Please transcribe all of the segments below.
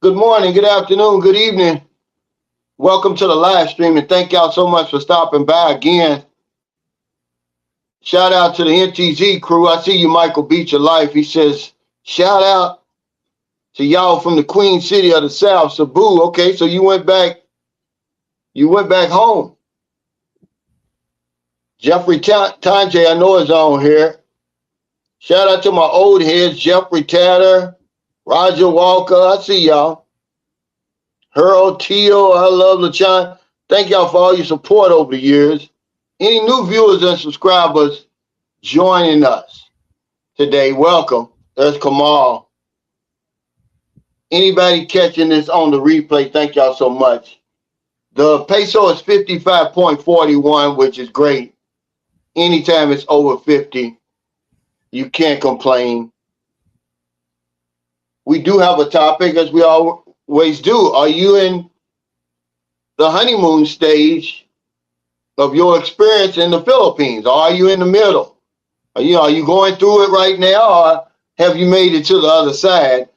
Good morning, good afternoon, good evening. Welcome to the live stream, and thank y'all so much for stopping by again. Shout out to the NTZ crew. I see you, Michael Beach of Life. He says, shout out to y'all from the Queen City of the South, Cebu. Okay, so you went back home. Jeffrey Tanje, I know is on here. Shout out to my old heads, Jeffrey Tatter, Roger Walker. I see y'all. Harold Teal, I love LaChon. Thank y'all for all your support over the years. Any new viewers and subscribers joining us today, welcome. There's Kamal. Anybody catching this on the replay, thank y'all so much. The peso is 55.41, which is great. Anytime it's over 50, you can't complain. We do have a topic, as we always do. Are you in the honeymoon stage of your experience in the Philippines? Or are you in the middle? Are you going through it right now, or have you made it to the other side?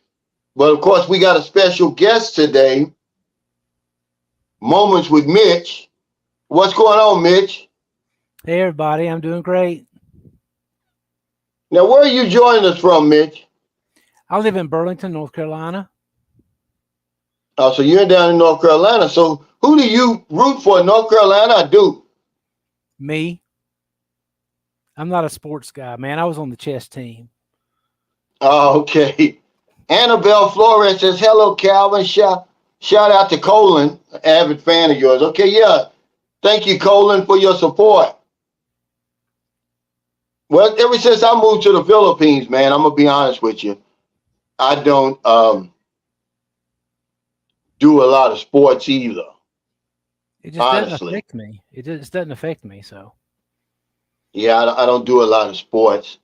But of course, we got a special guest today, Moments with Mitch. What's going on, Mitch? Hey, everybody. I'm doing great. Now, where are you joining us from, Mitch? I live in Burlington, North Carolina. Oh, so you're down in North Carolina. So who do you root for in North Carolina? I do. Me. I'm not a sports guy, man. I was on the chess team. Oh, okay. Annabelle Flores says, hello, Calvin. Shout out to Colin, avid fan of yours. Okay, yeah. Thank you, Colin, for your support. Well, ever since I moved to the Philippines, man, I'm going to be honest with you. I don't do a lot of sports either. It just doesn't affect me. It just doesn't affect me, so. Yeah, I don't do a lot of sports.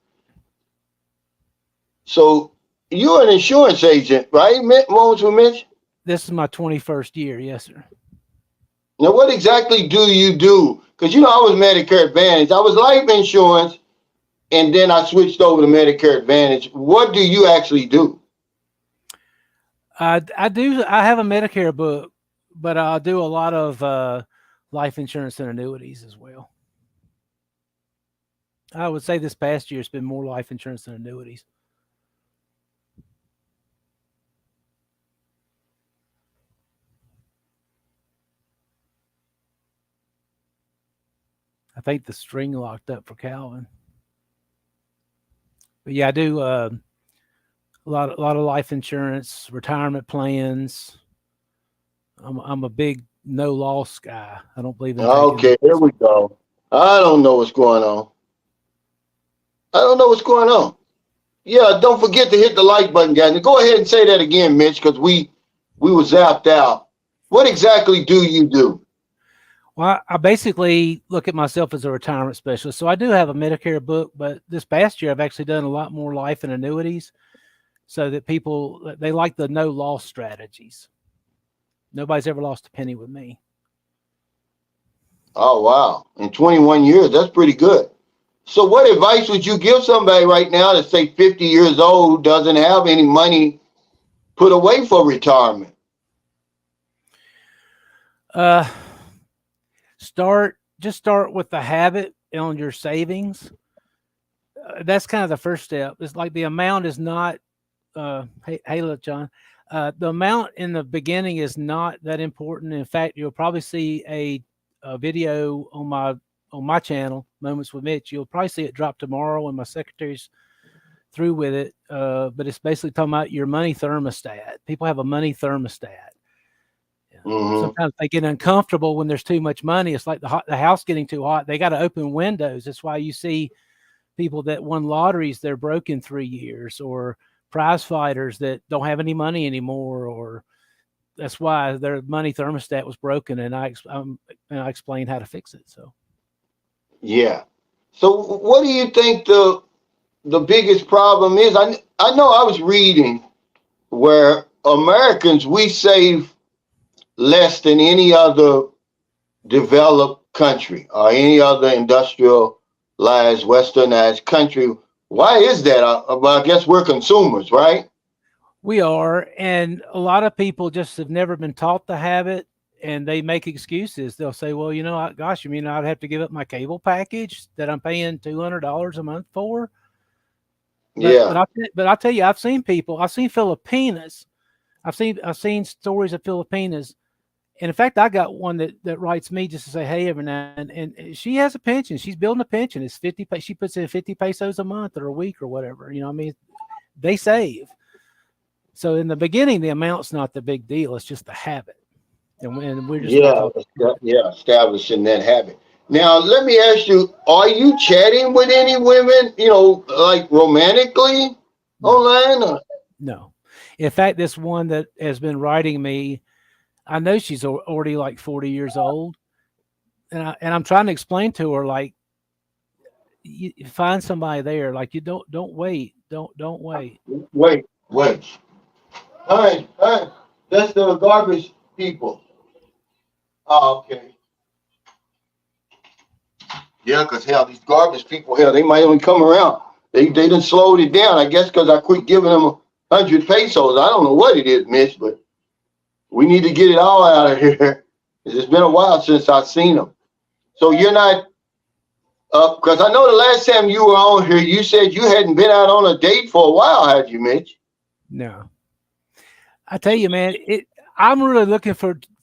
So you're an insurance agent, right, Moments with Mitch? This is my 21st year, yes, sir. Now, what exactly do you do? Because, I was Medicare Advantage. I was life insurance, and then I switched over to Medicare Advantage. What do you actually do? I have a Medicare book, but I do a lot of life insurance and annuities as well. I would say this past year it's been more life insurance than annuities. I think the string locked up for Calvin. But yeah, I do a lot of life insurance, retirement plans. I'm a big no loss guy. I don't believe in. Okay, here we go. I don't know what's going on. Yeah, don't forget to hit the like button, guys. And go ahead and say that again, Mitch, because we were zapped out. What exactly do you do? Well, I basically look at myself as a retirement specialist. So I do have a Medicare book, but this past year I've actually done a lot more life and annuities so that people, they like the no loss strategies. Nobody's ever lost a penny with me. Oh, wow. In 21 years, that's pretty good. So what advice would you give somebody right now that, say, 50 years old, doesn't have any money put away for retirement? Start with the habit on your savings. That's kind of the first step. It's like the amount is not, hey, look, John, the amount in the beginning is not that important. In fact, you'll probably see a video on my channel, Moments with Mitch. You'll probably see it drop tomorrow when my secretary's through with it. But it's basically talking about your money thermostat. People have a money thermostat. Mm-hmm. Sometimes they get uncomfortable when there's too much money. It's like the house getting too hot. They got to open windows. That's why you see people that won lotteries, they're broke in 3 years, or prize fighters that don't have any money anymore, or that's why their money thermostat was broken. And I explained how to fix it. So, yeah. So what do you think the biggest problem is? I know I was reading where Americans, we save less than any other developed country or any other industrialized, westernized country. Why is that? Well, I guess we're consumers, right? We are, and a lot of people just have never been taught the habit, and they make excuses. They'll say, "Well, gosh, you mean I'd have to give up my cable package that I'm paying $200 a month for?" Yeah, But I'll tell you, I've seen people. I've seen Filipinas. I've seen stories of Filipinas, and in fact, I got one that writes me just to say hey every now and she has a pension. She's building a pension. It's 50. She puts in 50 pesos a month or a week or whatever. I mean, they save. So in the beginning, the amount's not the big deal. It's just the habit, and we're just not yeah, talking. yeah. Establishing that habit. Now, let me ask you: are you chatting with any women? Like romantically No, online? no. In fact, this one that has been writing me, I know she's already like 40 years old, and I'm trying to explain to her like, you find somebody there. Like you don't wait. Don't wait. Wait, wait. All right. That's the garbage people. Oh, okay. Yeah, because hell, these garbage people, hell, they might even come around. They done slowed it down, I guess, because I quit giving them 100 pesos. I don't know what it is, Mitch, but we need to get it all out of here. It's been a while since I've seen them. So you're not up, because I know the last time you were on here, you said you hadn't been out on a date for a while, had you, Mitch? No, I tell you, man, I'm really looking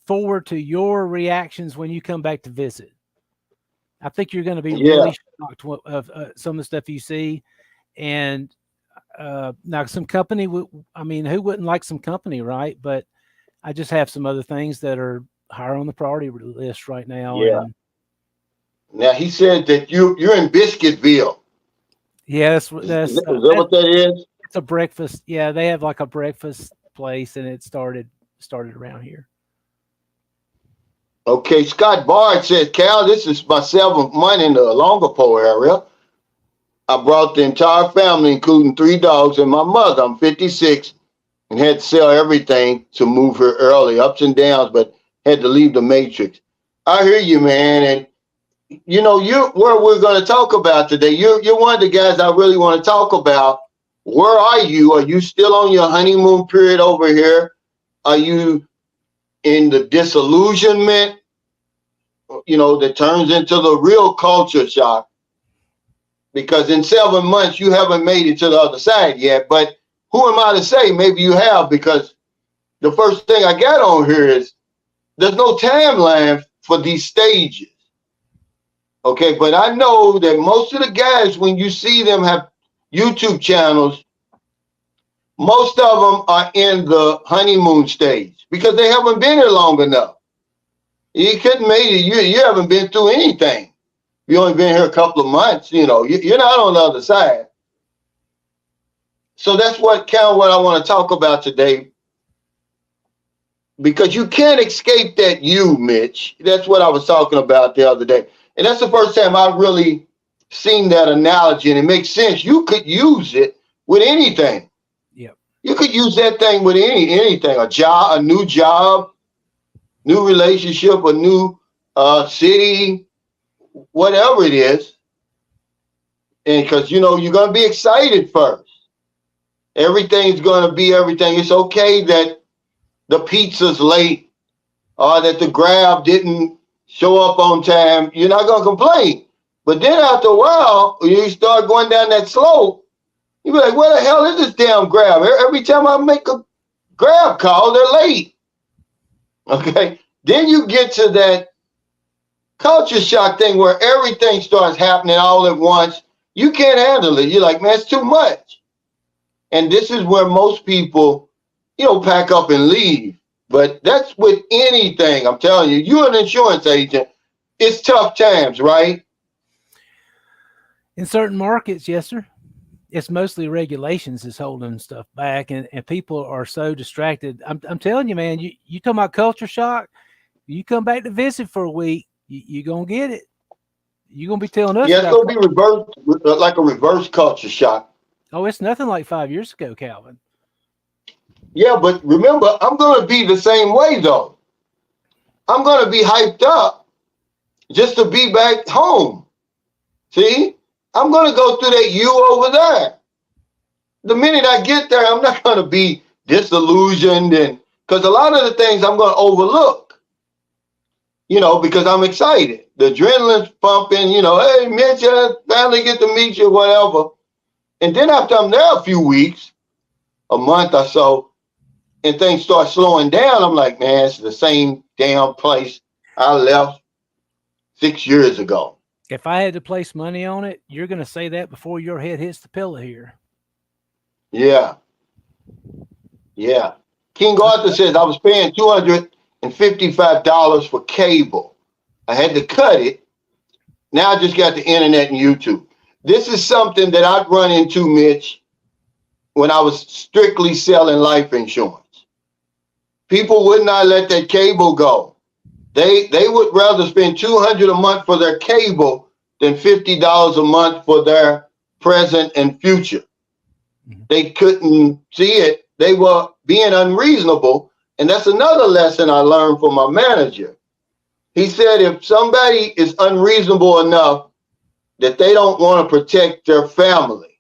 forward to your reactions when you come back to visit. I think you're going to be Yeah, really shocked of some of the stuff you see. And now, some company. I mean, who wouldn't like some company, right? But I just have some other things that are higher on the priority list right now. yeah. And Now he said that you're in Biscuitville. yeah, Is that what that is? it's a breakfast. Yeah, they have like a breakfast place, and it started around here. Okay, Scott Bard says, Cal, this is my seventh month in the Longapo area. I brought the entire family, including 3 dogs and my mother. I'm 56 and had to sell everything to move here early, ups and downs, but had to leave the matrix. I hear you, man. And you're where we're going to talk about today. You're one of the guys I really want to talk about. Where are you? Are you still on your honeymoon period over here? Are you in the disillusionment, that turns into the real culture shock? Because in 7 months, you haven't made it to the other side yet. But who am I to say? Maybe you have, because the first thing I got on here is there's no timeline for these stages. Okay, but I know that most of the guys, when you see them have YouTube channels, most of them are in the honeymoon stage because they haven't been here long enough. You couldn't make it. You haven't been through anything. You only been here a couple of months. You're not on the other side. So that's what I want to talk about today, because you can't escape that Mitch. That's what I was talking about the other day. And that's the first time I really seen that analogy, and it makes sense. You could use it with anything. Yep. You could use that thing with anything, a job, a new job, new relationship, a new city, whatever it is. And because, you're going to be excited first. Everything's going to be everything. It's okay that the pizza's late or that the Grab didn't show up on time. You're not going to complain. But then after a while, you start going down that slope, you be like, where the hell is this damn Grab? Every time I make a Grab call, they're late. Okay? Then you get to that culture shock thing where everything starts happening all at once. You can't handle it. You're like, man, it's too much. And this is where most people, pack up and leave. But that's with anything. I'm telling you, you're an insurance agent. It's tough times, right? In certain markets, yes, sir. It's mostly regulations is holding stuff back, and people are so distracted. I'm telling you, man, you talking about culture shock, you come back to visit for a week, you're going to get it. You're going to be telling us Yeah, it's about going to be reversed, like a reverse culture shock. Oh, it's nothing like 5 years ago, Calvin. Yeah, but remember, I'm going to be the same way, though. I'm going to be hyped up just to be back home. See? I'm going to go through that over there. The minute I get there, I'm not going to be disillusioned, and because a lot of the things I'm going to overlook, because I'm excited. The adrenaline's pumping, hey, Mitch, I finally get to meet you, whatever. And then after I'm there a few weeks, a month or so, and things start slowing down, I'm like, man, it's the same damn place I left 6 years ago. If I had to place money on it, you're going to say that before your head hits the pillow here. Yeah. Yeah. King Arthur says I was paying $255 for cable. I had to cut it. Now I just got the internet and YouTube. This is something that I'd run into, Mitch, when I was strictly selling life insurance. People would not let that cable go. They would rather spend $200 a month for their cable than $50 a month for their present and future. They couldn't see it. They were being unreasonable. And that's another lesson I learned from my manager. He said, if somebody is unreasonable enough that they don't want to protect their family,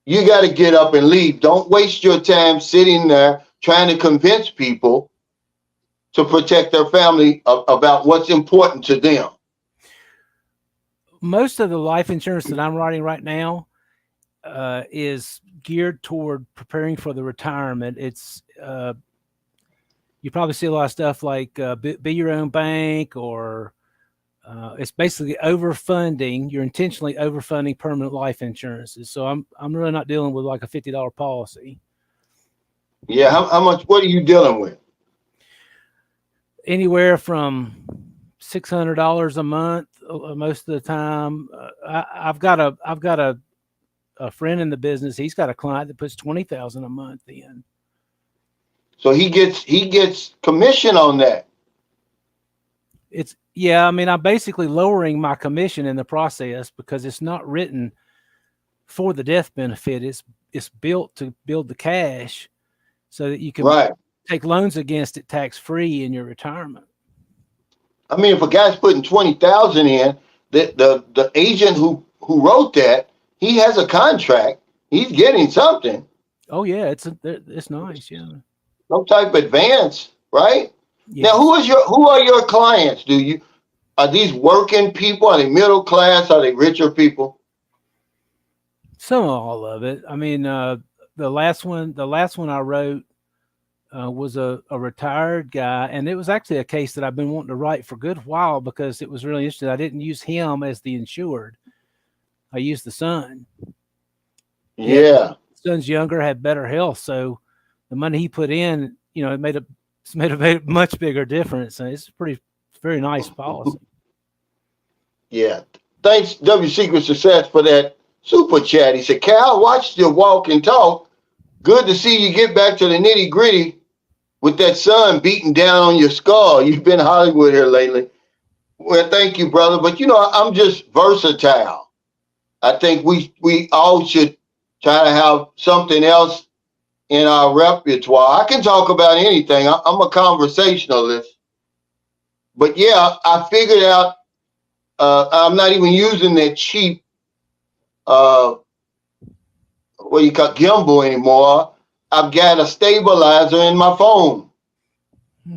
you got to get up and leave. Don't waste your time sitting there trying to convince people to protect their family about what's important to them. Most of the life insurance that I'm writing right now is geared toward preparing for the retirement. It's you probably see a lot of stuff like be your own bank, or it's basically overfunding. You're intentionally overfunding permanent life insurances. So I'm really not dealing with like a $50 policy. Yeah, how much? What are you dealing with? Anywhere from $600 a month most of the time. I've got a friend in the business. He's got a client that puts $20,000 a month in. So he gets commission on that. I'm basically lowering my commission in the process because it's not written for the death benefit. It's built to build the cash so that you can take loans against it tax-free in your retirement. I mean, if a guy's putting $20,000 in, the agent who wrote that, he has a contract. He's getting something. Oh yeah, it's nice. Yeah. Some type of advance, right? Yes. Now, who are your clients? Are these working people? Are they middle class? Are they richer people? Some of all of it. I mean, the last one I wrote was a retired guy, and it was actually a case that I've been wanting to write for a good while because it was really interesting. I didn't use him as the insured. I used the son. Yeah. The son's younger, had better health, so the money he put in, it made a much bigger difference. And it's very nice policy. Yeah. Thanks, W Secret Success, for that super chat. He said, Cal, watch your walk and talk. Good to see you get back to the nitty gritty with that sun beating down on your skull. You've been Hollywood here lately. Well, thank you, brother. But, I'm just versatile. I think we all should try to have something else in our repertoire. I can talk about anything. I'm a conversationalist. But yeah, I figured out I'm not even using that cheap gimbal anymore. I've got a stabilizer in my phone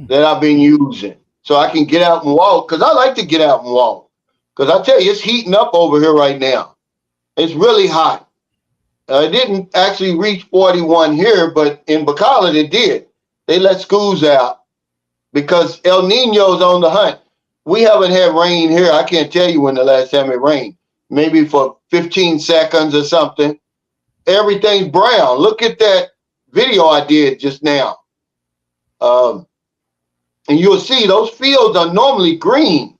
that I've been using. So I can get out and walk, because I like to get out and walk. Because I tell you, it's heating up over here right now. It's really hot. It didn't actually reach 41 here, but in Bacala it did. They let schools out because El Nino's on the hunt. We haven't had rain here. I can't tell you when the last time it rained. Maybe for 15 seconds or something. Everything's brown. Look at that video I did just now. And you'll see those fields are normally green.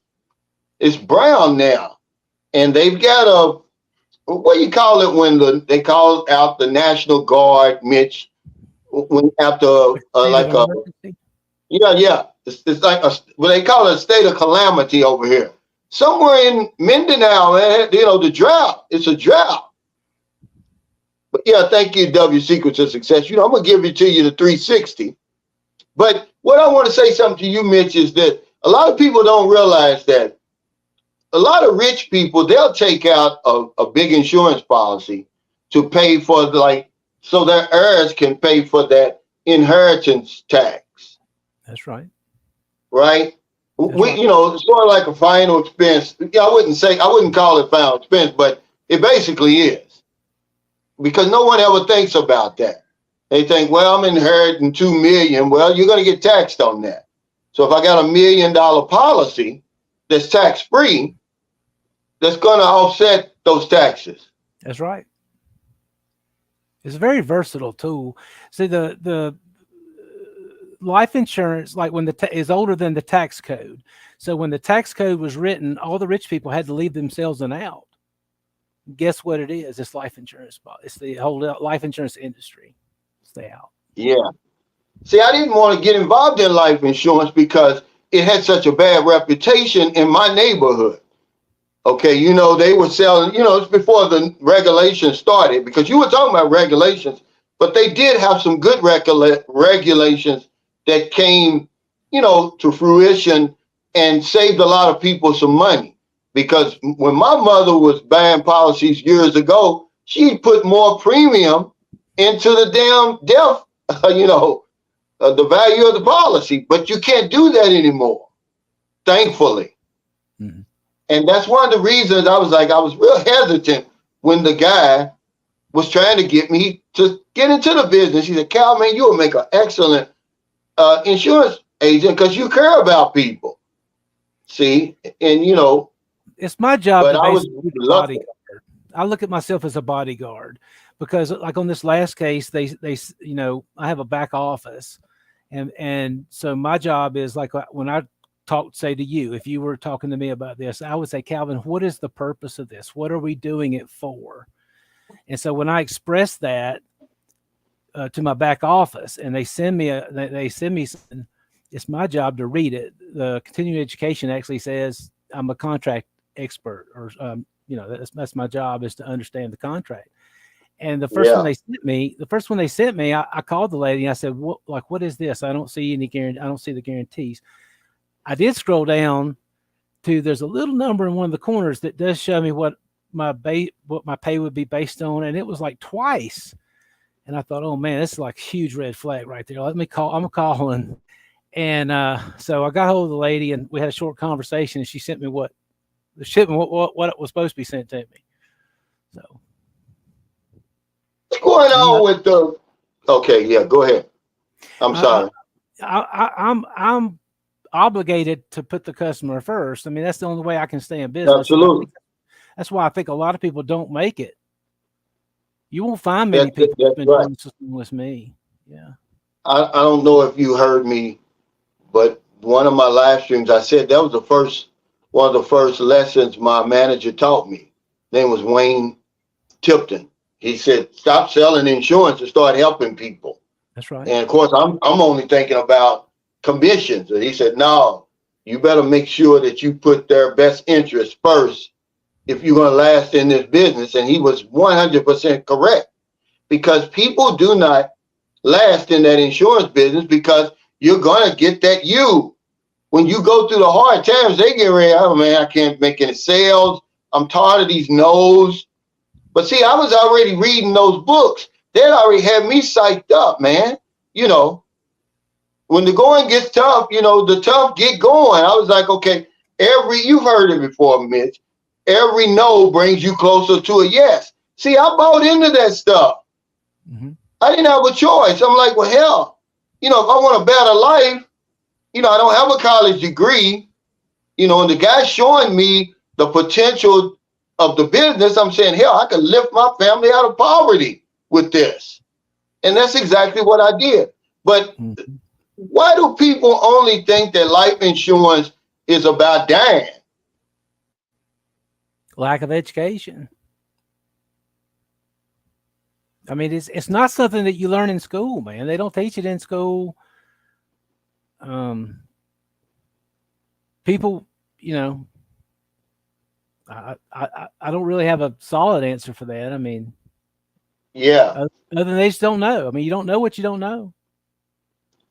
It's brown now. And they've got what do you call it when they call out the National Guard, Mitch? When after it's like they call it a state of calamity over here. Somewhere in Mindanao, the drought. It's a drought. But yeah, thank you, W Secrets of Success. I'm gonna give it to you the 360. But what I want to say something to you, Mitch, is that a lot of people don't realize that a lot of rich people, they'll take out a big insurance policy to pay for so their heirs can pay for that inheritance tax, That's right. right? That's right. It's sort of like a final expense. Yeah, I wouldn't call it final expense, but it basically is, because no one ever thinks about that. They think, well, I'm inheriting 2 million. Well, you're going to get taxed on that. So if I got $1 million policy that's tax free, that's going to offset those taxes. That's right. It's a very versatile tool. See, the life insurance, like when is older than the tax code. So when the tax code was written, all the rich people had to leave themselves an out. Guess what it is? It's life insurance. It's the whole life insurance industry. It's the out. Yeah. See, I didn't want to get involved in life insurance because it had such a bad reputation in my neighborhood. Okay, they were selling, it's before the regulations started, because you were talking about regulations, but they did have some good regulations that came, to fruition and saved a lot of people some money. Because when my mother was buying policies years ago, she put more premium into the damn death, the value of the policy. But you can't do that anymore, thankfully. Mm-hmm. And that's one of the reasons I was real hesitant when the guy was trying to get me to get into the business. He said, Cal, man, you will make an excellent insurance agent because you care about people. See, and it's my job to basically be a bodyguard. I look at myself as a bodyguard because, like on this last case, they I have a back office, and so my job is like when I say to you, if you were talking to me about this, I would say, Calvin, what is the purpose of this? What are we doing it for? And so when I express that to my back office and they send me something, it's my job to read it. The continuing education actually says I'm a contract expert, or that's my job, is to understand the contract. And the first one they sent me, I called the lady and I said, what is this? I don't see any guarantee. I don't see the guarantees. I did scroll down to, there's a little number in one of the corners that does show me what my pay would be based on. And it was like twice. And I thought, oh man, this is like a huge red flag right there. Let me call, I'm calling. And so I got hold of the lady and we had a short conversation and she sent me what it was supposed to be sent to me. So. What's going on with the, okay, yeah, go ahead. I'm sorry. I'm obligated to put the customer first. I mean, that's the only way I can stay in business. Absolutely. That's why I think a lot of people don't make it. You won't find many people who've been doing this with me. Yeah. I don't know if you heard me, but one of my live streams, I said that was one of the first lessons my manager taught me. His name was Wayne Tipton. He said, stop selling insurance and start helping people. That's right. And of course, I'm only thinking about commissions. And he said, no, you better make sure that you put their best interest first if you're going to last in this business. And he was 100% correct, because people do not last in that insurance business because you're going to get that when you go through the hard times, they get ready. Oh man, I can't make any sales. I'm tired of these no's. But see, I was already reading those books. They'd already had me psyched up, man. When the going gets tough, the tough get going. I was like, okay, you've heard it before, Mitch. Every no brings you closer to a yes. See, I bought into that stuff. Mm-hmm. I didn't have a choice. I'm like, well, hell, if I want a better life, I don't have a college degree, and the guy's showing me the potential of the business. I'm saying, hell, I could lift my family out of poverty with this. And that's exactly what I did. But why do people only think that life insurance is about dying? Lack of education. I mean, it's not something that you learn in school, man. They don't teach it in school. People, I don't really have a solid answer for that. I mean, yeah. Other than they just don't know. I mean, you don't know what you don't know.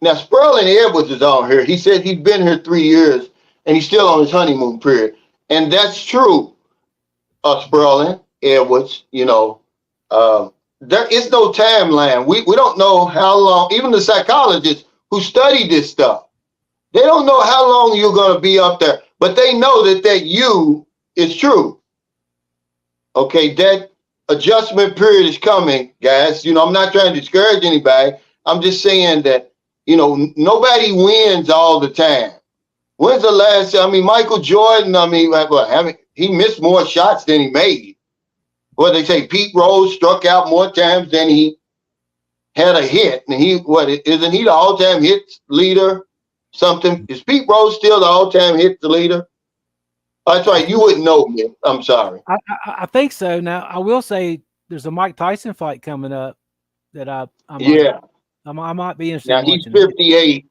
Now, Sperling Edwards is on here. He said he's been here 3 years and he's still on his honeymoon period. And that's true, Sperling Edwards, there is no timeline. We don't know how long, even the psychologists who study this stuff, they don't know how long you're going to be up there, but they know that you is true. Okay, that adjustment period is coming, guys. I'm not trying to discourage anybody. I'm just saying that, nobody wins all the time. When's the last? I mean, Michael Jordan. I mean, he missed more shots than he made. What they say, Pete Rose struck out more times than he had a hit. And isn't he the all-time hits leader? Something is Pete Rose still the all-time hits leader? That's right. You wouldn't know me. I'm sorry. I think so. Now I will say there's a Mike Tyson fight coming up that I might be interested. Now in he's watching. 58.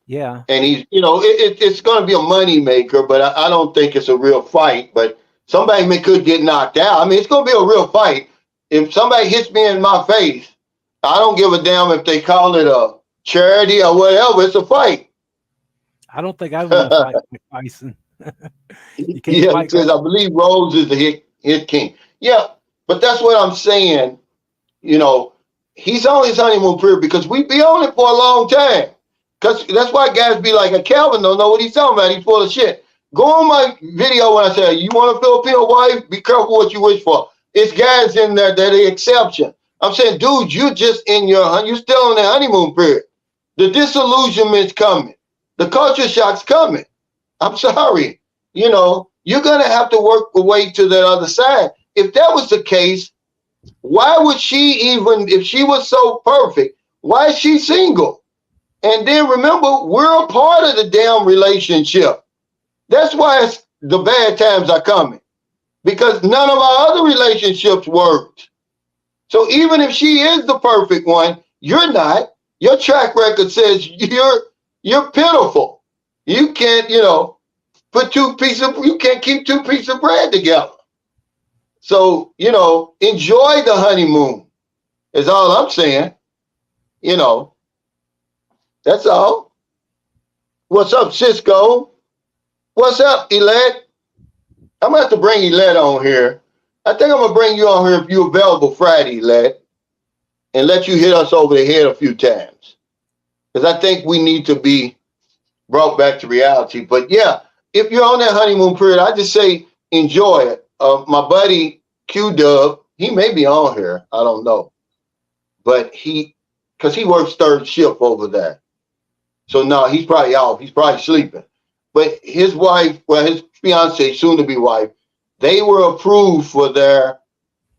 Yeah, and he's it's going to be a money maker, but I don't think it's a real fight. But somebody could get knocked out. I mean, it's going to be a real fight. If somebody hits me in my face, I don't give a damn if they call it a charity or whatever. It's a fight. I don't think I want to fight Mike Tyson. Yeah, because I believe Rose is the hit king. Yeah, but that's what I'm saying. He's on his honeymoon period because we be on it for a long time. Because that's why guys be like, Calvin don't know what he's talking about. He's full of shit. Go on my video when I say, you want a Filipino wife? Be careful what you wish for. It's guys in there that are the exception. I'm saying, dude, you're still in the honeymoon period. The disillusionment's coming. The culture shock's coming. I'm sorry. You're going to have to work your way to that other side. If that was the case, why would she even, if she was so perfect, why is she single? And then remember, we're a part of the damn relationship. That's why the bad times are coming. Because none of our other relationships worked. So even if she is the perfect one, you're not. Your track record says you're pitiful. You can't, you can't keep two pieces of bread together. So, enjoy the honeymoon is all I'm saying. That's all. What's up, Cisco? What's up, Elette? I'm going to have to bring Elette on here. I think I'm going to bring you on here if you're available Friday, Elette, and let you hit us over the head a few times. Because I think we need to be brought back to reality. But yeah, if you're on that honeymoon period, I just say enjoy it. My buddy Q-Dub, he may be on here. I don't know. But because he works third shift over there. So no, he's probably off. He's probably sleeping. But his wife, his fiance, soon to be wife, they were approved for their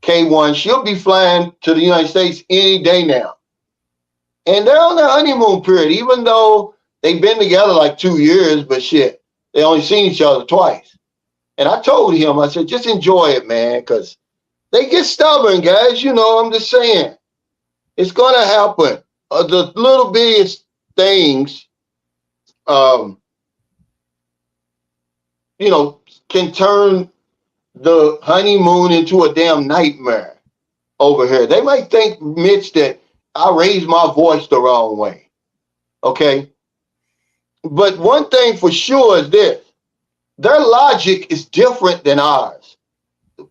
K1. She'll be flying to the United States any day now. And they're on their honeymoon period, even though they've been together like 2 years, but shit, they only seen each other twice. And I told him, I said, just enjoy it, man, because they get stubborn, guys. I'm just saying. It's going to happen. The little bitty things, can turn the honeymoon into a damn nightmare over here. They might think, Mitch, that I raised my voice the wrong way. Okay? But one thing for sure is this. Their logic is different than ours.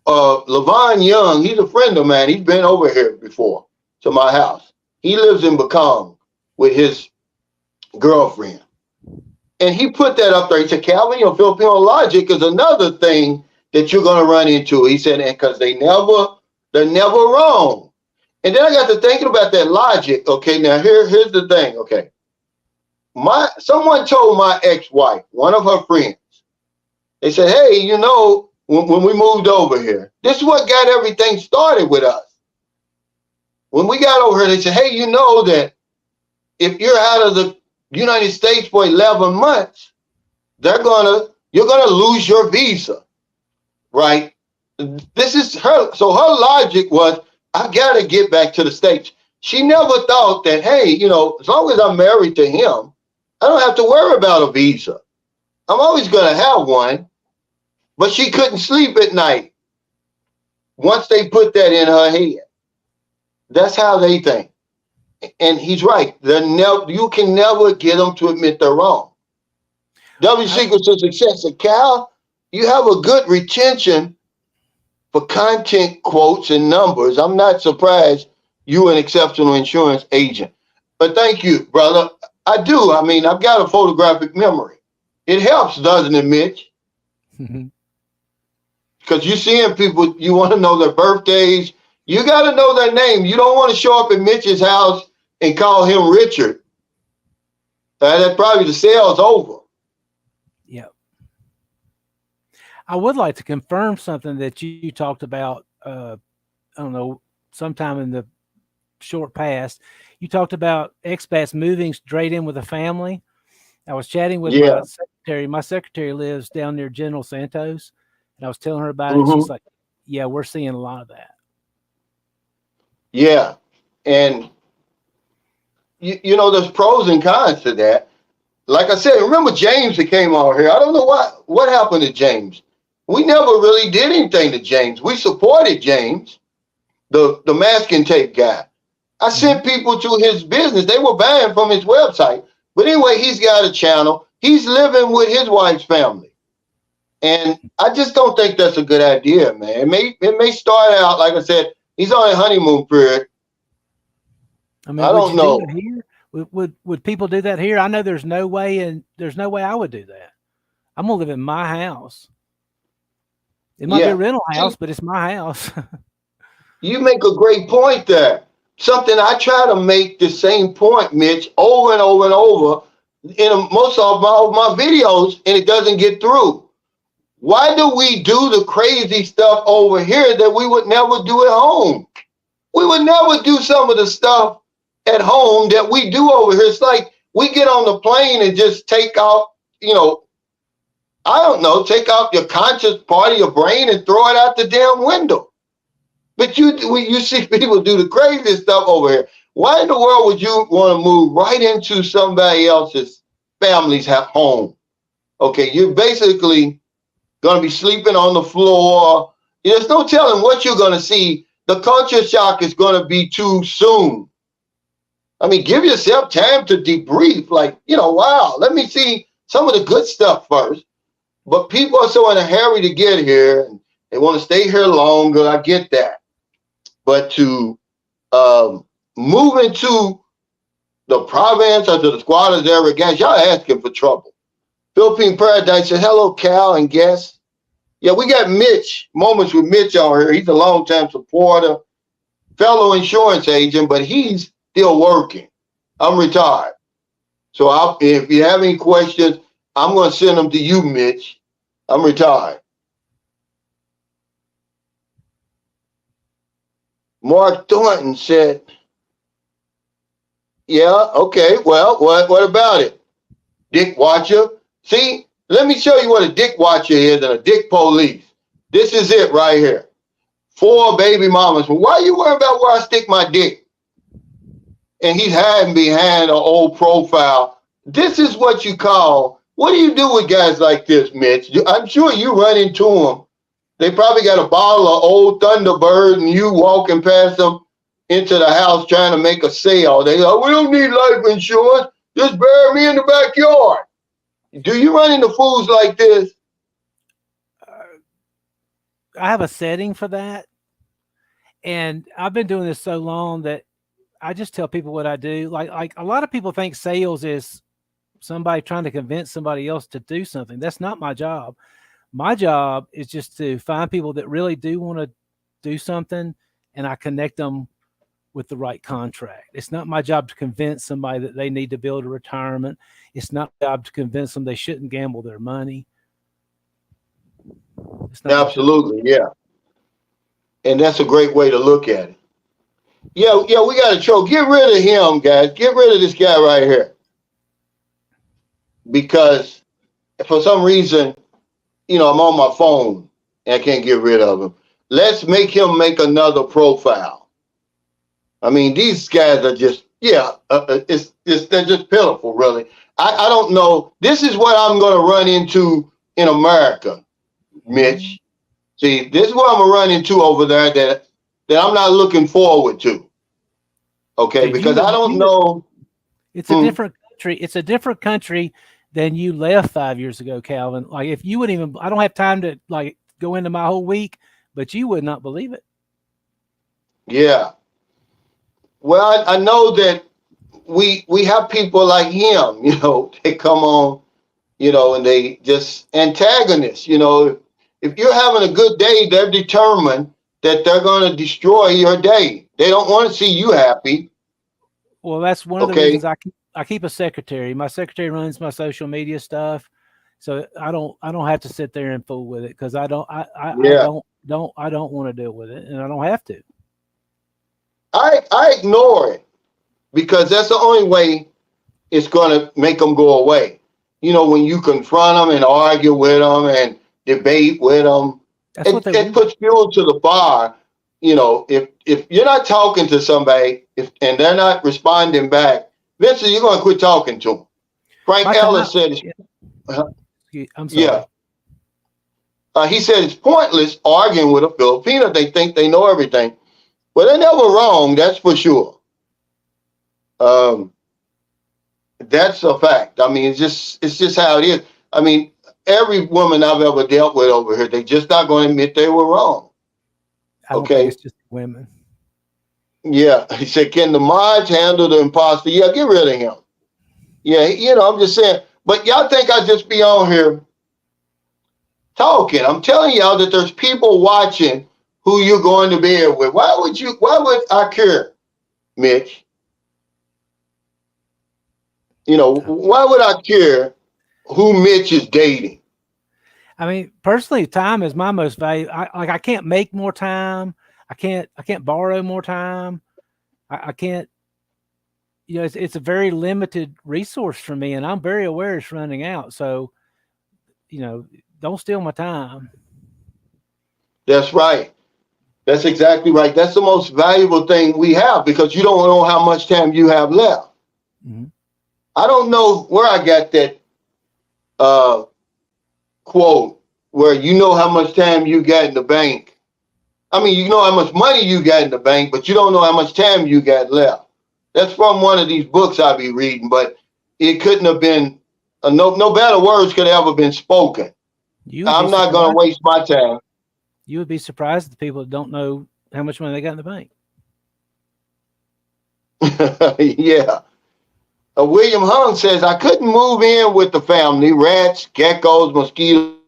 Levon Young, he's a friend of mine. He's been over here before to my house. He lives in Bakong with his girlfriend. And he put that up there. He said, Calvin, Filipino logic is another thing that you're going to run into. He said, and because they're never wrong. And then I got to thinking about that logic. Okay, now here's the thing. Okay. Someone told my ex-wife, one of her friends, they said, hey, when we moved over here, this is what got everything started with us. When we got over here, they said, hey, that if you're out of the United States for 11 months, you're gonna lose your visa, right? This is her. So her logic was, I gotta get back to the States. She never thought that, hey, as long as I'm married to him, I don't have to worry about a visa. I'm always gonna have one. But she couldn't sleep at night once they put that in her head. That's how they think. And he's right. You can never get them to admit they're wrong. W secrets to success. And Cal, you have a good retention for content quotes and numbers. I'm not surprised You an exceptional insurance agent. But thank you, brother. I do. I mean, I've got a photographic memory. It helps, doesn't it, Mitch? Because you're seeing people, you want to know their birthdays. You got to know their name. You don't want to show up at Mitch's house and call him Richard. That's probably the sale's over. Yeah. I would like to confirm something that you talked about. I don't know, sometime in the short past. You talked about expats moving straight in with a family. I was chatting with Yeah. my secretary. My secretary lives down near General Santos, and I was telling her about it. She's Mm-hmm. like, "Yeah, we're seeing a lot of that." Yeah. And, you know, there's pros and cons to that. Like I said, remember James that came out here? I don't know what happened to James. We never really did anything to James. We supported James, the masking tape guy. I sent people to his business. They were banned from his website. But anyway, he's got a channel. He's living with his wife's family. And I just don't think that's a good idea, man. It may start out, like I said, he's on a honeymoon period. I mean, I would don't you do know. it here? Would people do that here? I know there's no way, and there's no way I would do that. I'm gonna live in my house. It might be a Yeah. rental See, house, but it's my house. you make a great point there. Something I try to make the same point, Mitch, over and over and over in most of my videos, and it doesn't get through. Why do we do the crazy stuff over here that we would never do at home? We would never do some of the stuff at home that we do over here. It's like we get on the plane and just take out, I don't know, take out your conscious part of your brain and throw it out the damn window. But you see people do the craziest stuff over here. Why in the world would you want to move right into somebody else's family's home? Okay, you're basically going to be sleeping on the floor. There's no telling what you're going to see. The culture shock is going to be too soon. I mean, give yourself time to debrief. Like, wow, let me see some of the good stuff first. But people are so in a hurry to get here, and they want to stay here longer. I get that. But to move into the province or to the squatters area, guys, y'all asking for trouble. Philippine Paradise said, hello, Cal and guests. Yeah, we got Mitch, Moments with Mitch on here. He's a longtime supporter, fellow insurance agent, but he's still working. I'm retired. So if you have any questions, I'm going to send them to you, Mitch. I'm retired. Mark Thornton said, yeah, okay, well, what about it? Dick Watcher? See, let me show you what a dick watcher is and a dick police. This is it right here. 4 baby mamas. Why are you worried about where I stick my dick? And he's hiding behind an old profile. This is what you call, what do you do with guys like this, Mitch? I'm sure you run into them. They probably got a bottle of old Thunderbird and you walking past them into the house trying to make a sale. They go, we don't need life insurance. Just bury me in the backyard. Do you run into fools like this? I have a setting for that. And I've been doing this so long that I just tell people what I do. Like a lot of people think sales is somebody trying to convince somebody else to do something. That's not my job. My job is just to find people that really do want to do something, and I connect them with the right contract. It's not my job to convince somebody that they need to build a retirement. It's not my job to convince them they shouldn't gamble their money. It's not Absolutely, yeah. And that's a great way to look at it. Yeah, we got to show. Get rid of him, guys. Get rid of this guy right here. Because for some reason, I'm on my phone and I can't get rid of him. Let's make him make another profile. I mean, these guys are just, they're just pitiful, really. I don't know. This is what I'm going to run into in America, Mitch. See, this is what I'm going to run into over there that I'm not looking forward to. Okay, because I don't know. It's a different country. It's a different country than you left 5 years ago, Calvin. Like if you wouldn't even, I don't have time to like go into my whole week, but you would not believe it. Yeah. Well, I know that we have people like him, they come on, and they just antagonists. If you're having a good day, they're determined that they're going to destroy your day. They don't want to see you happy. Well, that's one of the Okay. reasons I keep a secretary. My secretary runs my social media stuff, so I don't have to sit there and fool with it because I Yeah. don't want to deal with it, and I don't have to. I ignore it because that's the only way it's going to make them go away. When you confront them and argue with them and debate with them, That's what it, they it want. puts fuel to the fire. If you're not talking to somebody and they're not responding back, eventually you're going to quit talking to them. Frank My time. Ellis said, uh, I'm yeah, sorry. he said it's pointless arguing with a Filipino. They think they know everything. Well, they're never wrong, that's for sure. Um, that's a fact. I mean, it's just how it is. I mean, every woman I've ever dealt with over here, they just not going to admit they were wrong. I don't think Okay. it's just women. Yeah. He said, can the Maj handle the imposter? Yeah, get rid of him. Yeah, I'm just saying. But y'all think I just be on here talking. I'm telling y'all that there's people watching who you're going to bed with. Why would I care, Mitch? Why would I care who Mitch is dating? I mean, personally, time is my most valuable. I can't make more time. I can't borrow more time. I can't. It's a very limited resource for me, and I'm very aware it's running out. So, don't steal my time. That's right. That's exactly right. That's the most valuable thing we have because you don't know how much time you have left. Mm-hmm. I don't know where I got that uh, quote where you know how much time you got in the bank. I mean, you know how much money you got in the bank, but you don't know how much time you got left. That's from one of these books I be reading, but it couldn't have been, no better words could have ever been spoken. You would be I'm not going to surprised. waste my time. You would be surprised at the people that don't know how much money they got in the bank. Yeah. William Hung says, I couldn't move in with the family. Rats, geckos, mosquitoes.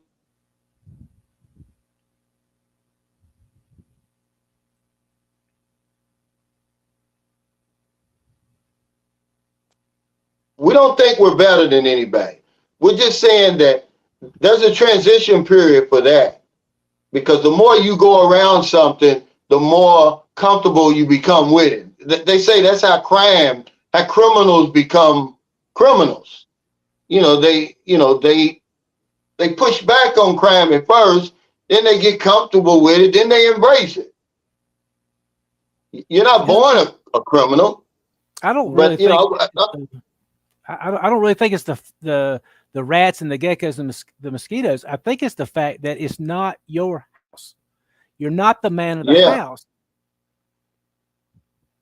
We don't think we're better than anybody. We're just saying that there's a transition period for that. Because the more you go around something, the more comfortable you become with it. They say that's how criminals become criminals. They push back on crime at first, then they get comfortable with it, then they embrace it. You're not born a criminal, I don't really but think. I don't really think it's the rats and the geckos and the mosquitoes. I think it's the fact that it's not your house. You're not the man of the yeah. house.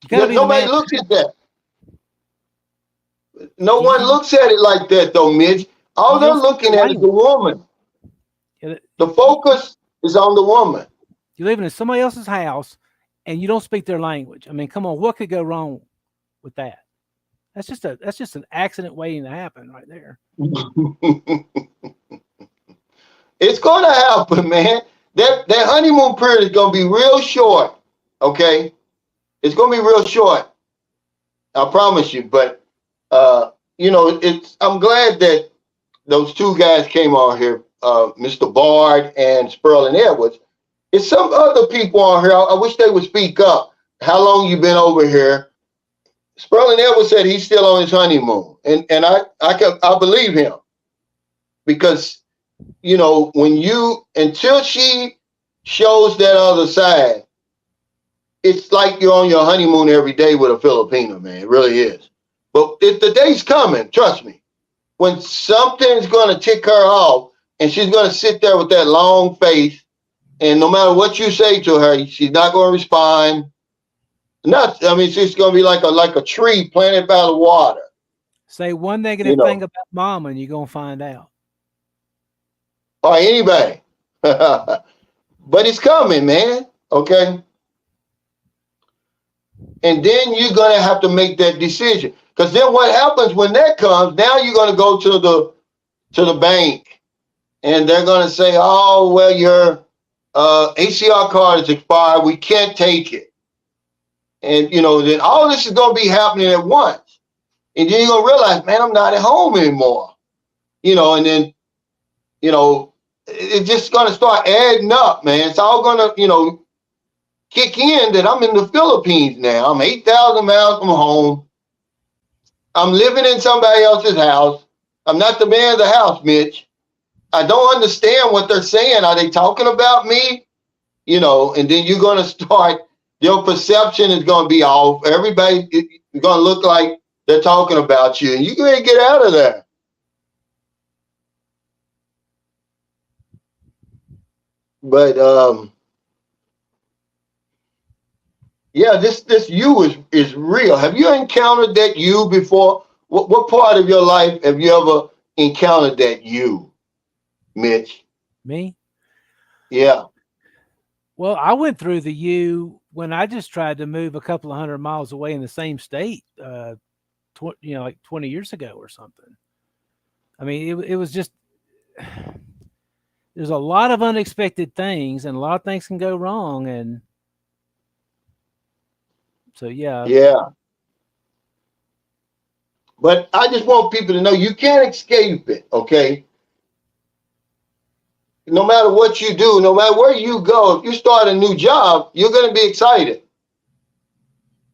You got to be the Nobody man. looks at that. No You, one looks at it like that, though, Midge. All you they're don't speak looking the at is the language. woman. The focus is on the woman. You're living in somebody else's house, and you don't speak their language. I mean, come on, what could go wrong with that? That's just an accident waiting to happen right there. It's going to happen, man. That honeymoon period is going to be real short. Okay, it's going to be real short. I promise you. But I'm glad that those two guys came on here, Mr. Bard and Sperling Edwards. It's some other people on here. I wish they would speak up. How long you been over here? Sperling Edwards said he's still on his honeymoon, and I believe him because until she shows that other side, it's like you're on your honeymoon every day with a Filipino, man. It really is. But if the day's coming, trust me, when something's going to tick her off and she's going to sit there with that long face, and no matter what you say to her, she's not going to respond. It's just going to be like a tree planted by the water. Say one negative thing about mama, and you're gonna find out. Or anybody. But it's coming, man. Okay. And then you're going to have to make that decision. Because then what happens when that comes, now you're going to go to the bank and they're going to say, oh, well, your ACR card is expired. We can't take it. And, then all this is going to be happening at once. And then you're going to realize, man, I'm not at home anymore. And then, it's just going to start adding up, man. It's all going to, kick in that I'm in the Philippines now. I'm 8,000 miles from home. I'm living in somebody else's house. I'm not the man of the house, Mitch. I don't understand what they're saying. Are they talking about me? And then you're going to start, your perception is going to be off. Everybody is going to look like they're talking about you. And you're going to get out of there. But, yeah, this you is real. Have you encountered that you before? What part of your life have you ever encountered that you, Mitch? Me? Yeah. Well, I went through the U when I just tried to move a couple of 100 miles away in the same state, like 20 years ago or something. I mean, it was just, there's a lot of unexpected things and a lot of things can go wrong. And so, yeah. Yeah. But I just want people to know you can't escape it, okay? No matter what you do, no matter where you go, if you start a new job, you're going to be excited.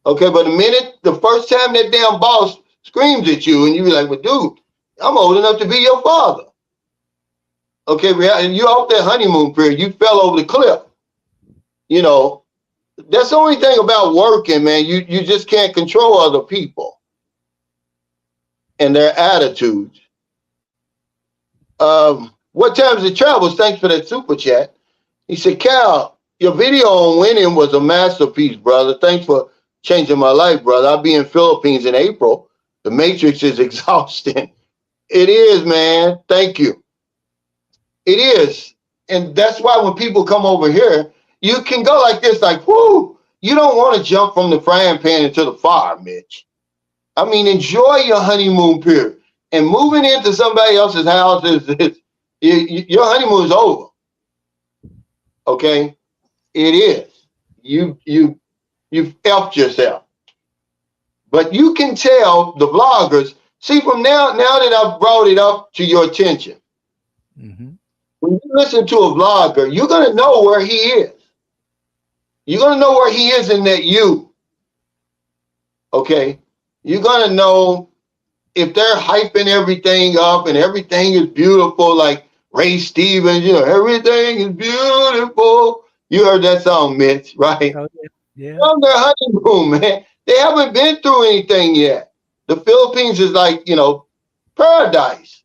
Okay, but the first time that damn boss screams at you and you be like, well, dude, I'm old enough to be your father. Okay, and you're off that honeymoon period. You fell over the cliff. That's the only thing about working, man. You just can't control other people and their attitudes. What times it travels? Thanks for that super chat. He said, Cal, your video on winning was a masterpiece, brother. Thanks for changing my life, brother. I'll be in Philippines in April. The Matrix is exhausting. It is, man. Thank you. It is. And that's why when people come over here, you can go like this, like, whoo, you don't want to jump from the frying pan into the fire, Mitch. I mean, enjoy your honeymoon period. And moving into somebody else's house your honeymoon is over. Okay? It is. You've effed yourself. But you can tell the vloggers, see, from now that I've brought it up to your attention, when you listen to a vlogger, you're going to know where he is. You're going to know where he is in that you. Okay? You're going to know if they're hyping everything up and everything is beautiful, like Ray Stevens, everything is beautiful. You heard that song, Mitch, right? Oh, yeah. They're on their honeymoon, man. They haven't been through anything yet. The Philippines is like, paradise.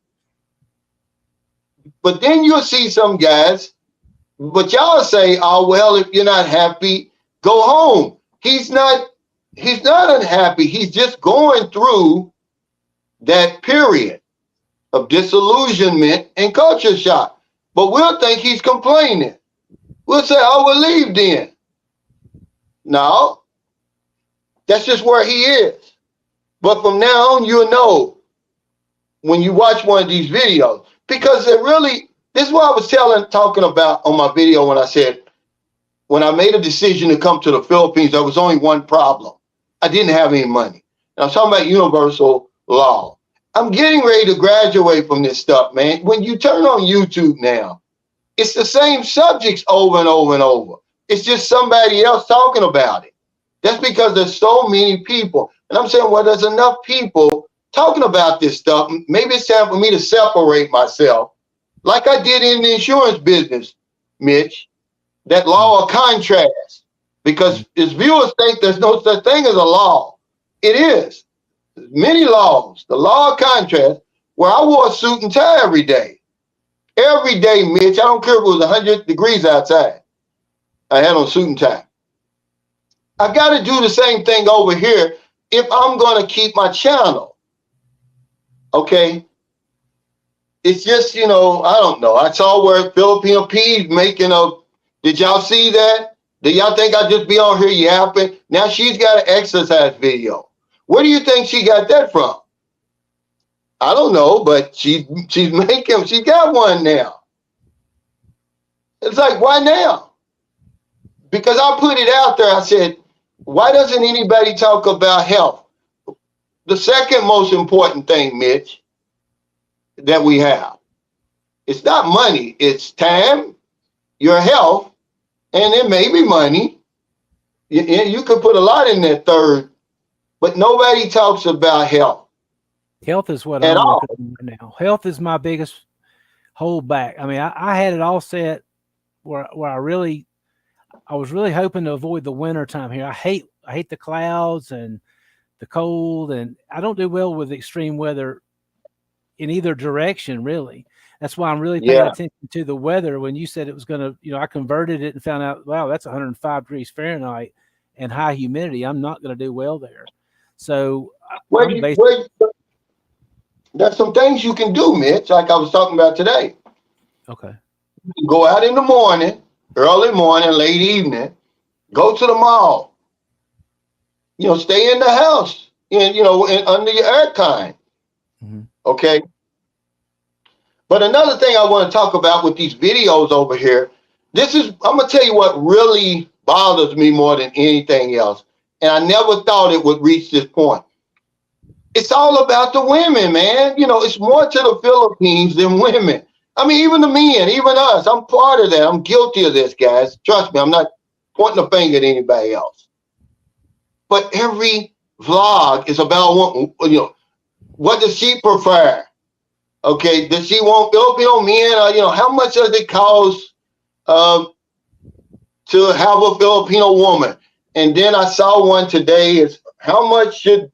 But then you'll see some guys, but y'all say, oh, well, if you're not happy, go home. He's not unhappy. He's just going through that period of disillusionment and culture shock. But we'll think he's complaining. We'll say, oh, we'll leave then. No, that's just where he is. But from now on, you'll know when you watch one of these videos, because this is what I was talking about on my video when I said, when I made a decision to come to the Philippines, there was only one problem. I didn't have any money. And I was talking about universal law. I'm getting ready to graduate from this stuff, man. When you turn on YouTube now, it's the same subjects over and over and over. It's just somebody else talking about it. That's because there's so many people. And I'm saying, well, there's enough people talking about this stuff. Maybe it's time for me to separate myself, like I did in the insurance business, Mitch, that law of contrast. Because as viewers think there's no such thing as a law. It is. There's many laws. The law of contrast, where I wore a suit and tie every day. Every day, Mitch. I don't care if it was 100 degrees outside. I had on suit and tie. I got to do the same thing over here if I'm going to keep my channel. Okay? It's just, I don't know. I saw where Filipino P's making did y'all see that? Do y'all think I just be on here yapping? Now she's got an exercise video. Where do you think she got that from? I don't know, but she's making, she got one now. It's like, why now? Because I put it out there. I said, why doesn't anybody talk about health? The second most important thing, Mitch, that we have, it's not money. It's time, your health, and then maybe money. You could put a lot in that third, but nobody talks about health. Health is what At I'm all. working on right now. Health is my biggest holdback. I mean, I had it all set where I was really hoping to avoid the winter time here. I hate the clouds and the cold, and I don't do well with extreme weather in either direction, really. That's why I'm really paying Yeah. attention to the weather. When you said it was going to, I converted it and found out, wow, that's 105 degrees Fahrenheit and high humidity. I'm not going to do well there. So I'm basically There's some things you can do, Mitch, like I was talking about today. okay. You can go out in the morning, early morning, late evening, go to the mall. Stay in the house, under your airtime. Mm-hmm. Okay. But another thing I want to talk about with these videos over here, I'm going to tell you what really bothers me more than anything else. And I never thought it would reach this point. It's all about the women, man. It's more to the Philippines than women. I mean, even the men, even us. I'm part of that. I'm guilty of this, guys. Trust me, I'm not pointing a finger at anybody else. But every vlog is about what does she prefer? Okay, does she want Filipino men? How much does it cost to have a Filipino woman? And then I saw one today is how much should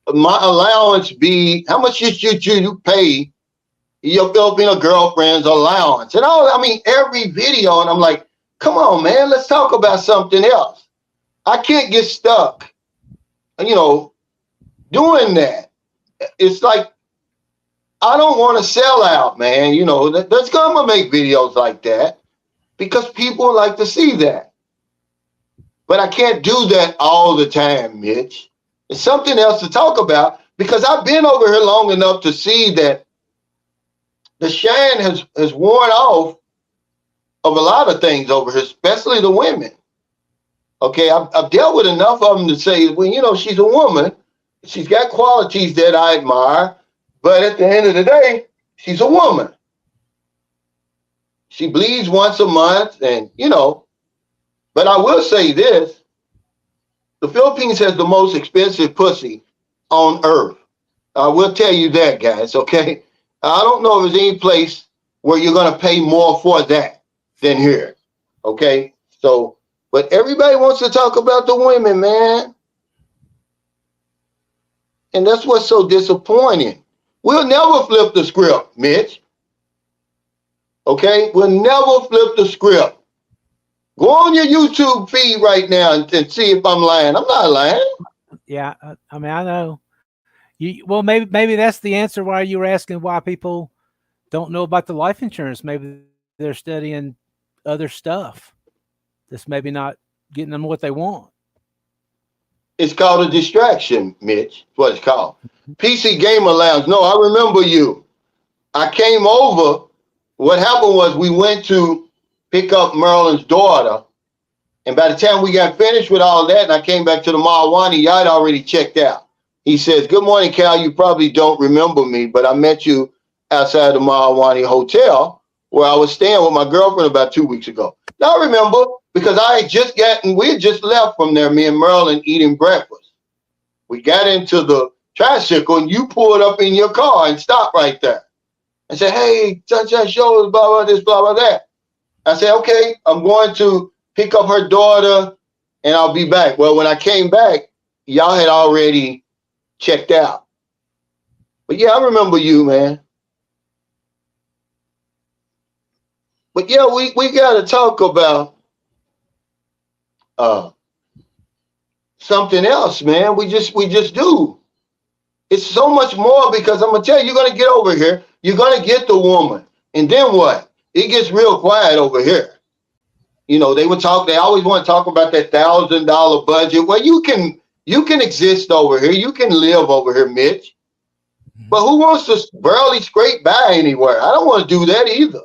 my allowance be? How much should you pay your Filipino girlfriend's allowance? And every video, and I'm like, come on, man, let's talk about something else. I can't get stuck, doing that. It's like, I don't want to sell out, man. That's gonna make videos like that because people like to see that. But I can't do that all the time, Mitch. It's something else to talk about because I've been over here long enough to see that the shine has worn off of a lot of things over here, especially the women. Okay, I've dealt with enough of them to say, well, she's a woman. She's got qualities that I admire. But at the end of the day, she's a woman. She bleeds once a month and, but I will say this. The Philippines has the most expensive pussy on earth. I will tell you that, guys, okay? I don't know if there's any place where you're going to pay more for that than here, okay? So, but everybody wants to talk about the women, man. And that's what's so disappointing. We'll never flip the script, Mitch. Okay? We'll never flip the script. Go on your YouTube feed right now and see if I'm lying. I'm not lying. Yeah, I mean, I know. Well, maybe that's the answer why you were asking why people don't know about the life insurance. Maybe they're studying other stuff that's maybe not getting them what they want. It's called a distraction, Mitch. That's what it's called. PC Gamer Lounge. No, I remember you. I came over. What happened was we went to pick up Merlin's daughter. And by the time we got finished with all that, and I came back to the Malwani, y'all had already checked out. He says, good morning, Cal. You probably don't remember me, but I met you outside the Malwani Hotel where I was staying with my girlfriend about 2 weeks ago. Now I remember because we had just left from there, me and Merlin eating breakfast. We got into the tricycle and you pulled up in your car and stopped right there. I said, hey, Sunshine Shows, blah, blah, this, blah, blah, that. I said, okay, I'm going to pick up her daughter and I'll be back. Well, when I came back, y'all had already checked out. But yeah, I remember you, man. But yeah, we got to talk about something else, man. We just do. It's so much more because I'm gonna tell you, you're gonna get over here, you're gonna get the woman, and then what? It gets real quiet over here. they always want to talk about that $1,000 budget. Well, you can exist over here. You can live over here, Mitch. But who wants to barely scrape by anywhere? I don't want to do that either.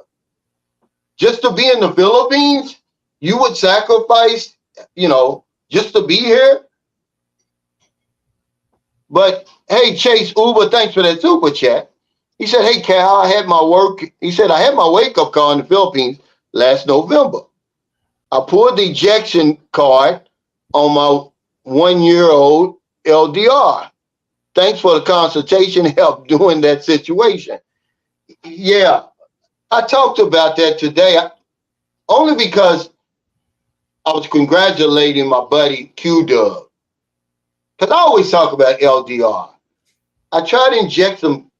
Just to be in the Philippines, you would sacrifice, just to be here. But hey, Chase Uber, thanks for that super chat. He said, hey, Cal, I had my wake-up call in the Philippines last November. I pulled the ejection card on my 1-year-old LDR. Thanks for the consultation help during that situation. Yeah, I talked about that today, only because I was congratulating my buddy Q-Dub. Because I always talk about LDR. I try to inject some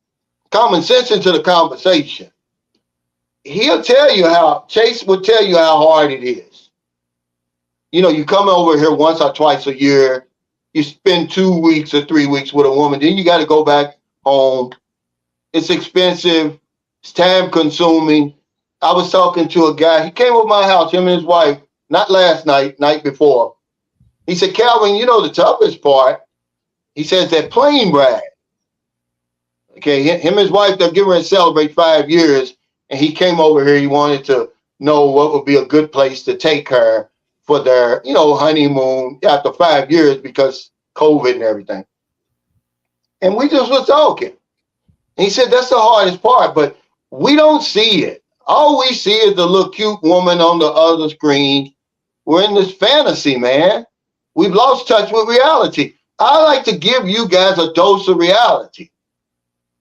common sense into the conversation. Chase would tell you how hard it is. You come over here once or twice a year, you spend 2 weeks or 3 weeks with a woman, then you got to go back home. It's expensive, it's time consuming. I was talking to a guy, he came over my house, him and his wife, not last night, night before. He said, Calvin, the toughest part, he says that plane ride. Okay, him and his wife, they're getting ready to celebrate 5 years, and he came over here, he wanted to know what would be a good place to take her for their, honeymoon after 5 years because COVID and everything. And we just was talking. And he said, that's the hardest part, but we don't see it. All we see is the little cute woman on the other screen. We're in this fantasy, man. We've lost touch with reality. I like to give you guys a dose of reality,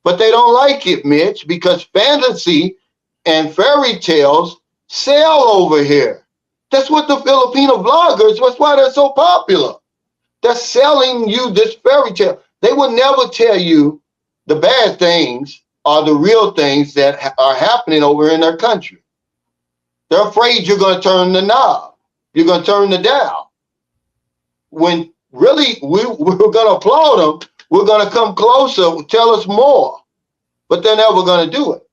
but they don't like it, Mitch, because fantasy and fairy tales sell over here. That's what the Filipino vloggers, that's why they're so popular. They're selling you this fairy tale. They will never tell you the bad things or the real things that are happening over in their country. They're afraid you're going to turn the knob. You're going to turn the dial. When really we're going to applaud them, we're going to come closer, tell us more. But they're never going to do it.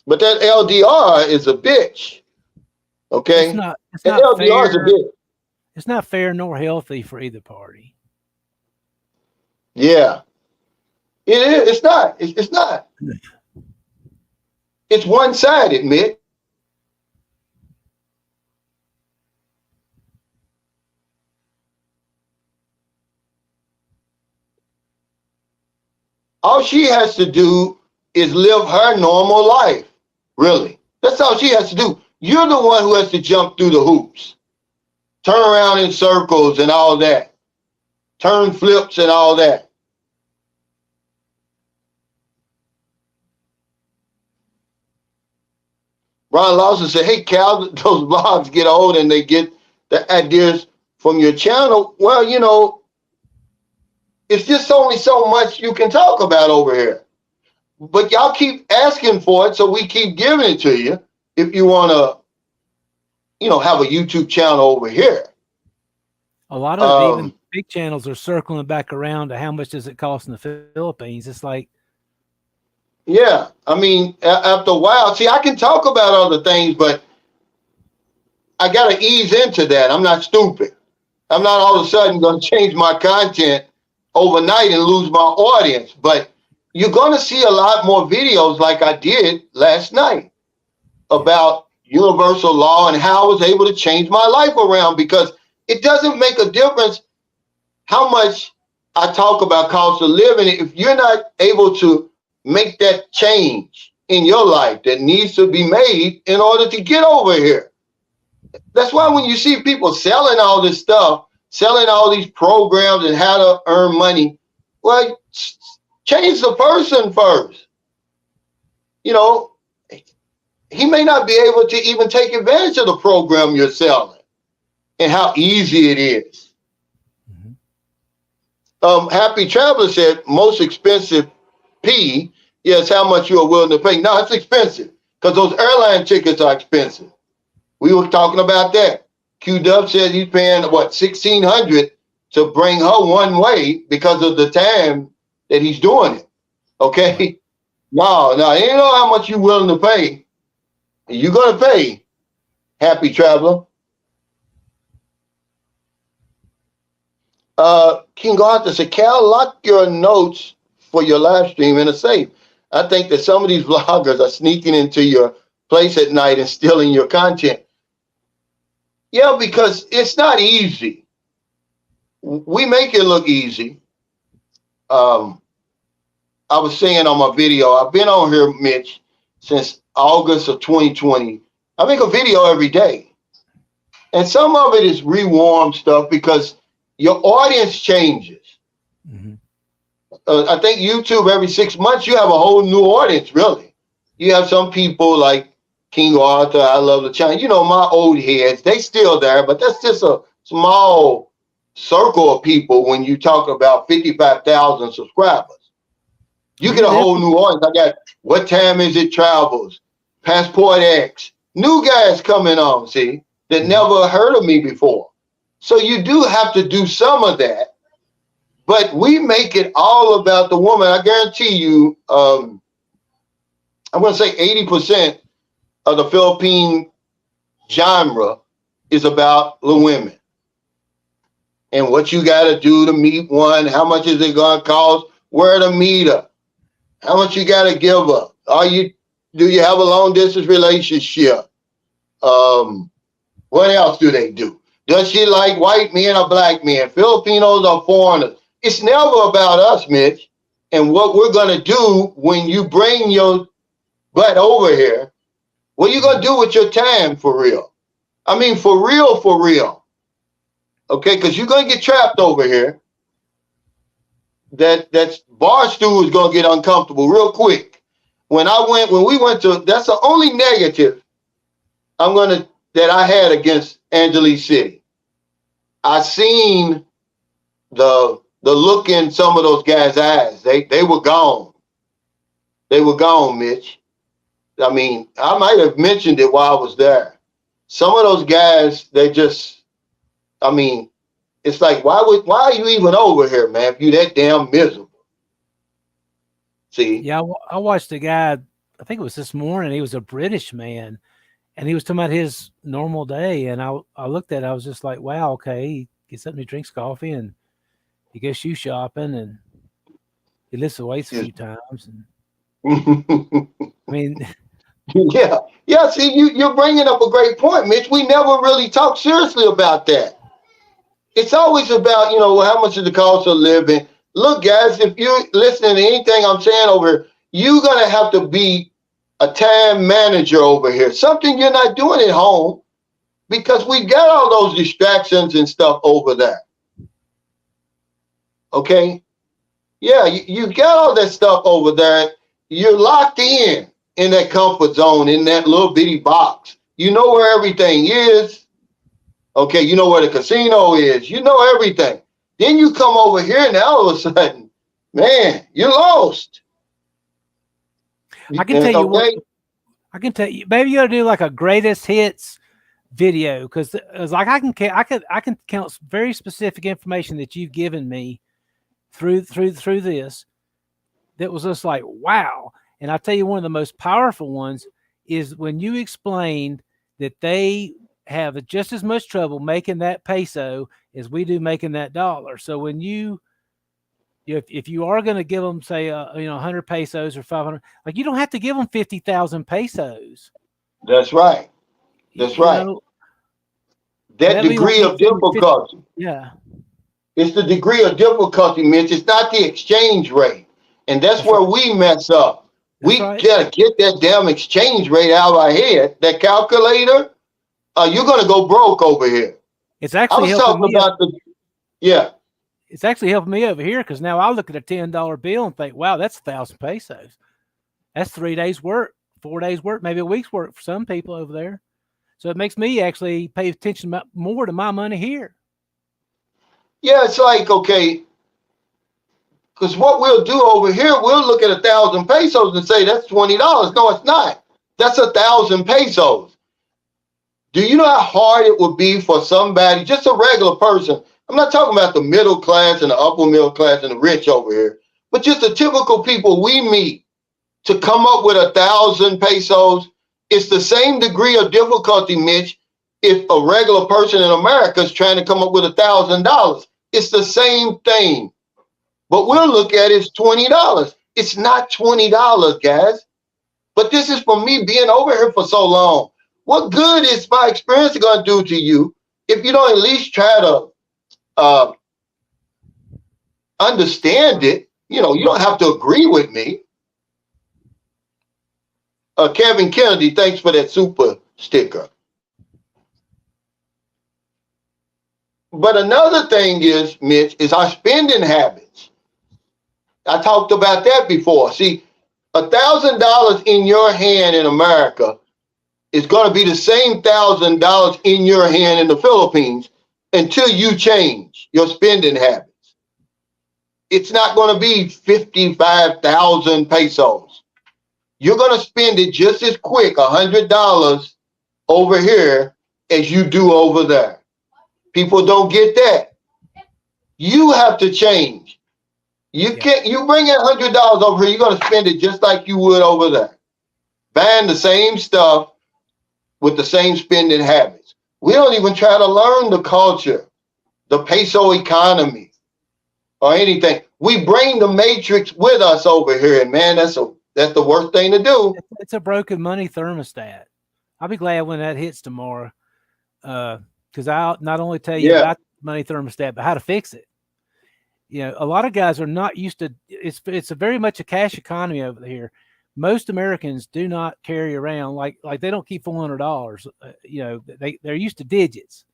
But that LDR is a bitch. Okay? It's not LDR is a fair. bitch. It's not fair nor healthy for either party. Yeah. It is. It's not. It's not. It's one-sided, Mitch. All she has to do is live her normal life. Really. That's all she has to do. You're the one who has to jump through the hoops. Turn around in circles and all that. Turn flips and all that. Ron Lawson said, hey, Cal, those vlogs get old and they get the ideas from your channel. Well, it's just only so much you can talk about over here. But y'all keep asking for it, so we keep giving it to you if you want to, have a YouTube channel over here. A lot of even big channels are circling back around to how much does it cost in the Philippines. It's like, yeah, I mean, after a while, see, I can talk about other things, but I got to ease into that. I'm not stupid. I'm not all of a sudden going to change my content overnight and lose my audience. But you're going to see a lot more videos like I did last night about universal law and how I was able to change my life around, because it doesn't make a difference how much I talk about cost of living if you're not able to make that change in your life that needs to be made in order to get over here. That's why when you see people selling all this stuff, selling all these programs and how to earn money, well, change the person first. He may not be able to even take advantage of the program you're selling and how easy it is. Happy Traveler said, most expensive P, yes, how much you are willing to pay. No, it's expensive because those airline tickets are expensive. We were talking about that. Q-Dub said he's paying, $1,600 to bring her one way because of the time that he's doing it. Okay? No, you know how much you're willing to pay. You're going to pay. Happy traveler. King Arthur said, Cal, lock your notes for your live stream in a safe. I think that some of these vloggers are sneaking into your place at night and stealing your content. Yeah, because it's not easy. We make it look easy. I was saying on my video, I've been on here, Mitch, since August of 2020. I make a video every day. And some of it is rewarm stuff because your audience changes. Mm-hmm. I think YouTube, every 6 months, you have a whole new audience, really. You have some people like King Arthur, I Love the China. You know, my old heads, they still there, but that's just a small circle of people when you talk about 55,000 subscribers. You get a whole new audience. I got What Time Is It Travels, Passport X, new guys coming on, see, that never heard of me before. So you do have to do some of that, but we make it all about the woman. I guarantee you, I'm going to say 80% of the Philippine genre is about the women and what you got to do to meet one. How much is it going to cost? Where to meet her? How much you got to give her? Do you have a long distance relationship? What else do they do? Does she like white men or black men? Filipinos or foreigners? It's never about us, Mitch. And what we're going to do when you bring your butt over here, what are you going to do with your time for real? I mean, for real, for real. Okay, because you're going to get trapped over here. That's bar stool is going to get uncomfortable real quick. When we went to, that's the only negative that I had against Angelique City. I seen the look in some of those guys' eyes. They were gone. They were gone, Mitch. I mean, I might have mentioned it while I was there. Some of those guys, they just, I mean, it's like, why are you even over here, man, if you that damn miserable? See? Yeah, I watched a guy, I think it was this morning, he was a British man, and he was talking about his normal day, and I looked at it, I was just like, wow, okay, he gets up and he drinks coffee, and he goes shoe shopping, and he lifts the weights a few times. And, I mean... Yeah, see, you're bringing up a great point, Mitch. We never really talk seriously about that. It's always about, how much is the cost of living. Look, guys, if you're listening to anything I'm saying over here, you're going to have to be a time manager over here, something you're not doing at home because we've got all those distractions and stuff over there. Okay? Yeah, you got all that stuff over there. You're locked in that comfort zone, in that little bitty box. You know where everything is. Okay, you know where the casino is. You know everything. Then you come over here and all of a sudden, man, you're lost. I can tell you what. I can tell you, maybe you ought to do like a greatest hits video because like I can count very specific information that you've given me through this that was just like wow. And I'll tell you one of the most powerful ones is when you explained that they have just as much trouble making that peso as we do making that dollar. So when if you are going to give them, say, 100 pesos or 500, like you don't have to give them 50,000 pesos. That's right. That's right. That degree of difficulty. Yeah. It's the degree of difficulty, Mitch. It's not the exchange rate. And that's where we mess up. We got to get that damn exchange rate out of our head. That calculator, you're going to go broke over here. It's actually helping me. Yeah. It's actually helping me over here because now I look at a $10 bill and think, wow, that's 1,000 pesos. That's 3 days' work, 4 days' work, maybe a week's work for some people over there. So it makes me actually pay attention more to my money here. Yeah, it's like, okay, because what we'll do over here, we'll look at 1,000 pesos and say that's $20. No, it's not. That's 1,000 pesos. Do you know how hard it would be for somebody, just a regular person? I'm not talking about the middle class and the upper middle class and the rich over here, but just the typical people we meet to come up with 1,000 pesos. It's the same degree of difficulty, Mitch, if a regular person in America is trying to come up with $1,000. It's the same thing. But we'll look at it as $20. It's not $20, guys. But this is for me being over here for so long. What good is my experience going to do to you if you don't at least try to understand it? You know, you don't have to agree with me. Kevin Kennedy, thanks for that super sticker. But another thing is, Mitch, is our spending habits. I talked about that before. See, $1,000 in your hand in America is going to be the same $1,000 in your hand in the Philippines until you change your spending habits. It's not going to be 55,000 pesos. You're going to spend it just as quick, $100 over here as you do over there. People don't get that. You have to change. You can't. You bring in $100 over here, you're going to spend it just like you would over there, buying the same stuff with the same spending habits. We don't even try to learn the culture, the peso economy, or anything. We bring the matrix with us over here, and man, that's the worst thing to do. It's a broken money thermostat. I'll be glad when that hits tomorrow, because I'll not only tell you about the money thermostat, but how to fix it. You know, a lot of guys are not used to. It's a very much a cash economy over here. Most Americans do not carry around like they don't keep $400. You know, they're used to digits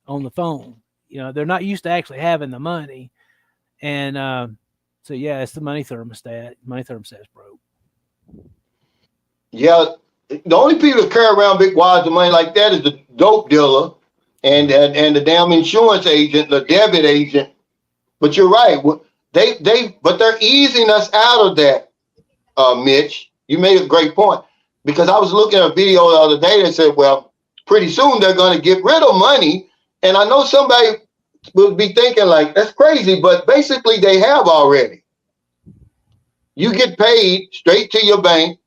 on the phone. You know, they're not used to actually having the money, and so yeah, it's the money thermostat. Money thermostat's broke. Yeah, the only people that carry around big wads of money like that is the dope dealer and the damn insurance agent, the debit agent. But you're right. But they're easing us out of that, Mitch. You made a great point, because I was looking at a video the other day that said, well, pretty soon they're going to get rid of money. And I know somebody will be thinking like, that's crazy, but basically they have already. You get paid straight to your bank,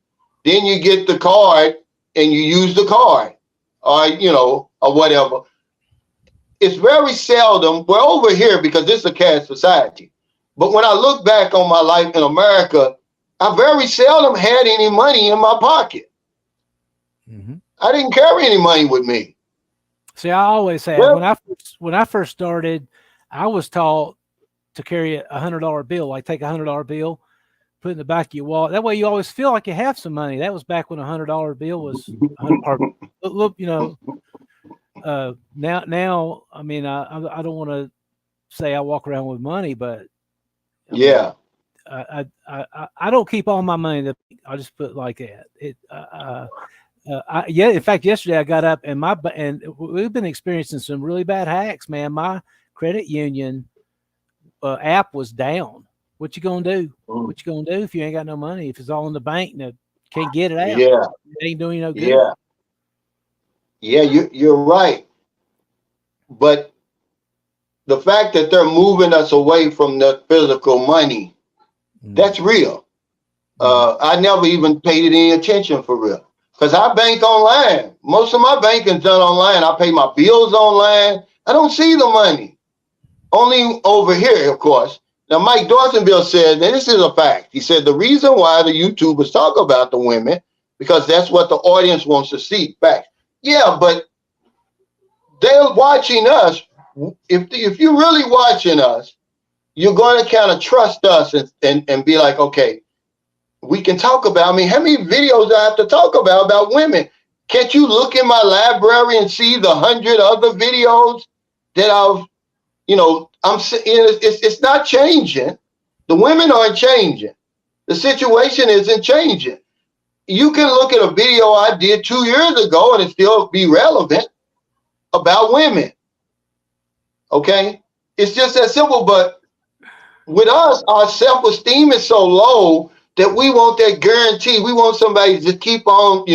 then you get the card and you use the card, or whatever. It's very seldom. We're over here because this is a cash society. But when I look back on my life in America, I very seldom had any money in my pocket. Mm-hmm. I didn't carry any money with me. See, I always say when I first started, I was taught to carry a $100 bill, like take a $100 bill, put it in the back of your wallet. That way you always feel like you have some money. That was back when a $100 bill was look, now, I mean, I don't want to say I walk around with money, but yeah, I don't keep all my money. I'll just put it like that. In fact, yesterday I got up and we've been experiencing some really bad hacks, man. My credit union app was down. What you gonna do? What you gonna do if you ain't got no money? If it's all in the bank and can't get it out, it ain't doing you no good. Yeah, you're right. But the fact that they're moving us away from the physical money, that's real. I never even paid it any attention for real, because I bank online. Most of my banking's done online. I pay my bills online. I don't see the money. Only over here, of course. Now, Mike Dorsonville said, and this is a fact, he said the reason why the YouTubers talk about the women, because that's what the audience wants to see. Fact. Yeah, but they're watching us. If you're really watching us, you're going to kind of trust us and be like, okay, we can talk about, I mean, how many videos I have to talk about women? Can't you look in my library and see the 100 other videos that it's not changing. The women aren't changing. The situation isn't changing. You can look at a video I did 2 years ago and it still be relevant about women. Okay? It's just that simple. But with us, our self-esteem is so low that we want that guarantee. We want somebody to keep on,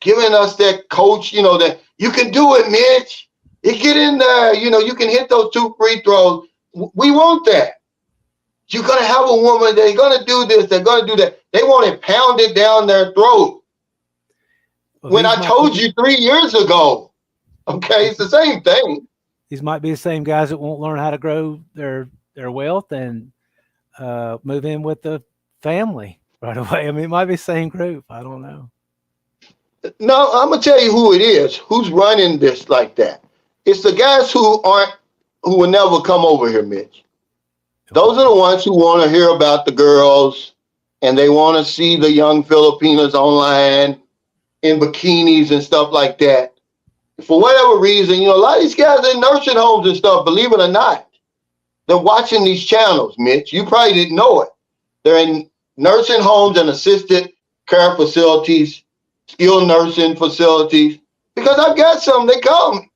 giving us that coach, that you can do it, Mitch. You get in there, you can hit those 2 free throws. We want that. You're going to have a woman, they're going to do this, they're going to do that. They want it pounded down their throat. Well, when I told you 3 years ago Okay, it's the same thing. These might be the same guys that won't learn how to grow their wealth and move in with the family right away. I mean, it might be the same group. I don't know. No, I'm gonna tell you who it is. Who's running this like that? It's the guys who will never come over here, Mitch. Those are the ones who want to hear about the girls and they want to see the young Filipinos online in bikinis and stuff like that. For whatever reason, a lot of these guys are in nursing homes and stuff, believe it or not. They're watching these channels, Mitch. You probably didn't know it. They're in nursing homes and assisted care facilities, skilled nursing facilities. Because I've got some, they come,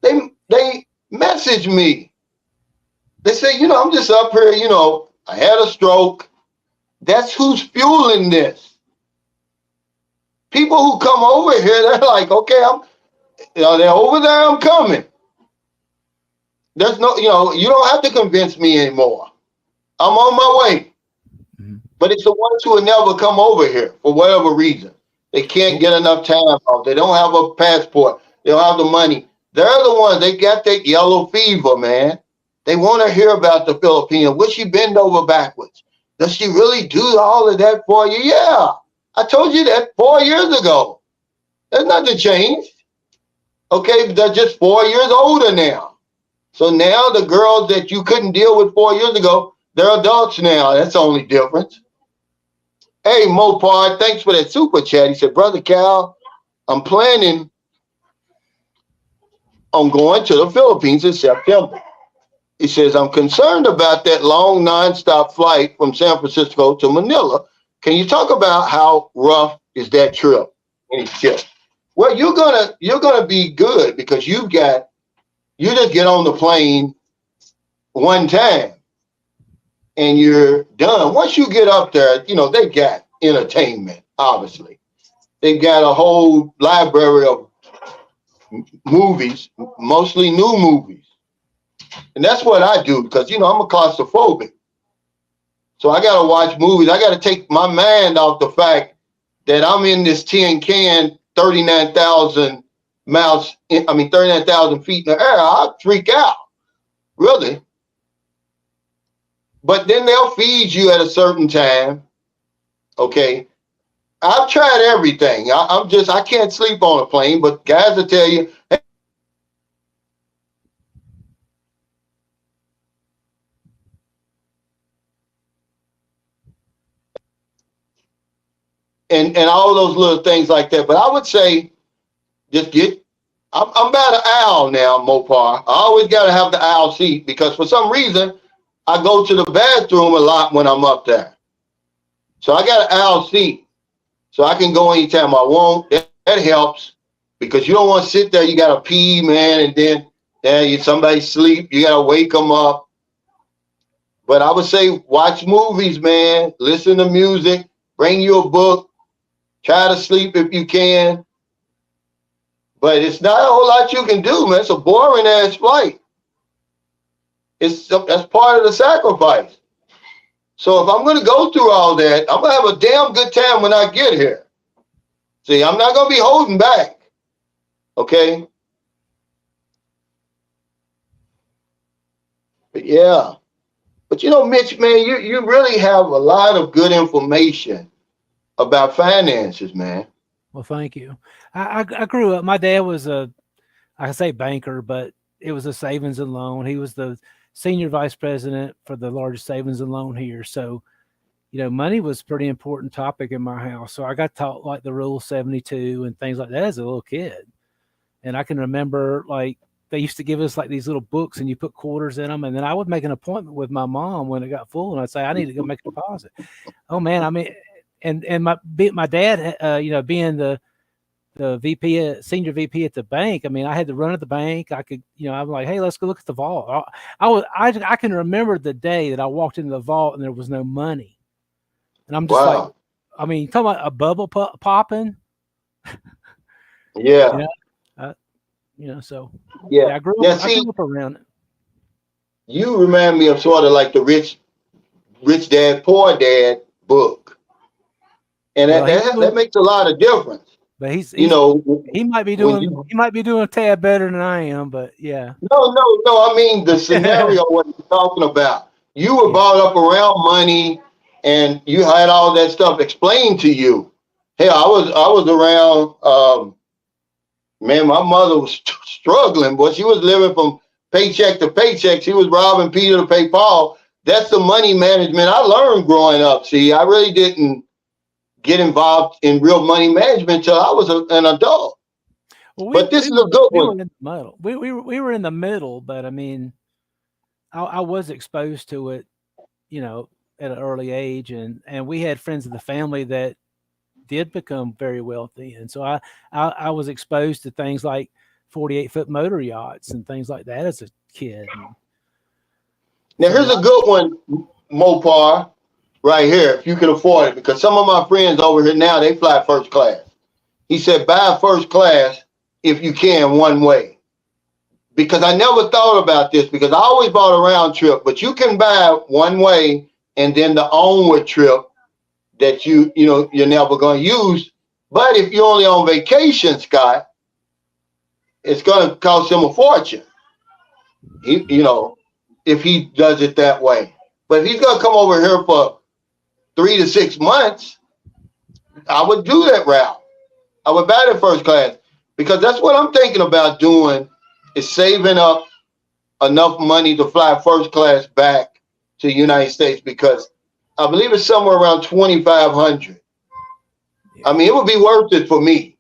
they message me. They say, I'm just up here, I had a stroke. That's who's fueling this. People who come over here, they're like, okay, they're over there, I'm coming. There's no, you don't have to convince me anymore. I'm on my way. Mm-hmm. But it's the ones who will never come over here for whatever reason. They can't get enough time off. They don't have a passport. They don't have the money. They're the ones, they got that yellow fever, man. They want to hear about the Filipino. Will she bend over backwards? Does she really do all of that for you? Yeah. I told you that 4 years ago. There's nothing changed. Okay, they're just 4 years older now. So now the girls that you couldn't deal with 4 years ago, they're adults now. That's the only difference. Hey, Mopar, thanks for that super chat. He said, Brother Cal, I'm planning on going to the Philippines in September. He says, I'm concerned about that long nonstop flight from San Francisco to Manila. Can you talk about how rough is that trip? Any tips? Well, you're gonna be good because you just get on the plane one time and you're done. Once you get up there, they've got entertainment, obviously. They've got a whole library of movies, mostly new movies. And that's what I do because, I'm a claustrophobic. So I got to watch movies. I got to take my mind off the fact that I'm in this tin can, 39,000 feet in the air. I'll freak out, really. But then they'll feed you at a certain time. Okay. I've tried everything. I can't sleep on a plane, but guys will tell you, hey, and all those little things like that. But I would say I'm about an owl now, Mopar. I always got to have the owl seat because for some reason I go to the bathroom a lot when I'm up there. So I got an owl seat. So I can go anytime I want. That helps because you don't want to sit there. You got to pee, man, and then somebody sleep. You got to wake them up. But I would say watch movies, man. Listen to music. Bring you a book. Try to sleep if you can. But it's not a whole lot you can do, man. It's a boring ass flight. That's part of the sacrifice. So if I'm going to go through all that, I'm going to have a damn good time when I get here. See, I'm not going to be holding back. Okay? But yeah. But Mitch, man, you really have a lot of good information about finances, man. Well, thank you. I grew up, my dad was I say banker, but it was a savings and loan. He was the senior vice president for the largest savings and loan here. So, money was a pretty important topic in my house. So I got taught like the Rule 72 and things like that as a little kid. And I can remember like they used to give us like these little books and you put quarters in them. And then I would make an appointment with my mom when it got full and I'd say, I need to go make a deposit. Oh man. I mean, and my dad, being the VP, senior VP at the bank. I mean, I had to run at the bank. I could, I'm like, hey, let's go look at the vault. I can remember the day that I walked into the vault and there was no money. And I'm just like, I mean, talking about a bubble popping. Yeah. So yeah. I grew up around it. You remind me of sort of like the Rich Dad, Poor Dad book. And that makes a lot of difference. But You know, he might be when doing you a tad better than I am. But yeah, no. I mean the yeah, scenario what you're talking about. You were brought up around money, and you had all that stuff explained to you. Hey, I was around. Man, my mother was struggling, but she was living from paycheck to paycheck. She was robbing Peter to pay Paul. That's the money management I learned growing up. See, I really didn't get involved in real money management until I was an adult. well, But this is a good we were one. in the middle. We were in the middle, but I mean, I was exposed to it, you know, at an early age, and we had friends of the family that did become very wealthy, and so I was exposed to things like 48-foot motor yachts and things like that as a kid. And Now, so here's a good one, Mopar, right here, if you can afford it, because some of my friends over here now, they fly first class. He said, buy first class if you can one way. Because I never thought about this because I always bought a round trip, but you can buy one way and then the onward trip that you're never going to use. But if you're only on vacation, Scott, it's going to cost him a fortune. If he does it that way. But if he's going to come over here for 3 to 6 months, I would do that route. I would buy the first class because that's what I'm thinking about doing is saving up enough money to fly first class back to the United States because I believe it's somewhere around 2,500. yeah. I mean, it would be worth it for me.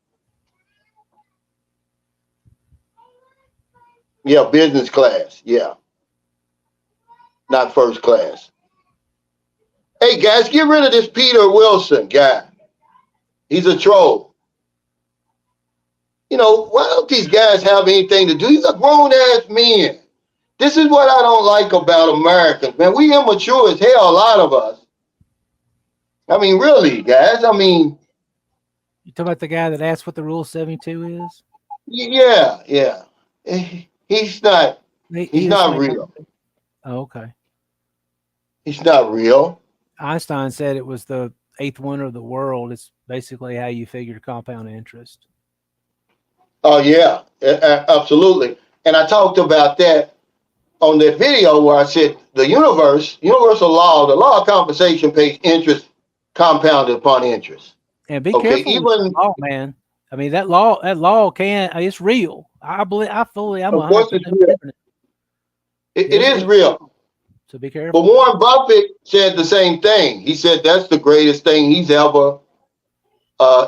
Yeah, business class. Yeah, not first class. Hey, guys, get rid of this Peter Wilson guy. He's a troll. Why don't these guys have anything to do? These are grown-ass men. This is what I don't like about Americans, man. We immature as hell, a lot of us. I mean, really, guys. I mean, you talk about the guy that asked what the Rule 72 is. yeah. He's not. He's He the not same real. person. Oh, okay. He's not real. Einstein said it was the eighth wonder of the world. It's basically how you figure compound interest. Oh yeah, absolutely. And I talked about that on that video where I said the universal law, the law of compensation pays interest compounded upon interest. And be Okay, careful with even the law, man. I mean, that law can it's real. I'm of course it's 100% real. believing it. It is real. So be But careful. Warren Buffett said the same thing. He said that's the greatest thing he's ever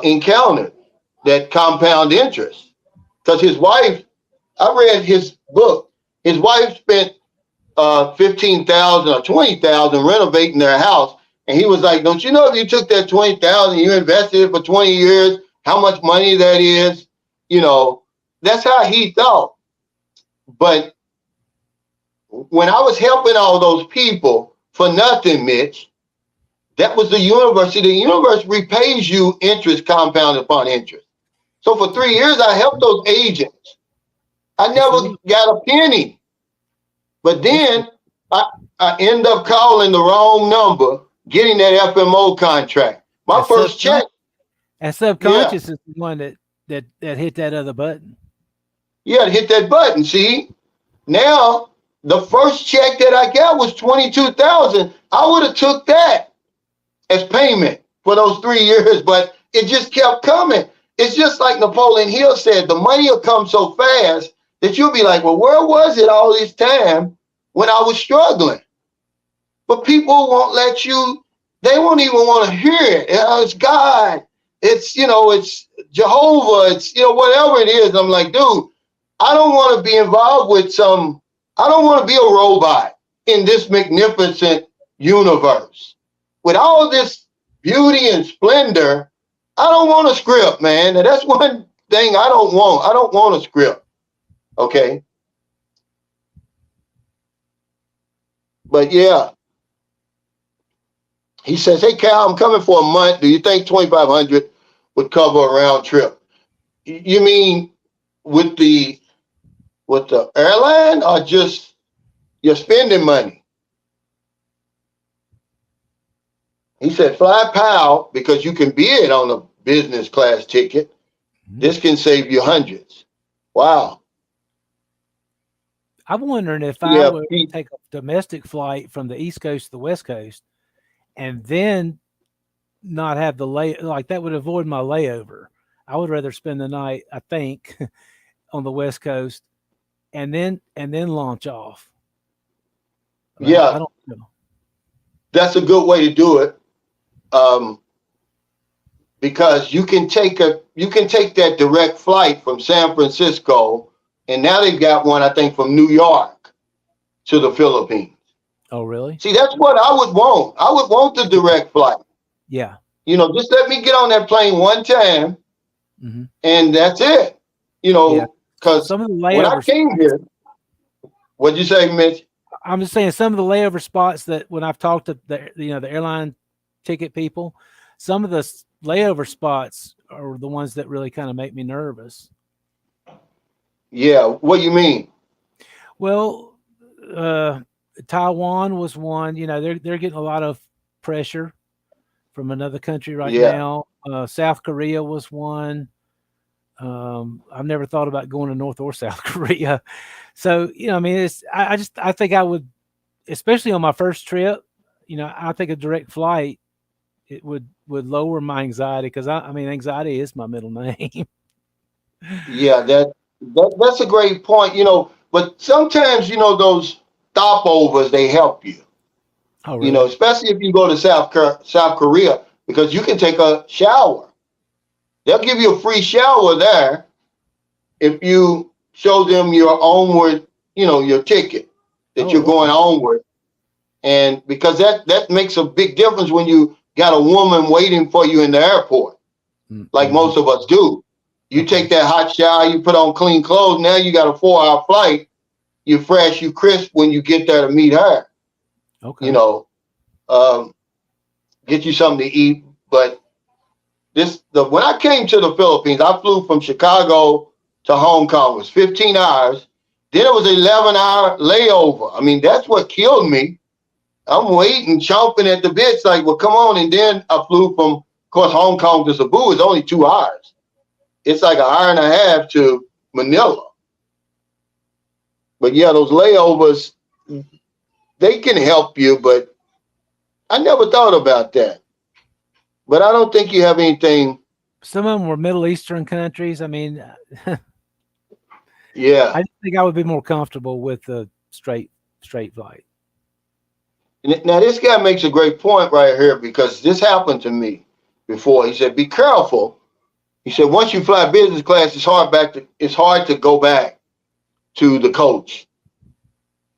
encountered, that compound interest. Because his wife, I read his book. His wife spent 15,000 or 20,000 renovating their house, and he was like, "Don't you know if you took that 20,000, you invested it for 20 years, how much money that is?" That's how he thought. But when I was helping all those people for nothing, Mitch, that was the universe. See, the universe repays you interest compounded upon interest. So for 3 years, I helped those agents. I It's never real. got a penny. But It's then I end up calling the wrong number, getting that FMO contract. My that first check, subconscious. That yeah, subconscious is the one that hit that other button. to hit that button. See, now the first check that I got was 22,000. I would have took that as payment for those 3 years, but it just kept coming. It's just like Napoleon Hill said, the money will come so fast that you'll be like, well, where was it all this time when I was struggling? But people won't let you, they won't even want to hear it. It's God. It's Jehovah. It's, whatever it is. I'm like, dude, I don't want to be involved with I don't want to be a robot in this magnificent universe. With all this beauty and splendor, I don't want a script, man. And that's one thing I don't want. I don't want a script. Okay. But yeah, he says, "Hey Cal, I'm coming for a month. Do you think 2,500 would cover a round trip?" You mean with the airline or just your spending money? He said, "Fly PAL because you can bid on a business class ticket. This can save you hundreds. Wow. I'm wondering if I Yeah. would take a domestic flight from the East Coast to the West Coast and then not have the like that would avoid my layover. I would rather spend the night, I think, on the West Coast and then launch off. But I Yeah. don't know. That's a good way to do it. Because you can take that direct flight from San Francisco, and now they've got one, I think, from New York to the Philippines. Oh, really? See, that's what I would want. I would want the direct flight. Yeah. Just let me get on that plane one time, and that's it. Because some of the when I layovers. came here, what'd you say, Mitch? I'm just saying some of the layover spots that when I've talked to the airline ticket people, some of the layover spots are the ones that really kind of make me nervous. Yeah, what do you mean? Well, Taiwan was one. They're getting a lot of pressure from another country right now. South Korea was one. I've never thought about going to North or South Korea. So, I mean, I think I would, especially on my first trip, I think a direct flight, it would lower my anxiety because I mean, anxiety is my middle name. Yeah, that's a great point. But sometimes, those stopovers, they help you. Oh, really? Especially if you go to South Korea, because you can take a shower. They'll give you a free shower there if you show them your onward, your ticket that you're going onward. And because that makes a big difference when you got a woman waiting for you in the airport, like most of us do. You take that hot shower, you put on clean clothes. Now you got a 4-hour flight. You're fresh, you crisp when you get there to meet her. Okay. Get you something to eat. But when I came to the Philippines, I flew from Chicago to Hong Kong. It was 15 hours. Then it was 11-hour layover. I mean, that's what killed me. I'm waiting, chomping at the bits, like, well, come on. And then I flew from, of course, Hong Kong to Cebu is only 2 hours. It's like an hour and a half to Manila. But yeah, those layovers, they can help you, but I never thought about that. But I don't think you have anything. Some of them were Middle Eastern countries. I mean, Yeah. I think I would be more comfortable with the straight flight. Now, this guy makes a great point right here because this happened to me before. He said, be careful. He said, once you fly business class, it's hard to go back to the coach.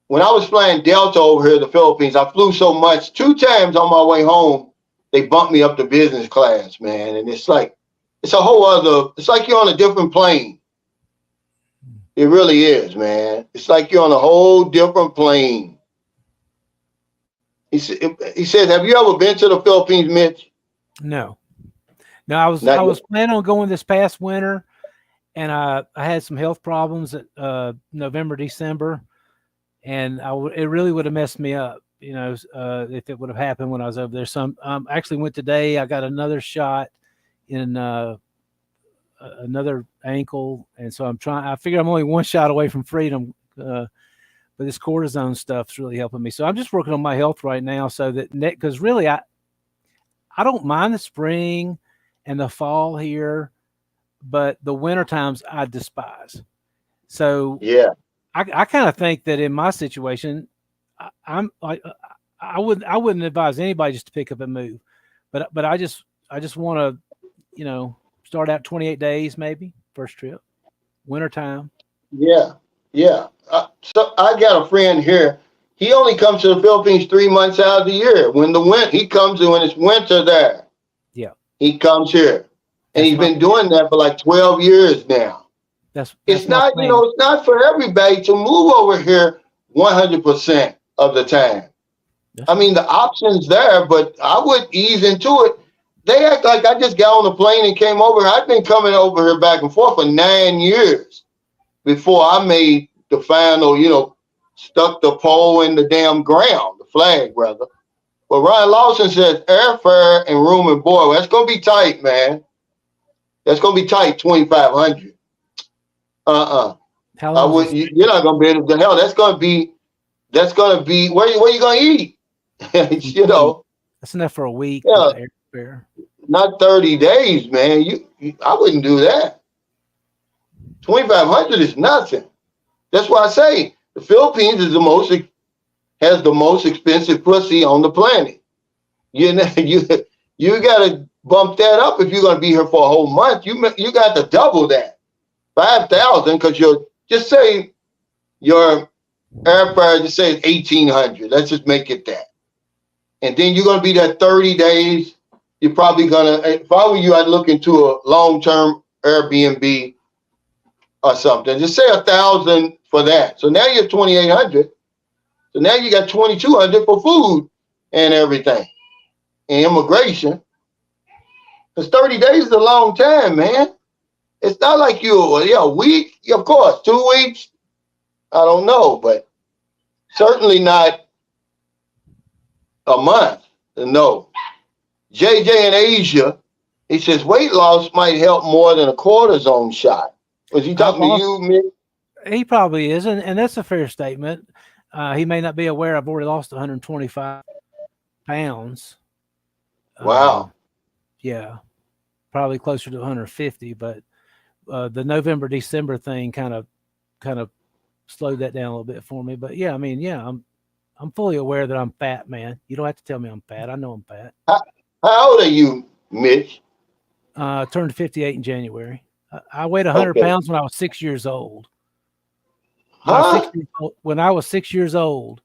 When I was flying Delta over here in the Philippines, I flew so much. 2 times on my way home, they bumped me up to business class, man. And it's like you're on a different plane. It really is, man. It's like you're on a whole different plane. He says, have you ever been to the Philippines, Mitch? No, I was planning on going this past winter, and I had some health problems at November, December, and it really would have messed me up, if it would have happened when I was over there. So I actually went today. I got another shot in another ankle, and so I figure I'm only one shot away from freedom. But this cortisone stuff's really helping me. So I'm just working on my health right now so that because really I don't mind the spring and the fall here, but the winter times I despise. So yeah, I kind of think that in my situation, I'm like I wouldn't advise anybody just to pick up and move, but I just want to start out 28 days maybe first trip, wintertime. Yeah. So I got a friend here. He only comes to the Philippines 3 months out of the year. He comes when it's winter there. Yeah. He comes here. And he's been doing that for like 12 years now. It's not, it's not for everybody to move over here 100% of the time. I mean, the option's there, but I would ease into it. They act like I just got on the plane and came over. I've been coming over here back and forth for 9 years before I made the final, stuck the pole in the damn ground, the flag, rather. But Ryan Lawson says airfare and room and board. Well, that's going to be tight, man. That's gonna be tight. 2,500. How I long would. is this? You're not gonna be able to. Hell, that's gonna be. That's gonna be. Where you gonna eat? you Week. know. That's enough for a week with Yeah. the airfare. Not 30 days, man. I wouldn't do that. 2,500 is nothing. That's why I say the Philippines is has the most expensive pussy on the planet. You know, you got to bump that up if you're going to be here for a whole month. You got to double that, 5,000, because just say your airfare, just say it's 1,800. Let's just make it that, and then you're going to be there 30 days. You're probably gonna. If I were you, I'd look into a long-term Airbnb or something. Just say 1,000 for that. So now you're 2,800. So now you got 2,200 for food and everything and immigration. Because 30 days is a long time, man. It's not like a week. Of course, 2 weeks. I don't know, but certainly not a month. No. JJ in Asia, he says weight loss might help more than a cortisone shot. Was he talking to you, Mitch? He probably is, and that's a fair statement. He may not be aware I've already lost 125 pounds. Wow. Yeah, probably closer to 150, but the November December thing kind of slowed that down a little bit for me. But yeah, I mean, yeah, I'm fully aware that I'm fat, man. You don't have to tell me I'm fat. I know I'm fat. How old are you, Mitch? Turned 58 in January. I weighed 100 pounds when I was 6 years old. Huh? When I was 6 years old,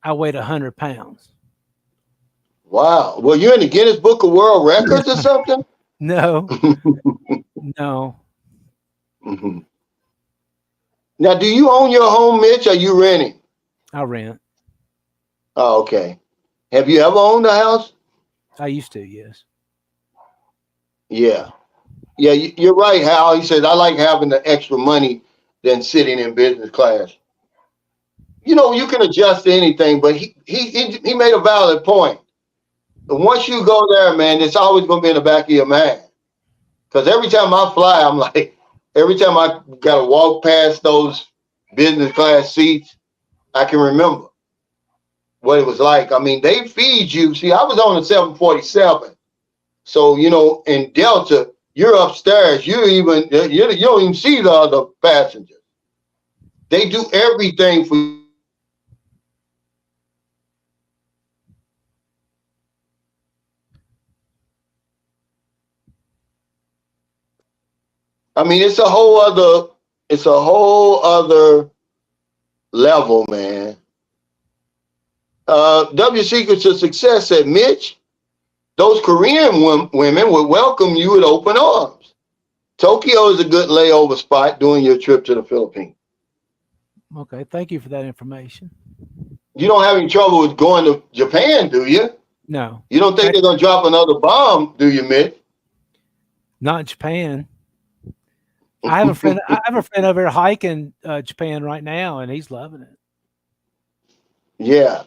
I weighed 100 pounds. Wow. Well, you're in the Guinness Book of World Records or something? No, no. Mm-hmm. Now, do you own your home, Mitch? Or are you renting? I rent. Oh, okay. Have you ever owned a house? I used to, yes. Yeah. Yeah, you're right, Hal. He says, I like having the extra money than sitting in business class. You can adjust to anything, but he made a valid point. And once you go there, man, it's always going to be in the back of your mind. Because every time I fly, I'm like, every time I got to walk past those business class seats, I can remember what it was like. I mean, they feed you. See, I was on a 747. So, in Delta, you're upstairs. You don't even see the other passengers. They do everything for you. I mean, it's a whole other level, man. W Secrets to Success said, Mitch, those Korean women would welcome you with open arms. Tokyo is a good layover spot during your trip to the Philippines. Okay, thank you for that information. You don't have any trouble with going to Japan, do you? No. You don't think they're going to drop another bomb, do you, Mitch? Not in Japan. I have a friend over there hiking Japan right now, and he's loving it. Yeah.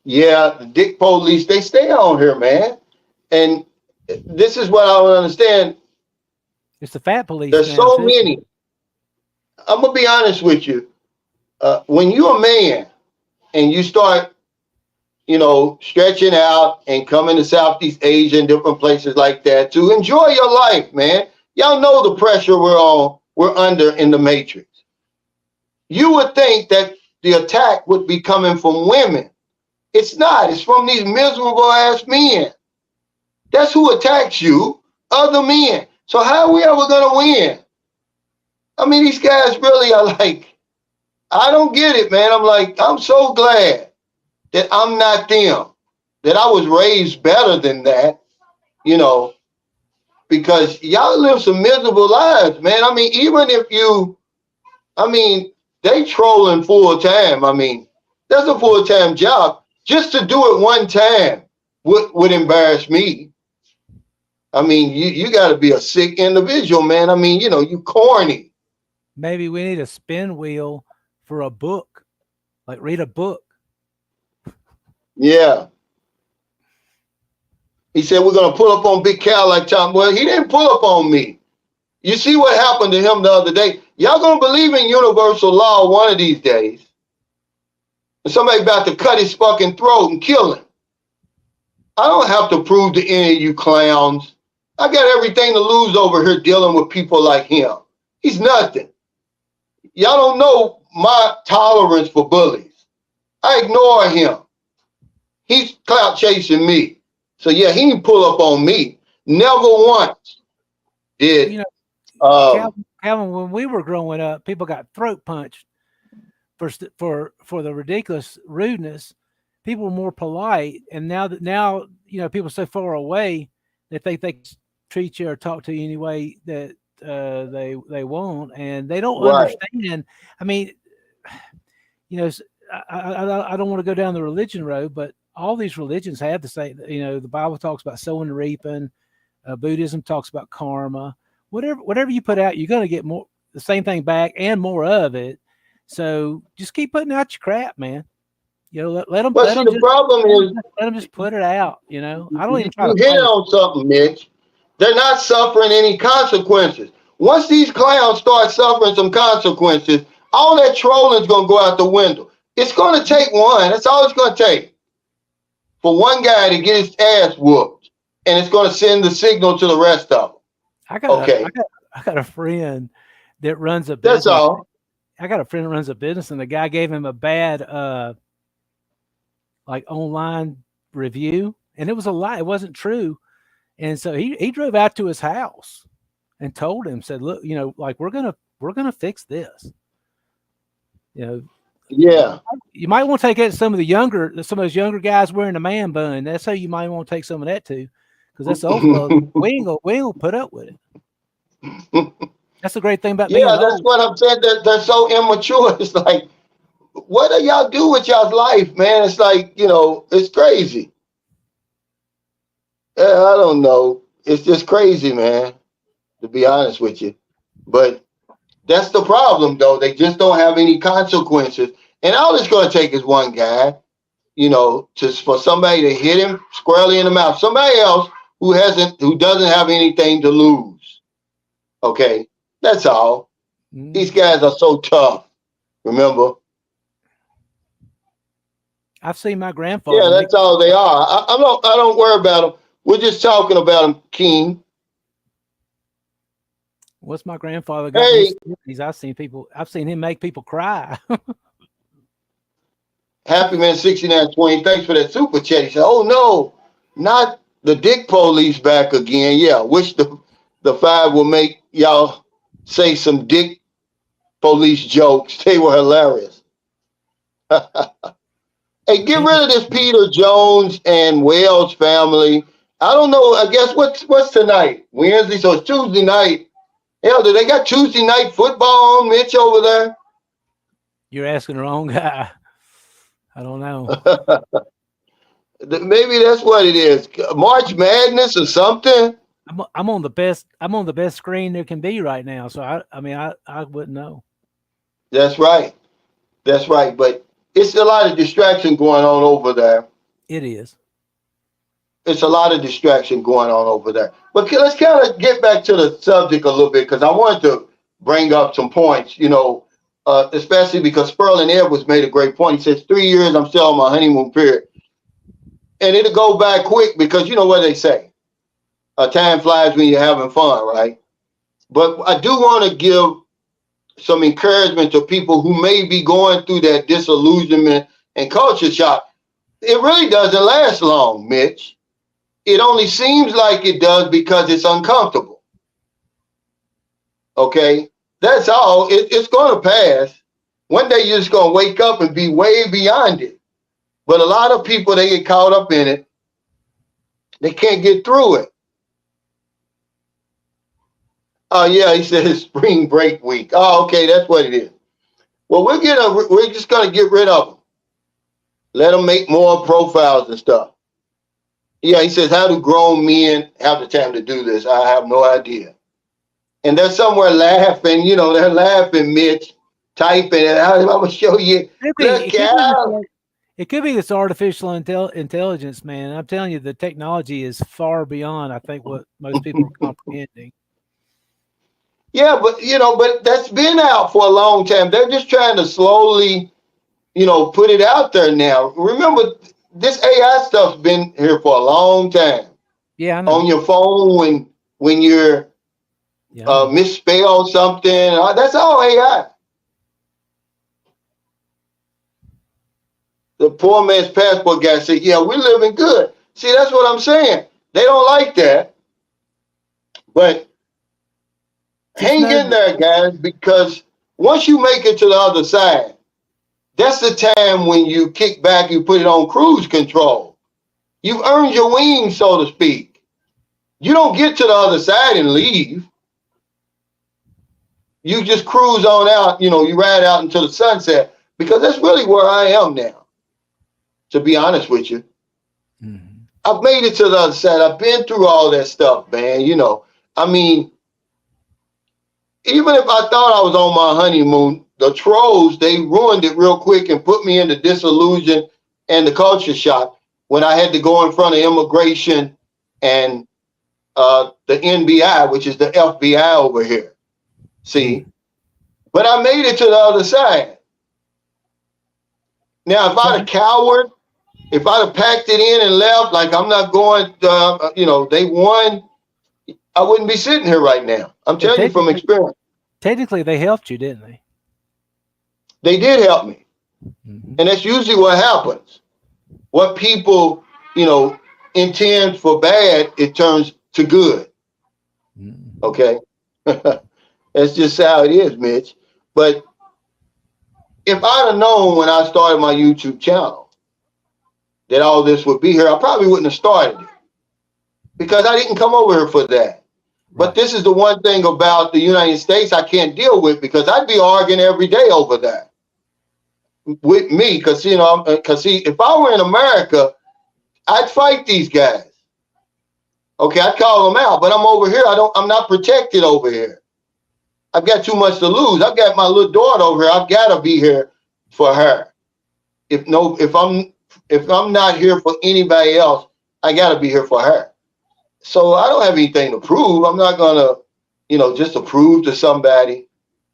Yeah, the dick police, they stay on here, man. And this is what I don't understand. It's the fat police. There's now, so too. many. I'm going to be honest with you. When you're a man and you start, stretching out and coming to Southeast Asia and different places like that to enjoy your life, man. Y'all know the pressure we're under in the Matrix. You would think that the attack would be coming from women. It's not. It's from these miserable ass men. That's who attacks you, other men. So how are we ever going to win? I mean, these guys really are like, I don't get it, man. I'm like, I'm so glad that I'm not them, that I was raised better than that, because y'all live some miserable lives, man. I mean, even if they trolling full time. I mean, that's a full time job. Just to do it one time would embarrass me. I mean, you got to be a sick individual, man. I mean, you corny. Maybe we need a spin wheel for a book, like read a book. Yeah. He said, we're going to pull up on Big Cal like Tom. Well, he didn't pull up on me. You see what happened to him the other day. Y'all going to believe in universal law one of these days. And somebody about to cut his fucking throat and kill him. I don't have to prove to any of you clowns. I got everything to lose over here dealing with people like him. He's nothing. Y'all don't know my tolerance for bullies. I ignore him. He's clout chasing me. So yeah, he didn't pull up on me. Never once did. You know, Calvin, when we were growing up, people got throat punched for the ridiculous rudeness. People were more polite, and now you know, people are so far away that they treat you or talk to you any way that they won't, and they don't understand. I mean, you know, I don't want to go down the religion road, but all these religions have the same. You know, the Bible talks about sowing and reaping. Buddhism talks about karma. Whatever you put out, you're going to get more the same thing back and more of it. So just keep putting out your crap, man. You know, let them. But see, the problem is, let them just put it out. You know, I don't even try to hit on something, Mitch. They're not suffering any consequences. Once these clowns start suffering some consequences, all that trolling is going to go out the window. It's going to take one. That's all it's going to take for one guy to get his ass whooped, and it's going to send the signal to the rest of them. I got a friend that runs a business. That's all. I got a friend that runs a business, and the guy gave him a bad like online review, and it was a lie. It wasn't true. And so he drove out to his house and told him, said, look, you know, like we're gonna fix this. You know, yeah. You might want to take it to some of those younger guys wearing a man bun. That's how you might want to take some of that too. Because that's old folks. We ain't gonna put up with it. That's the great thing about being old. That's what I'm saying. They're so immature. It's like, what do y'all do with y'all's life, man? It's like, you know, it's crazy. I don't know. It's just crazy, man, to be honest with you. But that's the problem, though. They just don't have any consequences. And all it's going to take is one guy, you know, for somebody to hit him squarely in the mouth. Somebody else who doesn't have anything to lose. Okay, that's all. These guys are so tough. Remember? I've seen my grandfather. Yeah, that's all they are. I don't worry about them. We're just talking about them, King. What's my grandfather got? Hey. I've seen him make people cry. Happy Man 6920, thanks for that super chat. He said, oh no, not the dick police back again. Yeah, wish the five will make y'all say some dick police jokes. They were hilarious. Hey, get rid of this Peter Jones and Wells family. I don't know. I guess what's tonight? Wednesday, so it's Tuesday night. Hell, do they got Tuesday night football on, Mitch, over there? You're asking the wrong guy. I don't know. Maybe that's what it is. March Madness or something. I'm on the best screen there can be right now. So I wouldn't know. That's right. That's right. But it's a lot of distraction going on over there. It is. It's a lot of distraction going on over there. But let's kind of get back to the subject a little bit, because I wanted to bring up some points, you know, especially because Sperling Edwards made a great point. He says, 3 years, I'm still on my honeymoon period. And it'll go by quick because you know what they say. Time flies when you're having fun, right? But I do want to give some encouragement to people who may be going through that disillusionment and culture shock. It really doesn't last long, Mitch. It only seems like it does because it's uncomfortable. Okay? That's all. It's going to pass. One day you're just going to wake up and be way beyond it. But a lot of people, they get caught up in it. They can't get through it. Oh, yeah, he said it's spring break week. Oh, okay, that's what it is. Well, we're just going to get rid of them. Let them make more profiles and stuff. Yeah, he says, how do grown men have the time to do this? I have no idea. And they're somewhere laughing, you know, they're laughing, Mitch, typing, and I'm going to show you. It could be this artificial intelligence, man. I'm telling you, the technology is far beyond, I think, what most people are comprehending. Yeah, but but that's been out for a long time. They're just trying to slowly, put it out there now. Remember, this AI stuff's been here for a long time. Yeah, I On know. your phone when you're Yeah, I know. misspell something, that's all AI. The poor man's passport guy said, "Yeah, we're living good." See, that's what I'm saying. They don't like that, but Just hang know in that. there, guys, because once you make it to the other side, that's the time when you kick back, you put it on cruise control. You've earned your wings, so to speak. You don't get to the other side and leave. You just cruise on out, you ride out into the sunset, because that's really where I am now, to be honest with you. Mhm. I've made it to the other side. I've been through all that stuff, man. I mean, even if I thought I was on my honeymoon, the trolls, they ruined it real quick and put me into disillusion and the culture shock when I had to go in front of immigration and the NBI, which is the FBI over here. See, Mhm. but I made it to the other side. Now, if I'd have cowered, if I'd have packed it in and left, like I'm not going, they won, I wouldn't be sitting here right now. I'm Well, telling you from experience. technically, they helped you, didn't they? They did help me. Hmm. And that's usually what happens. What people, you know, intend for bad, it turns to good. Hmm. Okay. That's just how it is, Mitch. But if I'd have known when I started my YouTube channel that all this would be here, I probably wouldn't have started it, because I didn't come over here for that. But Right. this is the one thing about the United States I can't deal with, because I'd be arguing every day over that with me. Because see, if I were in America, I'd fight these guys. Okay, I'd call them out. But I'm over here. I'm not protected over here. I've got too much to lose. I've got my little daughter over here. I've got to be here for her. If no, if I'm not here for anybody else, I got to be here for her. So I don't have anything to prove. I'm not gonna, just to prove to somebody.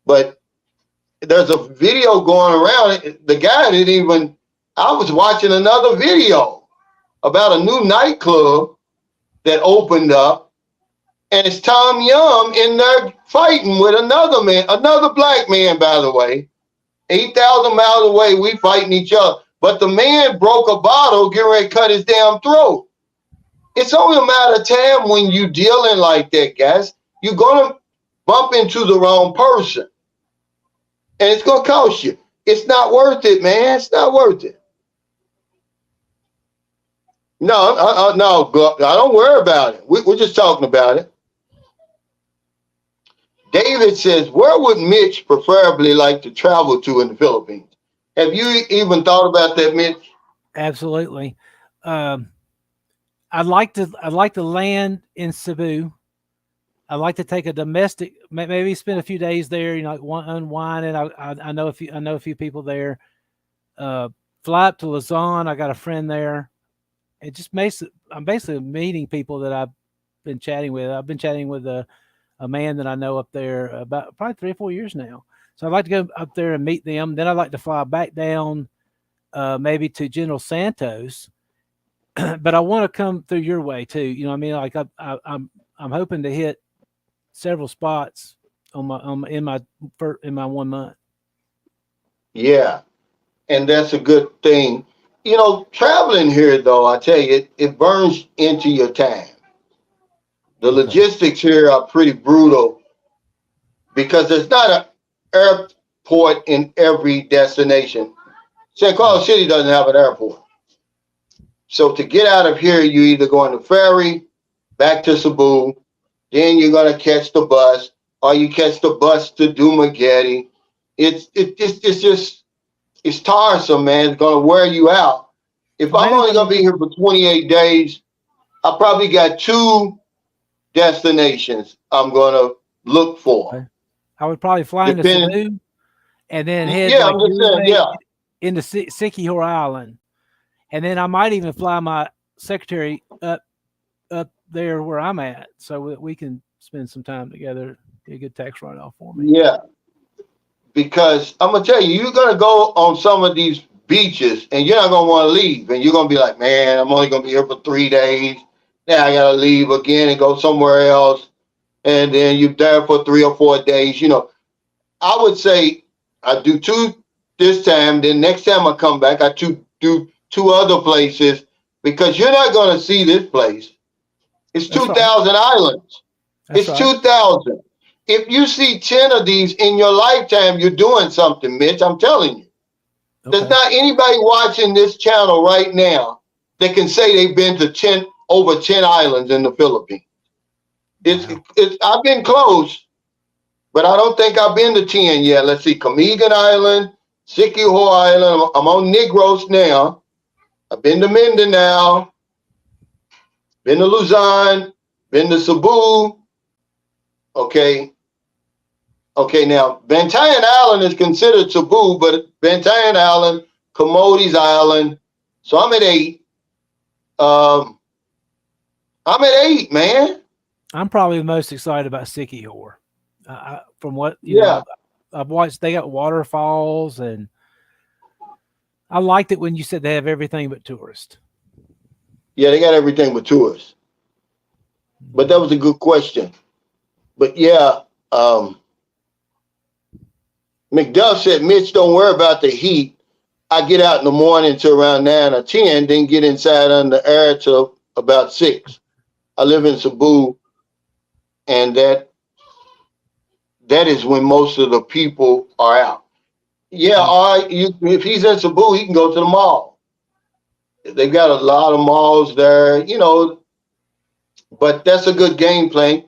But there's a video going around. The guy didn't even. I was watching another video about a new nightclub that opened up, and it's Tom Yum in there fighting with another man, another black man, by the way. 8,000 miles away, we fighting each other. But the man broke a bottle, getting ready to cut his damn throat. It's only a matter of time when you dealing like that, guys. You're gonna bump into the wrong person, and it's gonna cost you. It's not worth it, man. It's not worth it. No, no, I don't worry about it. We're just talking about it. David says, where would Mitch preferably like to travel to in the Philippines? Have you even thought about that, Mitch? Absolutely. Um, I'd like to land in Cebu. I'd like to take a domestic, maybe spend a few days there. You know, like unwind. And I know a few people there. Uh, Fly up to Luzon. I got a friend there. It just makes I'm basically meeting people that I've been chatting with. I've been chatting with a man that I know up there about probably 3 or 4 years now. So I'd like to go up there and meet them. Then I'd like to fly back down, maybe to General Santos, but I want to come through your way too. You know what I mean? Like I'm hoping to hit several spots in my 1 month. Yeah, and that's a good thing. Traveling here, though, I tell you, it burns into your time. The Okay. logistics here are pretty brutal, because there's not an airport in every destination. St. Right. Carlos City doesn't have an airport. So to get out of here, you either go on the ferry back to Cebu, then you're gonna catch the bus, or you catch the bus to Dumaguete. It's just it's tiresome, man. It's gonna wear you out. If Well, I'm maybe only what gonna I'm be here for 28 days, I probably got two destinations I'm gonna look for. okay. I would probably fly into Depending, Cebu and then head yeah, like I'm just your saying, way yeah, into Sikihor Island. and then I might even fly my secretary up there where I'm at, so that we can spend some time together. Be a good tax write-off for me. Yeah, because I'm gonna tell you, you're gonna go on some of these beaches, and you're not gonna want to leave, and you're gonna be like, man, I'm only gonna be here for 3 days. Now I gotta leave again and go somewhere else, and then you're there for 3 or 4 days. I would say I do two this time. Then next time I come back, I do two other places because you're not gonna see this place. It's That's 2,000 islands. That's It's right. 2,000. If you see 10 of these in your lifetime, you're doing something, Mitch. I'm telling you. There's Okay. not anybody watching this channel right now that can say they've been to over 10 islands in the Philippines. Wow. I've been close, but I don't think I've been to 10 yet. Let's see, Camigan Island, Siquijor Island. I'm on Negros now. I've been to Mindanao, been to Luzon, been to Cebu. Okay. Okay, now Bantayan Island is considered Cebu, but Bantayan Island, Camotes Island. So I'm at 8. I'm at 8, man. I'm probably the most excited about Siquijor. From what Yeah. I've watched, they got waterfalls, and I liked it when you said they have everything but tourists. Yeah, they got everything but tourists. But that was a good question. But yeah, McDuff said, Mitch, don't worry about the heat. I get out in the morning to around 9 or 10, then get inside under air till about 6. I live in Cebu, and that is when most of the people are out. Yeah, if he's in Cebu, he can go to the mall. They've got a lot of malls there, but that's a good game plan.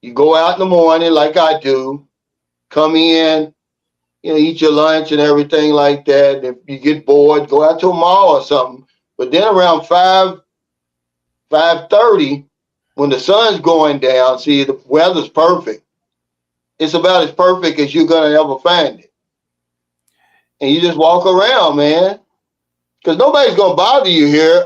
You go out in the morning like I do, come in, eat your lunch and everything like that. If you get bored, go out to a mall or something. But then around 5:30, when the sun's going down, see, the weather's perfect. It's about as perfect as you're going to ever find it. And you just walk around, man, because nobody's going to bother you here.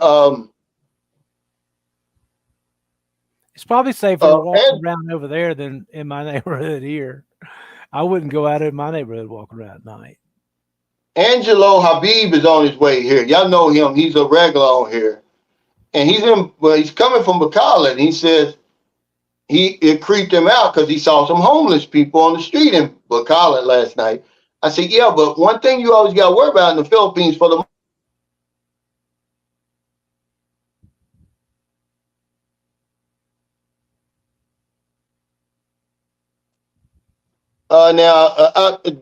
It's probably safer to walk around over there than in my neighborhood here. I wouldn't go out in my neighborhood walking around at night. Angelo Habib is on his way here. Y'all know him. He's a regular on here. And he's coming from Bacala, and he says it creeped him out because he saw some homeless people on the street in Bacala last night. I said, yeah, but one thing you always got to worry about in the Philippines for the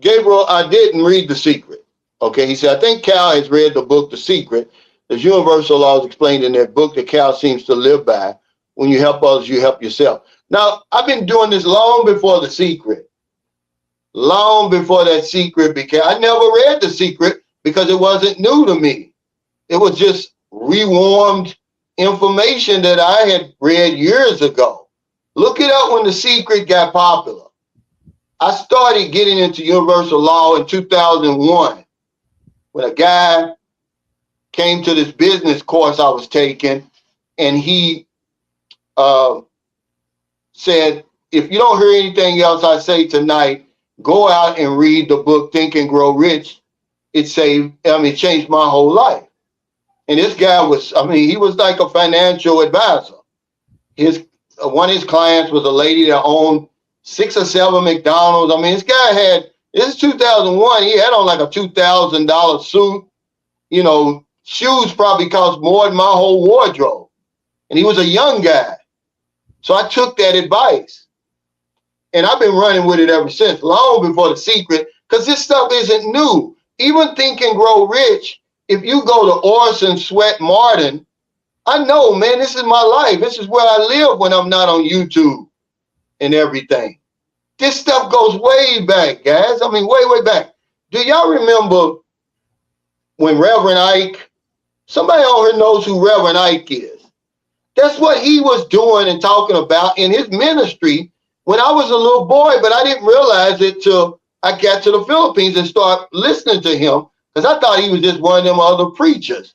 Gabriel, I didn't read The Secret. Okay, he said, I think Cal has read the book The Secret. There's universal laws explained in that book that Cal seems to live by. When you help others, you help yourself. Now, I've been doing this long before The Secret. Long before that Secret became, I never read The Secret because it wasn't new to me. It was just rewarmed information that I had read years ago. Look it up when The Secret got popular. I started getting into universal law in 2001 when a guy came to this business course I was taking, and he said, if you don't hear anything else I say tonight, go out and read the book Think and Grow Rich. It changed my whole life. And this guy he was like a financial advisor. One of his clients was a lady that owned 6 or 7 McDonald's. This is 2001. He had on like a $2,000 suit. Shoes probably cost more than my whole wardrobe. And he was a young guy. So I took that advice. And I've been running with it ever since, long before The Secret, because this stuff isn't new. Even Think and Grow Rich, if you go to Orson Swett Martin, I know, man, this is my life. This is where I live when I'm not on YouTube and everything. This stuff goes way back, guys. Way, way back. Do y'all remember when Reverend Ike, somebody on here knows who Reverend Ike is? That's what he was doing and talking about in his ministry when I was a little boy, but I didn't realize it till I got to the Philippines and started listening to him because I thought he was just one of them other preachers.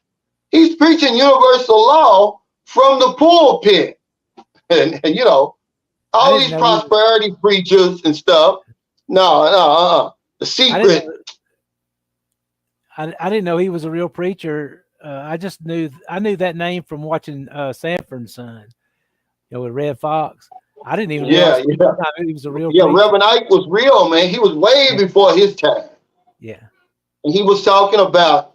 He's preaching universal law from the pulpit. And you know, all these prosperity preachers and stuff. No. The secret. I didn't know he was a real preacher. I knew that name from watching Sanford and Son, with Red Fox. I didn't even realize he was a real preacher. Reverend Ike was real, man. He was way before his time. Yeah. And he was talking about,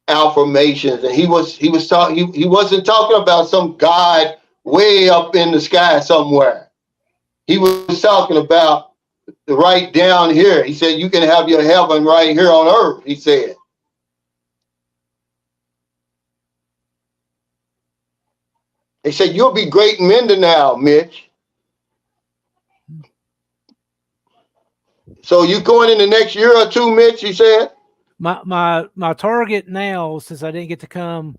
affirmations, and he wasn't talking about some God way up in the sky somewhere. He was talking about right down here. He said, you can have your heaven right here on earth, he said. He said, you'll be great in Mindanao, Mitch. So you going in the next year or two, Mitch, he said? My target now, since I didn't get to come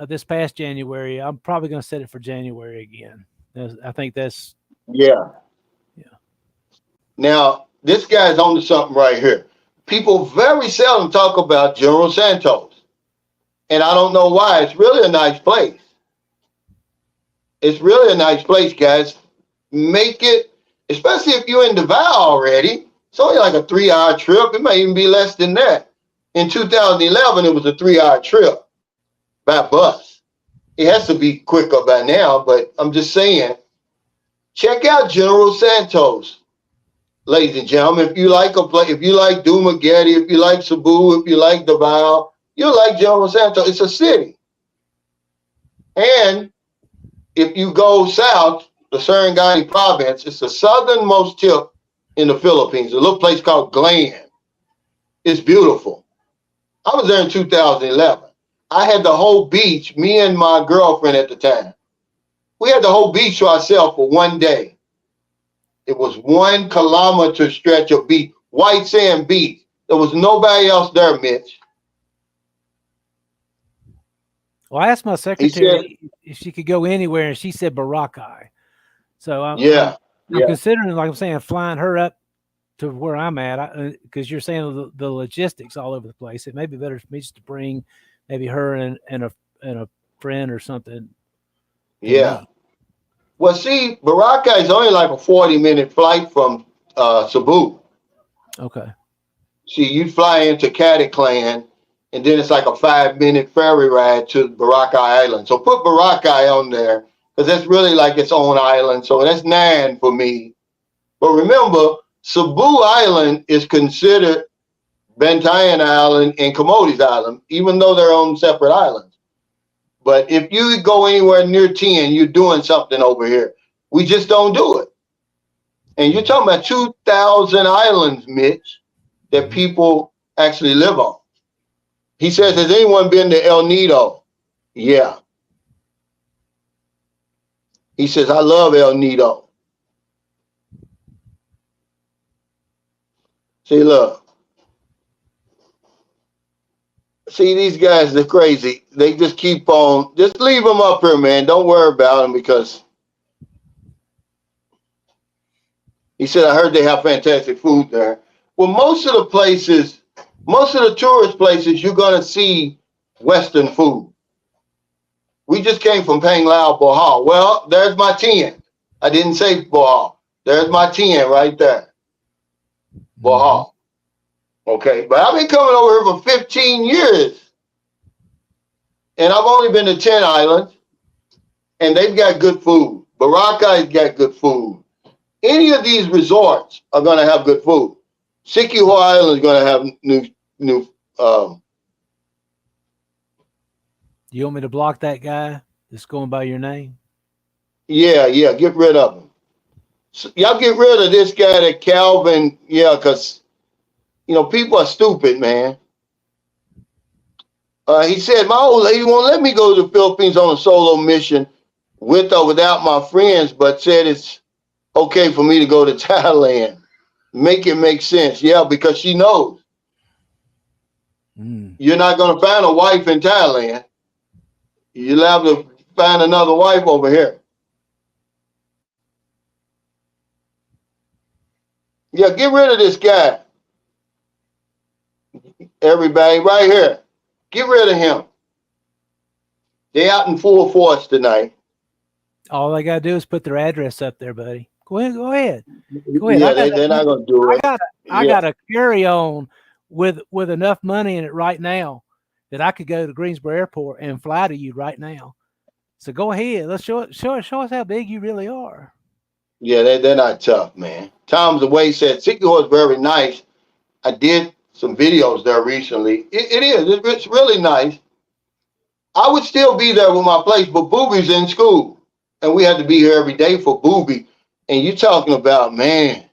this past January, I'm probably going to set it for January again. I think that's... Yeah. Now, this guy's on to something right here. People very seldom talk about General Santos. And I don't know why. It's really a nice place. It's really a nice place, guys. Make it, especially if you're in Davao already. It's only like a 3-hour trip. It may even be less than that. In 2011, it was a 3-hour trip by bus. It has to be quicker by now, but I'm just saying, check out General Santos, ladies and gentlemen. If you like if you like Dumaguete, if you like Cebu, if you like Davao, you'll like General Santos. It's a city. And if you go south, the Sarangani province, it's the southernmost tip in the Philippines, a little place called Glen. It's beautiful. I was there in 2011. I had the whole beach, me and my girlfriend at the time. We had the whole beach to ourselves for one day. It was 1 kilometer stretch of beach, white sand beach. There was nobody else there, Mitch. Well, I asked my secretary if she could go anywhere, and she said Boracay. So I'm considering, like I'm saying, flying her up to where I'm at, because you're saying the logistics all over the place. It may be better for me just to bring maybe her and a friend or something. Yeah. Well, see, Boracay is only like a 40-minute flight from Cebu. Okay. See, you fly into Cataclan, and then it's like a 5-minute ferry ride to Boracay Island. So put Boracay on there, because that's really like its own island. So that's 9 for me. But remember, Cebu Island is considered Bantayan Island and Camotes Island, even though they're on separate islands. But if you go anywhere near 10, you're doing something over here. We just don't do it. And you're talking about 2,000 islands, Mitch, that people actually live on. He says, has anyone been to El Nido? Yeah. He says, I love El Nido. See, look. See, these guys, they're crazy. They just keep on. Just leave them up here, man. Don't worry about them, because he said, I heard they have fantastic food there. Well, most of the tourist places, you're going to see Western food. We just came from Panglao, Bohol. Well, there's my 10. I didn't say Bohol. There's my 10 right there. Bohol. Okay, but I've been coming over here for 15 years. And I've only been to 10 islands. And they've got good food. Boracay's got good food. Any of these resorts are going to have good food. Siquijor Island is going to have new. You want me to block that guy that's going by your name? Yeah, get rid of him. So y'all get rid of this guy, that Calvin. Yeah, because people are stupid, man. He said, my old lady won't let me go to the Philippines on a solo mission with or without my friends, but said it's okay for me to go to Thailand. Make it make sense. Yeah, because she knows. You're not going to find a wife in Thailand. You'll have to find another wife over here. Yeah, get rid of this guy. Everybody right here. Get rid of him. They out in full force tonight. All they gotta do is put their address up there, buddy. Go ahead, go ahead, go ahead. Yeah, they're not gonna do I it. got I Yeah. got a carry on with enough money in it right now that I could go to Greensboro Airport and fly to you right now. So go ahead. Let's show us how big you really are. Yeah, they're not tough, man. Tom's away said Sycamore is very nice. I did some videos there recently. It is. It's really nice. I would still be there with my place, but Booby's in school. And we had to be here every day for Booby. And you're talking about, man,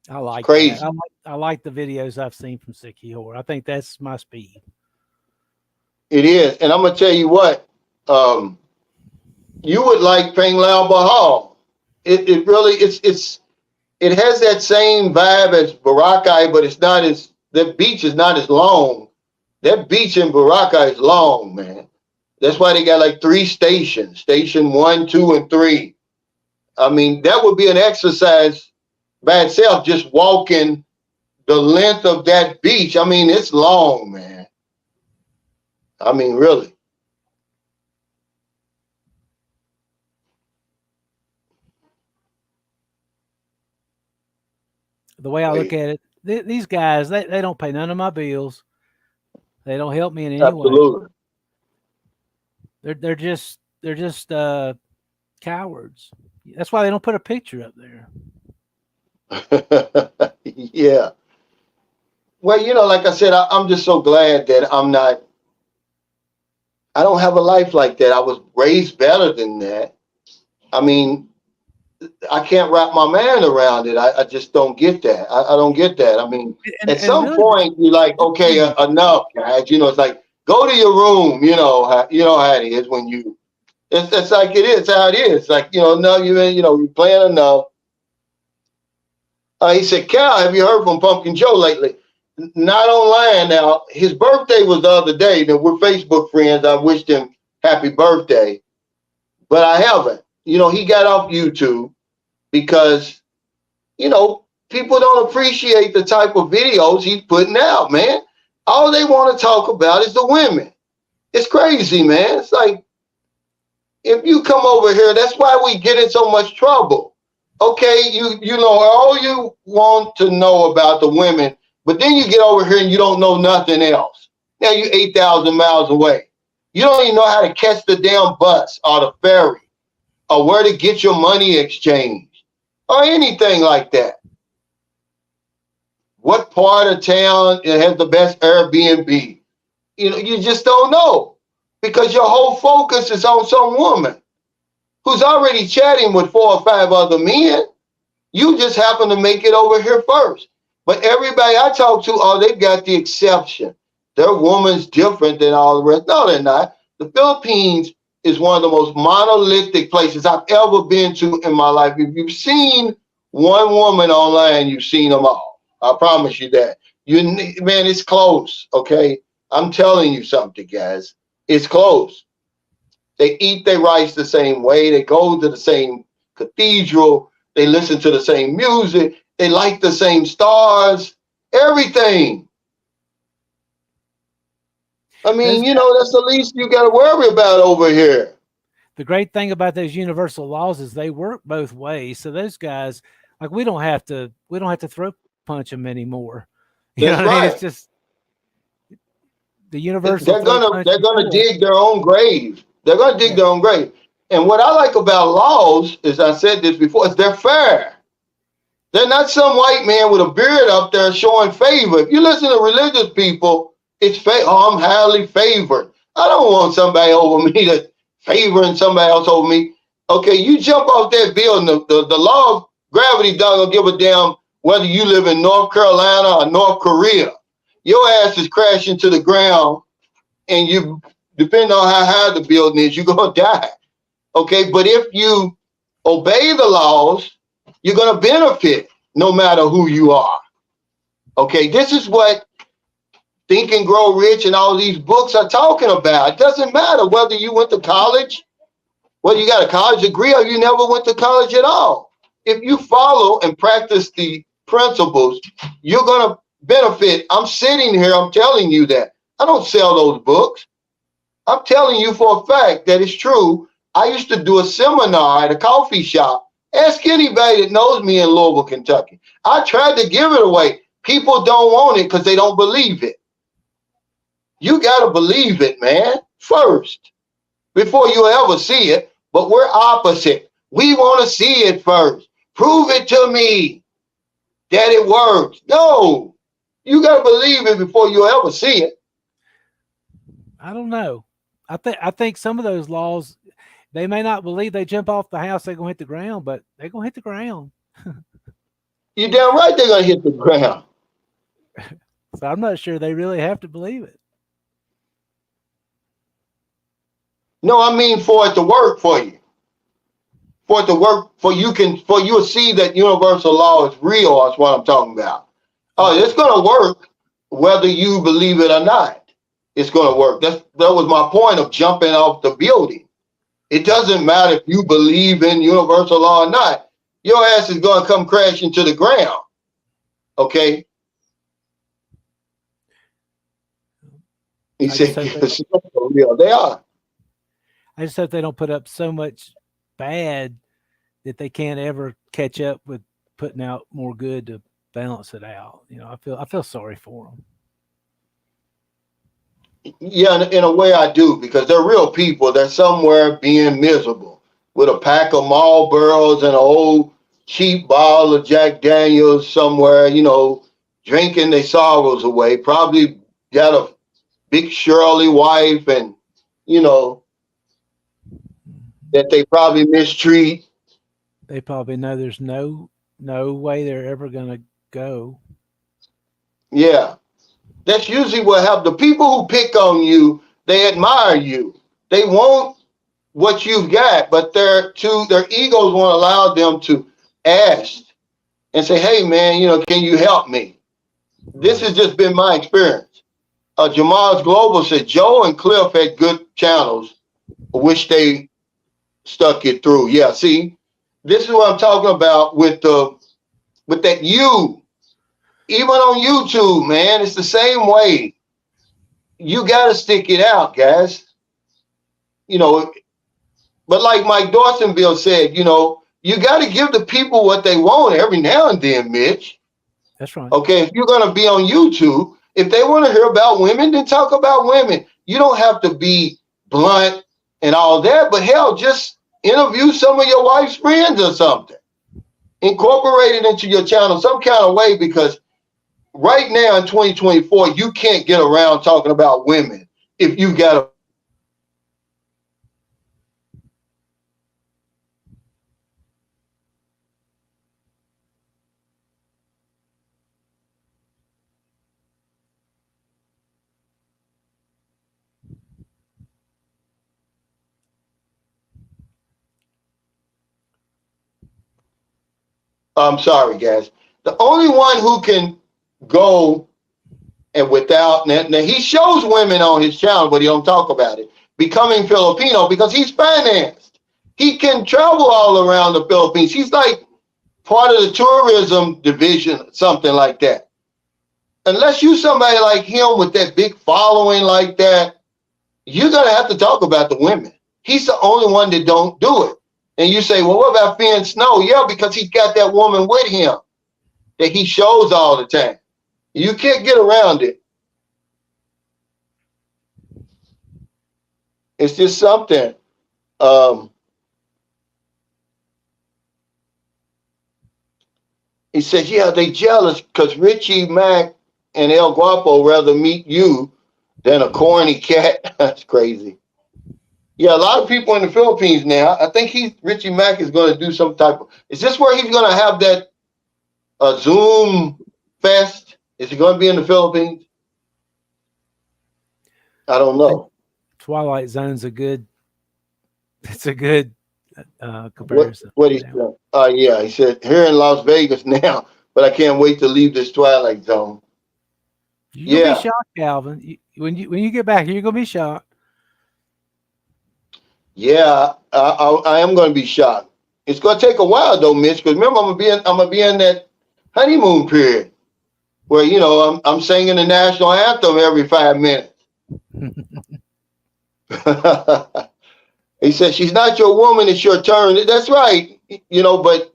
I like crazy. that. I like the videos I've seen from Sycamore. I think that's my speed. It is. And I'm going to tell you what, you would like Peng Lao Bahal. It really, it has that same vibe as Boracay, but it's not as, the beach is not as long. That beach in Boracay is long, man. That's why they got like 3 stations, station 1, 2, and 3. I mean, that would be an exercise by itself, just walking the length of that beach. I mean, it's long, man. I mean, really. The way I look at it, these guys, they don't pay none of my bills. They don't help me in any Absolutely. way. They're just cowards. That's why they don't put a picture up there. Yeah. Well, you know, like I said, I'm just so glad that I don't have a life like that. I was raised better than that. I mean, I can't wrap my mind around it. I just don't get that. I don't get that. I mean, at some really, point, you're like, okay, enough, guys. You know, it's like, go to your room. You know how it is when you, it's like it is. It's how it is. It's like, you know, no, you're playing enough. He said, Cal, have you heard from Pumpkin Joe lately? Not online. Now, his birthday was the other day. Now, we're Facebook friends. I wished him happy birthday, but I haven't. You know, he got off YouTube because, you know, people don't appreciate the type of videos he's putting out, man. All they want to talk about is the women. It's crazy, man. It's like, if you come over here, that's why we get in so much trouble. Okay, you know all you want to know about the women, but then you get over here and you don't know nothing else. Now you're 8,000 miles away. You don't even know how to catch the damn bus or the ferry or where to get your money exchanged or anything like that. What part of town has the best Airbnb? You know, you just don't know because your whole focus is on some woman who's already chatting with 4 or 5 other men. You just happen to make it over here first. But everybody I talk to, oh, they've got the exception. Their woman's different than all the rest. No, they're not. The Philippines is one of the most monolithic places I've ever been to in my life. If you've seen one woman online, you've seen them all. I promise you that. Man, it's close, okay? I'm telling you something, guys. It's close. They eat their rice the same way. They go to the same cathedral. They listen to the same music. They like the same stars. Everything. I mean, you know, that's the least you got to worry about over here. The great thing about those universal laws is they work both ways. So those guys, like, we don't have to throw punch them anymore. You know what I mean? It's just the universal. They're gonna dig their own grave. They're gonna dig their own grave. And what I like about laws, as I said this before, is they're fair. They're not some white man with a beard up there showing favor. If you listen to religious people, it's I'm highly favored. I don't want somebody over me that's favoring somebody else over me. Okay, you jump off that building, the law of gravity doesn't give a damn whether you live in North Carolina or North Korea. Your ass is crashing to the ground, and you, depending on how high the building is, you're gonna die. Okay, but if you obey the laws, you're gonna benefit no matter who you are. Okay, this is what Think and Grow Rich and all these books are talking about. It doesn't matter whether you went to college, whether you got a college degree or you never went to college at all. If you follow and practice the principles, you're gonna benefit. I'm sitting here, I'm telling you that. I don't sell those books. I'm telling you for a fact that it's true. I used to do a seminar at a coffee shop. Ask anybody that knows me in Louisville, Kentucky. I tried to give it away. People don't want it because they don't believe it. You got to believe it, man, first, before you ever see it. But we're opposite. We want to see it first. Prove it to me that it works. No, you got to believe it before you ever see it. I don't know. I think some of those laws, they may not believe they jump off the house, they're gonna hit the ground, but they're gonna hit the ground. You're damn right they're gonna hit the ground. So I'm not sure they really have to believe it. No, I mean for it to work for you. For it to work for you to see that universal law is real. That's what I'm talking about. Oh, it's gonna work whether you believe it or not. It's gonna work. That was my point of jumping off the building. It doesn't matter if you believe in universal law or not. Your ass is gonna come crashing to the ground. Okay. He said, yes, for real. They are. I just hope they don't put up so much bad that they can't ever catch up with putting out more good to balance it out. I feel sorry for them. Yeah, in a way I do, because they're real people. They're somewhere being miserable with a pack of Marlboros and an old cheap bottle of Jack Daniels somewhere, drinking their sorrows away. Probably got a big Shirley wife and, that they probably mistreat. They probably know there's no way they're ever going to go. Yeah. That's usually what happens. The people who pick on you, they admire you. They want what you've got, but their egos won't allow them to ask and say, hey, man, can you help me? This has just been my experience. Jamal's Global said Joe and Cliff had good channels, which they stuck it through. Yeah, see, this is what I'm talking about with that you. Even on YouTube, man, it's the same way. You got to stick it out, guys. But like Mike Dawsonville said, you got to give the people what they want every now and then, Mitch. That's right. Okay, if you're going to be on YouTube, if they want to hear about women, then talk about women. You don't have to be blunt and all that, but hell, just interview some of your wife's friends or something. Incorporate it into your channel some kind of way, because right now in 2024, you can't get around talking about women if you got a I'm sorry, guys. The only one who can go and without, now he shows women on his channel, but he don't talk about it, becoming Filipino, because he's financed. He can travel all around the Philippines. He's like part of the tourism division, something like that. Unless you somebody like him with that big following like that, you're going to have to talk about the women. He's the only one that don't do it. And you say, well, what about Finn Snow? Yeah, because he's got that woman with him that he shows all the time. You can't get around it. It's just something. He said, yeah, they jealous because Richie Mack and El Guapo rather meet you than a corny cat. That's crazy. Yeah, a lot of people in the Philippines now. I think Richie Mack is going to do some type of. Is this where he's going to have that Zoom fest? Is he going to be in the Philippines? I don't know. Twilight Zone's a good. It's a good comparison. What he said? Yeah, he said here in Las Vegas now, but I can't wait to leave this Twilight Zone. You'll be shocked, Calvin. When you get back here, you're gonna be shocked. Yeah, I am going to be shocked. It's going to take a while though, Mitch, because remember I'm gonna be in that honeymoon period where I'm singing the national anthem every 5 minutes. He said, she's not your woman, it's your turn. That's right. But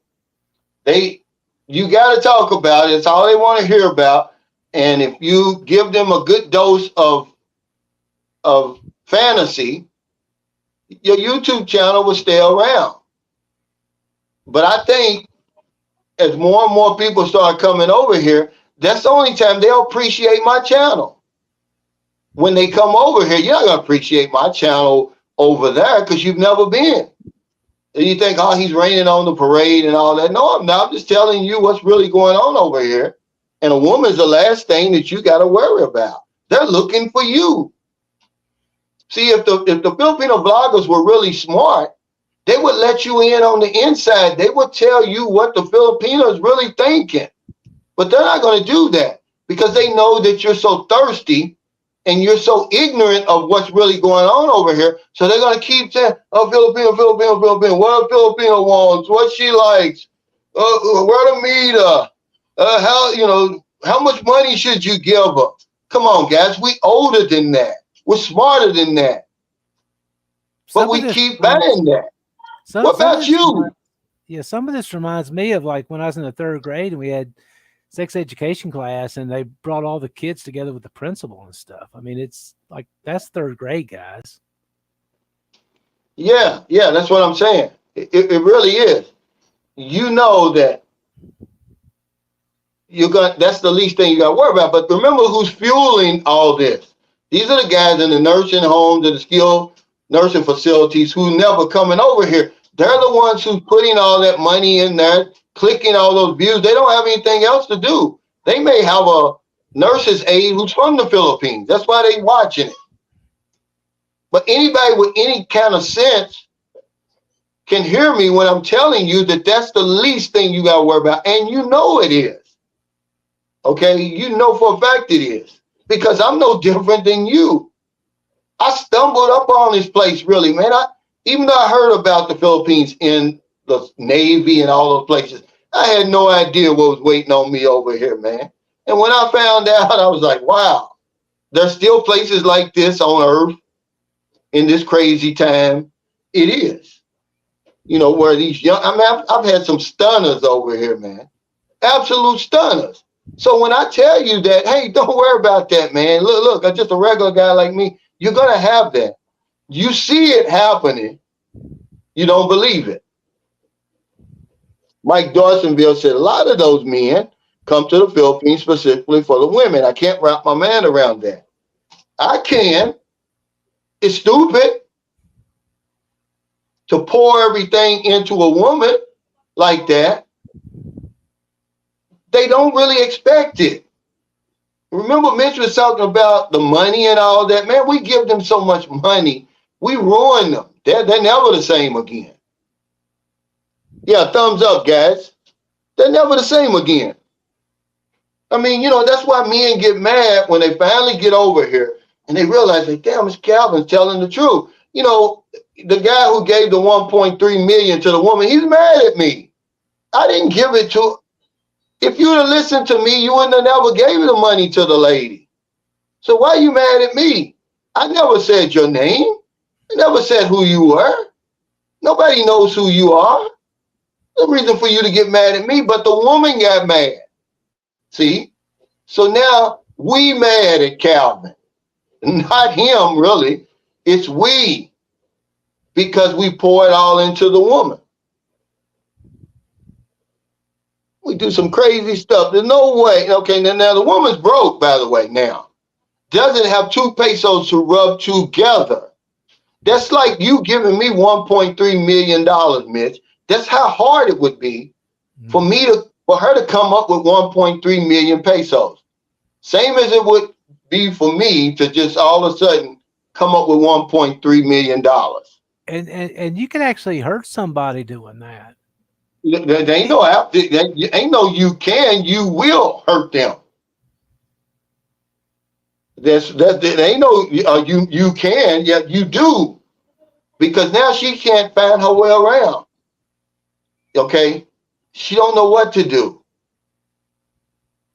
you got to talk about it. It's all they want to hear about. And if you give them a good dose of fantasy, your YouTube channel will stay around. But I think as more and more people start coming over here, that's the only time they'll appreciate my channel. When they come over here, you're not going to appreciate my channel over there because you've never been. And you think, oh, he's raining on the parade and all that. No, I'm not. I'm just telling you what's really going on over here. And a woman's the last thing that you got to worry about. They're looking for you. See, if the Filipino vloggers were really smart, they would let you in on the inside. They would tell you what the Filipinos really thinking. But they're not going to do that because they know that you're so thirsty and you're so ignorant of what's really going on over here. So they're going to keep saying, oh, Filipino, what a Filipino wants, what she likes, where to meet her, how much money should you give her? Come on, guys, we older than that. We're smarter than that. But we keep buying that. What about you? Some of this reminds me of like when I was in the 3rd grade and we had sex education class and they brought all the kids together with the principal and stuff. I mean, it's like, that's 3rd grade, guys. Yeah, that's what I'm saying. It really is. You know that that's the least thing you got to worry about. But remember who's fueling all this. These are the guys in the nursing homes and the skilled nursing facilities who never coming over here. They're the ones who's putting all that money in there, clicking all those views. They don't have anything else to do. They may have a nurse's aide who's from the Philippines. That's why they watching it. But anybody with any kind of sense can hear me when I'm telling you that that's the least thing you got to worry about. And you know it is. Okay? You know for a fact it is. Because I'm no different than you. I stumbled up on this place, really, man. Even though I heard about the Philippines in the Navy and all those places, I had no idea what was waiting on me over here, man. And when I found out, I was like, wow, there's still places like this on Earth in this crazy time. It is. Where these young, I've had some stunners over here, man. Absolute stunners. So when I tell you that, hey, don't worry about that, man. Look, I'm just a regular guy like me. You're going to have that. You see it happening. You don't believe it. Mike Dawsonville said a lot of those men come to the Philippines specifically for the women. I can't wrap my mind around that. I can. It's stupid to pour everything into a woman like that. They don't really expect it. Remember Mitch was talking about the money and all that. Man, we give them so much money. We ruin them. They're never the same again. Yeah, thumbs up, guys. They're never the same again. I mean, that's why men get mad when they finally get over here and they realize, like, damn, Mr. Calvin's telling the truth. The guy who gave the 1.3 million to the woman, he's mad at me. I didn't give it to her. If you'd have listened to me, you wouldn't have never gave the money to the lady. So why are you mad at me? I never said your name. I never said who you were. Nobody knows who you are. No reason for you to get mad at me, but the woman got mad. See? So now we mad at Calvin. Not him, really. It's we. Because we pour it all into the woman. We do some crazy stuff. There's no way. Okay, now the woman's broke, by the way, now. Doesn't have 2 pesos to rub together. That's like you giving me $1.3 million, Mitch. That's how hard it would be for her to come up with 1.3 million pesos. Same as it would be for me to just all of a sudden come up with $1.3 million. And you can actually hurt somebody doing that. There ain't no you can, you will hurt them. There ain't no you can, yet you do. Because now she can't find her way around. Okay? She don't know what to do.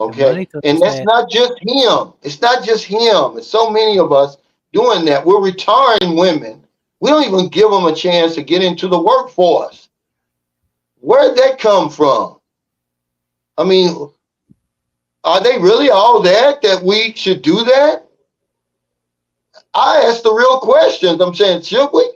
Okay? And that's not just him. It's not just him. It's so many of us doing that. We're retiring women. We don't even give them a chance to get into the workforce. Where'd that come from? I mean, are they really all that we should do that? I ask the real questions. I'm saying, should we?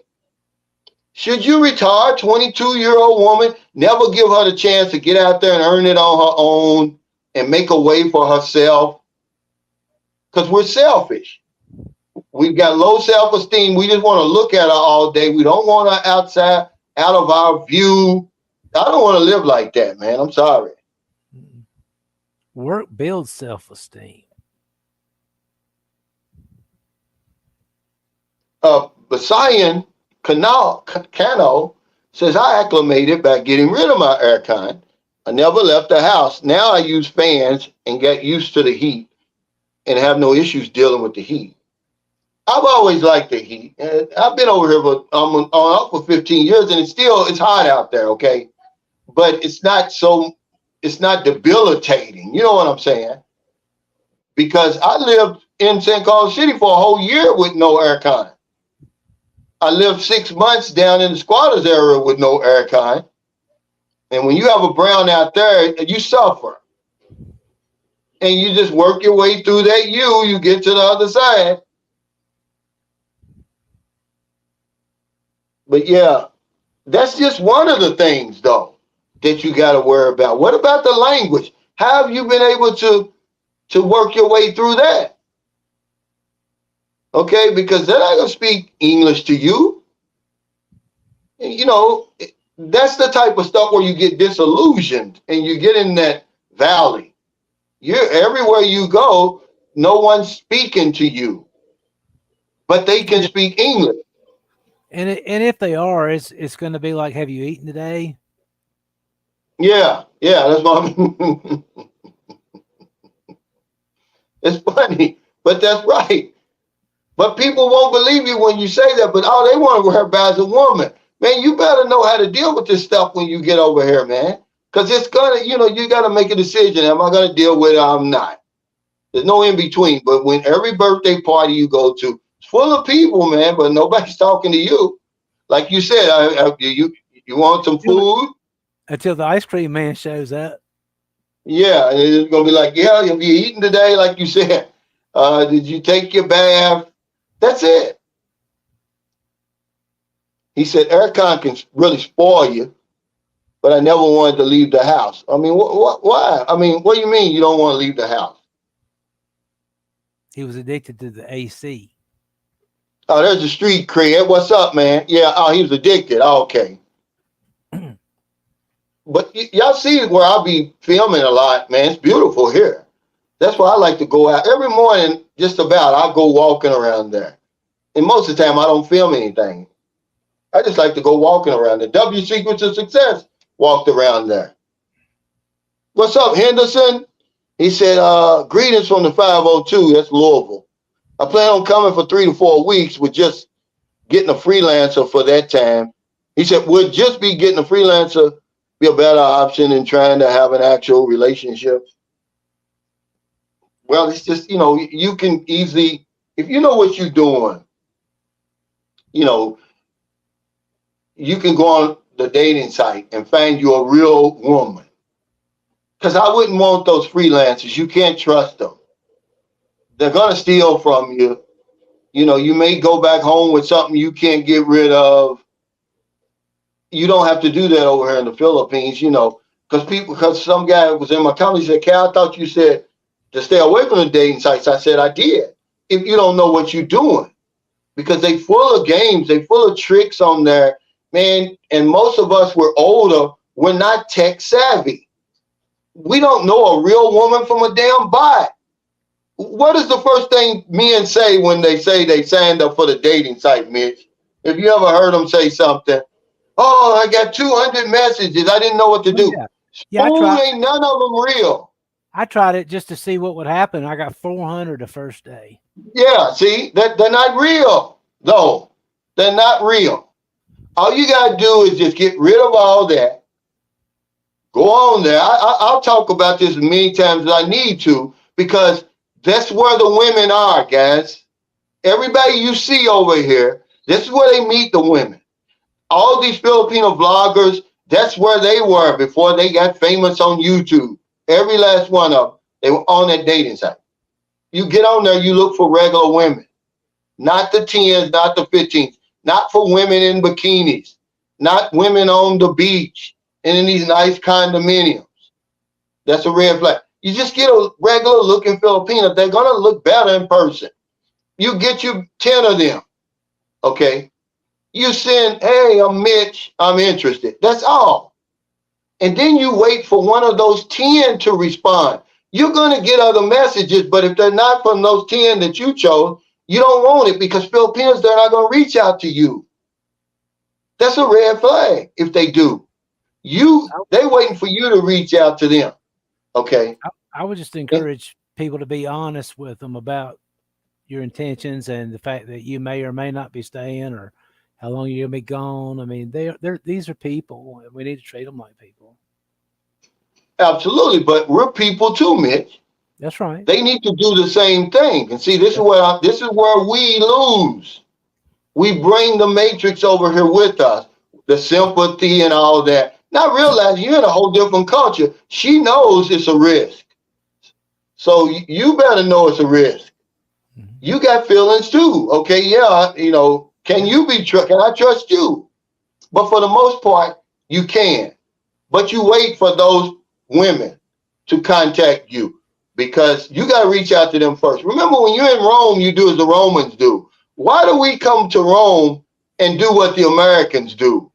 Should you retire a 22-year-old woman, never give her the chance to get out there and earn it on her own and make a way for herself? Because we're selfish. We've got low self-esteem. We just want to look at her all day. We don't want her outside, out of our view. I don't want to live like that, man. I'm sorry. Work builds self-esteem. Basayan Cano says, I acclimated by getting rid of my aircon. I never left the house. Now I use fans and get used to the heat and have no issues dealing with the heat. I've always liked the heat. I've been over here for 15 years, and it's hot out there, okay? But it's not debilitating. You know what I'm saying? Because I lived in San Carlos City for a whole year with no aircon. I lived 6 months down in the squatters area with no aircon. And when you have a brown out there, you suffer. And you just work your way through that you get to the other side. But yeah, that's just one of the things, though, that you got to worry about. What about the language? How have you been able to work your way through that? Okay, because they're not going to speak English to you. You know, that's the type of stuff where you get disillusioned and you get in that valley. You're everywhere you go, no one's speaking to you, but they can speak English. And if they are, it's going to be like, have you eaten today? Yeah, that's what I mean. It's funny, but that's right. But people won't believe you when you say that, but all they want to hear about is a woman. Man, you better know how to deal with this stuff when you get over here, man. Because it's going to, you got to make a decision. Am I going to deal with it or I'm not? There's no in between. But when every birthday party you go to, it's full of people, man, but nobody's talking to you. Like you said, you want some food? Until the ice cream man shows up. Yeah, and it's going to be like, yeah, have you eaten today? Like you said, did you take your bath? That's it. He said, aircon can really spoil you, but I never wanted to leave the house. I mean, why? I mean, what do you mean you don't want to leave the house? He was addicted to the AC. Oh, there's the street cred. What's up, man? Yeah, he was addicted. Oh, okay. But y'all see where I'll be filming a lot, man. It's beautiful here. That's why I like to go out every morning. Just about, I'll go walking around there. And most of the time, I don't film anything. I just like to go walking around there. W Secrets of Success walked around there. What's up, Henderson? He said, greetings from the 502. That's Louisville. I plan on coming for 3 to 4 weeks with just getting a freelancer for that time. He said, would just be getting a freelancer be a better option than trying to have an actual relationship? Well, it's just, you can easily, if you know what you're doing, you can go on the dating site and find you a real woman. Because I wouldn't want those freelancers. You can't trust them. They're going to steal from you. You may go back home with something you can't get rid of. You don't have to do that over here in the Philippines, because some guy was in my company said, Cal, I thought you said to stay away from the dating sites. I said, I did. If you don't know what you're doing, because they full of games, they full of tricks on there, man. And most of us, we're older. We're not tech savvy. We don't know a real woman from a damn bot. What is the first thing men say when they say they signed up for the dating site, Mitch? If you ever heard them say something, oh, I got 200 messages. I didn't know what to do. Yeah, ain't none of them real. I tried it just to see what would happen. I got 400 the first day. Yeah, see, they're not real, though. They're not real. All you got to do is just get rid of all that. Go on there. I'll talk about this as many times as I need to, because that's where the women are, guys. everybody you see over here, this is where they meet the women. All these Filipino vloggers, that's where they were before they got famous on YouTube. Every last one of them, they were on that dating site. You get on there, you look for regular women, not the 10s, not the 15s, not for women in bikinis, not women on the beach and in these nice condominiums. That's a red flag. You just get a regular looking Filipino. They're going to look better in person. You get you 10 of them, okay? You send, hey, I'm Mitch, I'm interested. That's all. And then you wait for one of those 10 to respond. You're going to get other messages, but if they're not from those 10 that you chose, you don't want it because Filipinos, they're not going to reach out to you. That's a red flag if they do. They're waiting for you to reach out to them, okay? I would just encourage people to be honest with them about your intentions and the fact that you may or may not be staying or how long you're gonna be gone. I mean, these are people, and we need to treat them like people. Absolutely, but we're people too, Mitch. That's right. They need to do the same thing. And see, this is where we lose. We bring the matrix over here with us, the sympathy and all that. Not realizing you're in a whole different culture. She knows it's a risk. So you better know it's a risk. Mm-hmm. You got feelings too. Okay, yeah, can I trust you? But for the most part, you can. But you wait for those women to contact you because you got to reach out to them first. Remember, when you're in Rome, you do as the Romans do. Why do we come to Rome and do what the Americans do?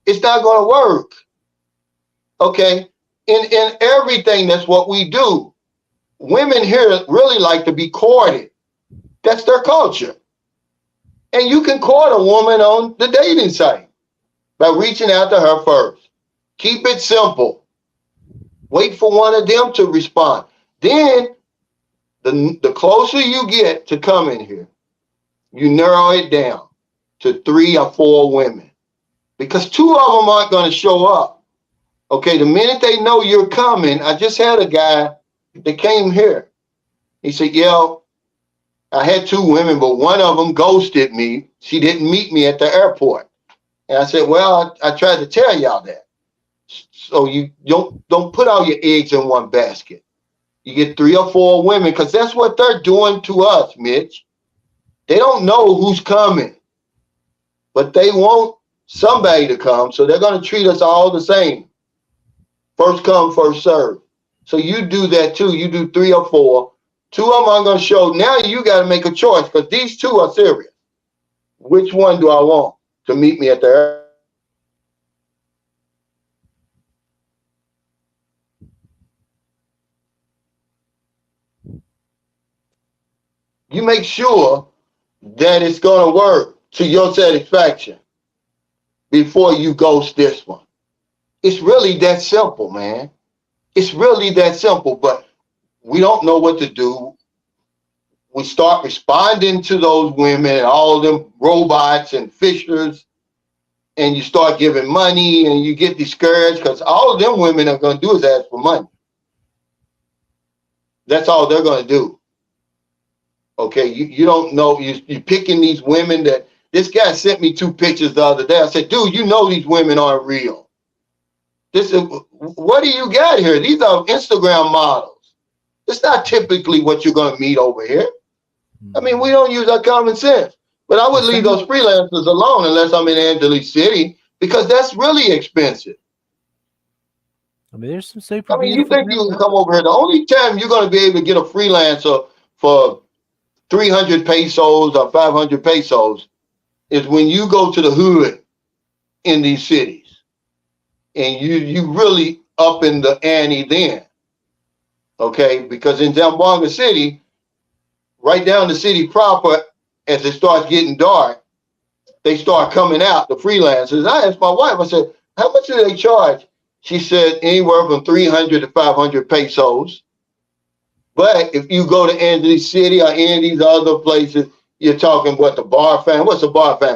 It's not going to work. Okay? In everything, that's what we do. Women here really like to be courted. That's their culture. And you can court a woman on the dating site by reaching out to her first. Keep it simple. Wait for one of them to respond. Then, the closer you get to coming here, you narrow it down to 3 or 4 women. Because 2 of them aren't going to show up. Okay, the minute they know you're coming, I just had a guy that came here. He said, I had 2 women, but one of them ghosted me. She didn't meet me at the airport. And I said, well, I tried to tell y'all that. So you don't put all your eggs in one basket. You get 3 or 4 women because that's what they're doing to us, Mitch. They don't know who's coming, but they want somebody to come. So they're going to treat us all the same. First come, first serve. So you do that too. You do 3 or 4. 2 of them aren't going to show. Now you got to make a choice because these 2 are serious. Which one do I want to meet me at the airport? You make sure that it's going to work to your satisfaction before you ghost this one. It's really that simple, man. It's really that simple, but we don't know what to do. We start responding to those women and all of them robots and fishers, and you start giving money and you get discouraged because all of them women are going to do is ask for money. That's all they're going to do. Okay, you don't know, you're picking these women that, this guy sent me 2 pictures the other day. I said, dude, you know these women aren't real. What do you got here? These are Instagram models. It's not typically what you're going to meet over here. I mean, we don't use our common sense. But I would leave those freelancers alone unless I'm in Angeles City because that's really expensive. I mean, there's some super. I mean, you think you can come over here? The only time you're going to be able to get a freelancer for 300 pesos or 500 pesos is when you go to the hood in these cities and you really up in the ante then. Okay, because in Zamboanga City, right down the city proper, as it starts getting dark, they start coming out, the freelancers. I asked my wife, I said, how much do they charge? She said anywhere from 300 to 500 pesos. But if you go to Angeles City or any of these other places, you're talking what's a bar fan?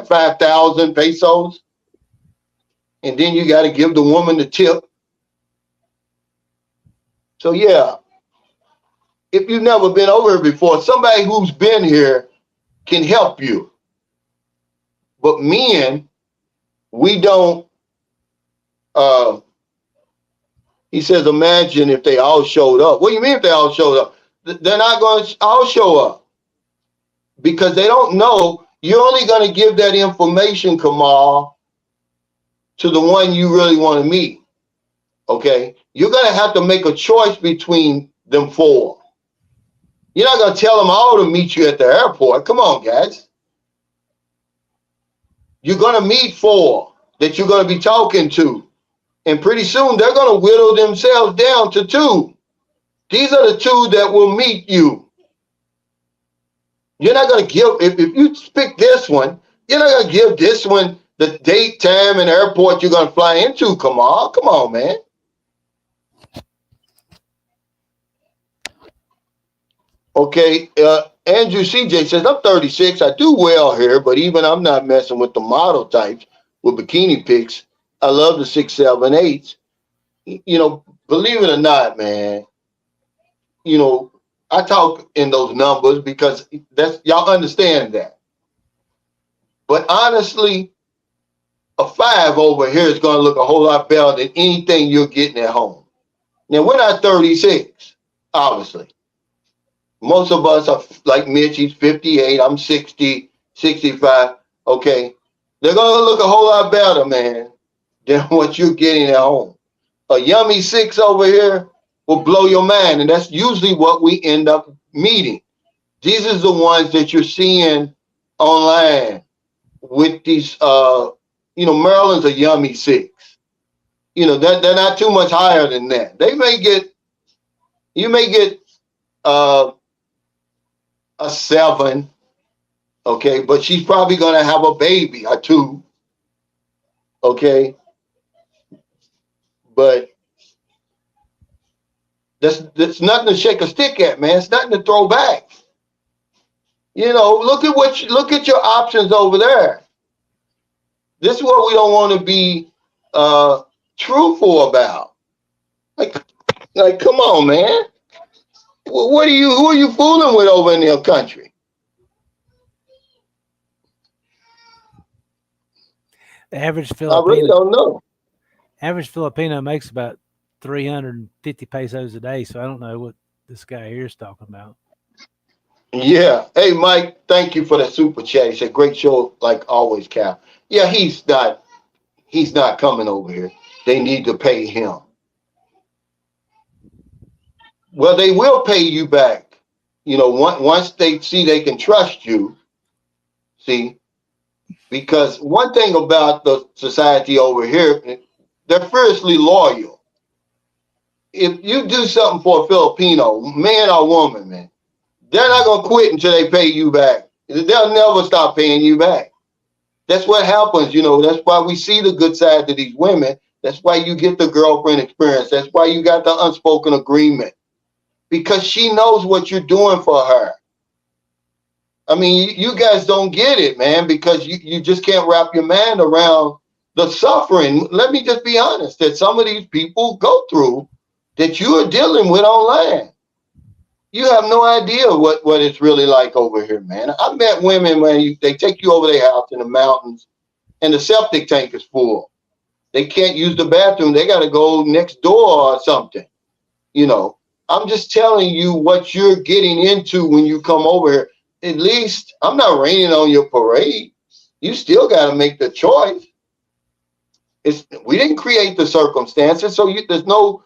5,000 pesos? And then you got to give the woman the tip. So yeah, if you've never been over here before, somebody who's been here can help you. But men, we don't, he says, imagine if they all showed up. What do you mean if they all showed up? They're not going to all show up because they don't know. You're only going to give that information, Kamal, to the one you really want to meet. Okay? You're going to have to make a choice between them four. You're not going to tell them all to meet you at the airport. Come on, guys. You're going to meet four that you're going to be talking to. And pretty soon they're going to whittle themselves down to two. These are the two that will meet you. You're not going to give, if you pick this one, you're not going to give this one the date, time, and airport you're going to fly into. Come on, man. Okay, Andrew CJ says, I'm 36. I do well here, but even I'm not messing with the model types with bikini pics. I love the 6, 7, 8s. You know, believe it or not, man, you know, I talk in those numbers because that's y'all understand that. But honestly, a 5 over here is going to look a whole lot better than anything you're getting at home. Now, we're not 36, obviously. Most of us are like Mitch, he's 58, I'm 60, 65. Okay. They're going to look a whole lot better, man, than what you're getting at home. A yummy 6 over here will blow your mind. And that's usually what we end up meeting. These are the ones that you're seeing online with these, you know, Maryland's a yummy 6. You know, they're not too much higher than that. You may get a 7, okay, but she's probably going to have a baby or 2, okay? But that's nothing to shake a stick at, man. It's nothing to throw back. You know, look at your options over there. This is what we don't want to be truthful about. Like, come on, man. Who are you fooling with over in your country? The average Filipino, I really don't know. Average Filipino makes about 350 pesos a day, so I don't know what this guy here is talking about. Yeah. Hey, Mike, thank you for that super chat. He said, great show, like always, Cal. Yeah, he's not coming over here. They need to pay him. Well, they will pay you back. You know, once they see they can trust you, see, because one thing about the society over here, they're fiercely loyal. If you do something for a Filipino, man or woman, man, they're not going to quit until they pay you back. They'll never stop paying you back. That's what happens, you know. That's why we see the good side to these women. That's why you get the girlfriend experience. That's why you got the unspoken agreement. Because she knows what you're doing for her. I mean, you guys don't get it, man, because you just can't wrap your mind around the suffering. Let me just be honest, that some of these people go through that you are dealing with online. You have no idea what it's really like over here, man. I've met women, man, they take you over their house in the mountains and the septic tank is full. They can't use the bathroom. They got to go next door or something. You know, I'm just telling you what you're getting into when you come over here. At least I'm not raining on your parade. You still got to make the choice. We didn't create the circumstances, so there's no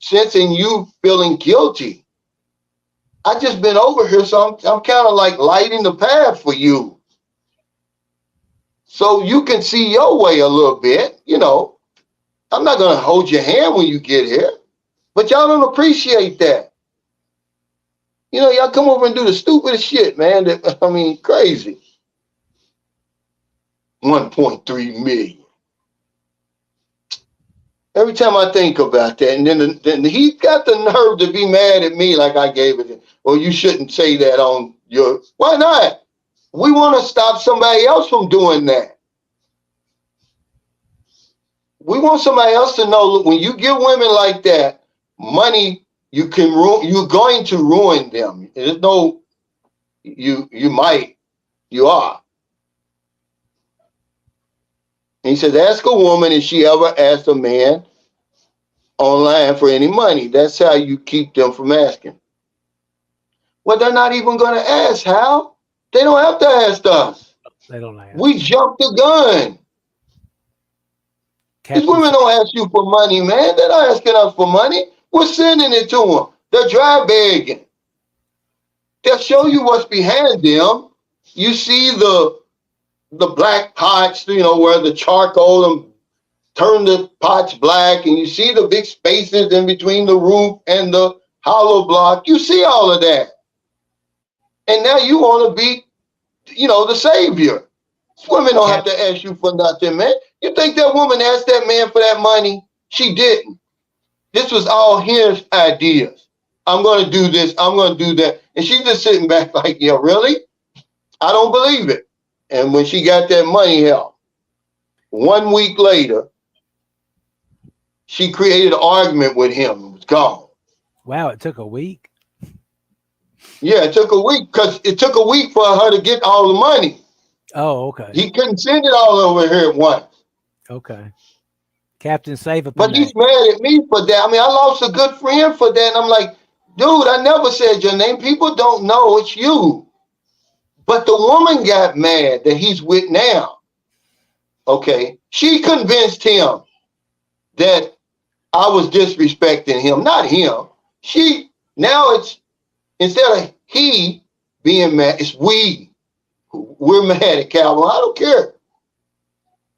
sense in you feeling guilty. I just been over here, so I'm kind of like lighting the path for you. So you can see your way a little bit, you know. I'm not going to hold your hand when you get here, but y'all don't appreciate that. You know, y'all come over and do the stupidest shit, man. Crazy. 1.3 million. Every time I think about that, and then he got the nerve to be mad at me like I gave it. Well, you shouldn't say that on your. Why not? We want to stop somebody else from doing that. We want somebody else to know, look, when you give women like that money, you're going to ruin them. There's no, you might, You are. And he says, ask a woman if she ever asked a man online for any money. That's how you keep them from asking. Well, they're not even going to ask, Hal. They don't have to ask us. They don't ask. We jumped the gun. These women don't ask you for money, man. They're not asking us for money. We're sending it to them. They're dry begging. They'll show you what's behind them. You see the black pots, where the charcoal and turn the pots black, and you see the big spaces in between the roof and the hollow block. You see all of that. And now you want to be, the savior. These women don't have to ask you for nothing, man. You think that woman asked that man for that money? She didn't. This was all his ideas. I'm going to do this. I'm going to do that. And she's just sitting back like, yeah, really? I don't believe it. And when she got that money help, 1 week later, she created an argument with him and was gone. Wow, it took a week? Yeah, it took a week because it took a week for her to get all the money. Oh, okay. He couldn't send it all over here at once. Okay. Captain Save a But he's mad at me for that. I mean, I lost a good friend for that. And I'm like, dude, I never said your name. People don't know it's you. But the woman got mad that he's with now. Okay. She convinced him that I was disrespecting him, not him. Now it's, instead of he being mad, it's we. We're mad at Calvin. I don't care.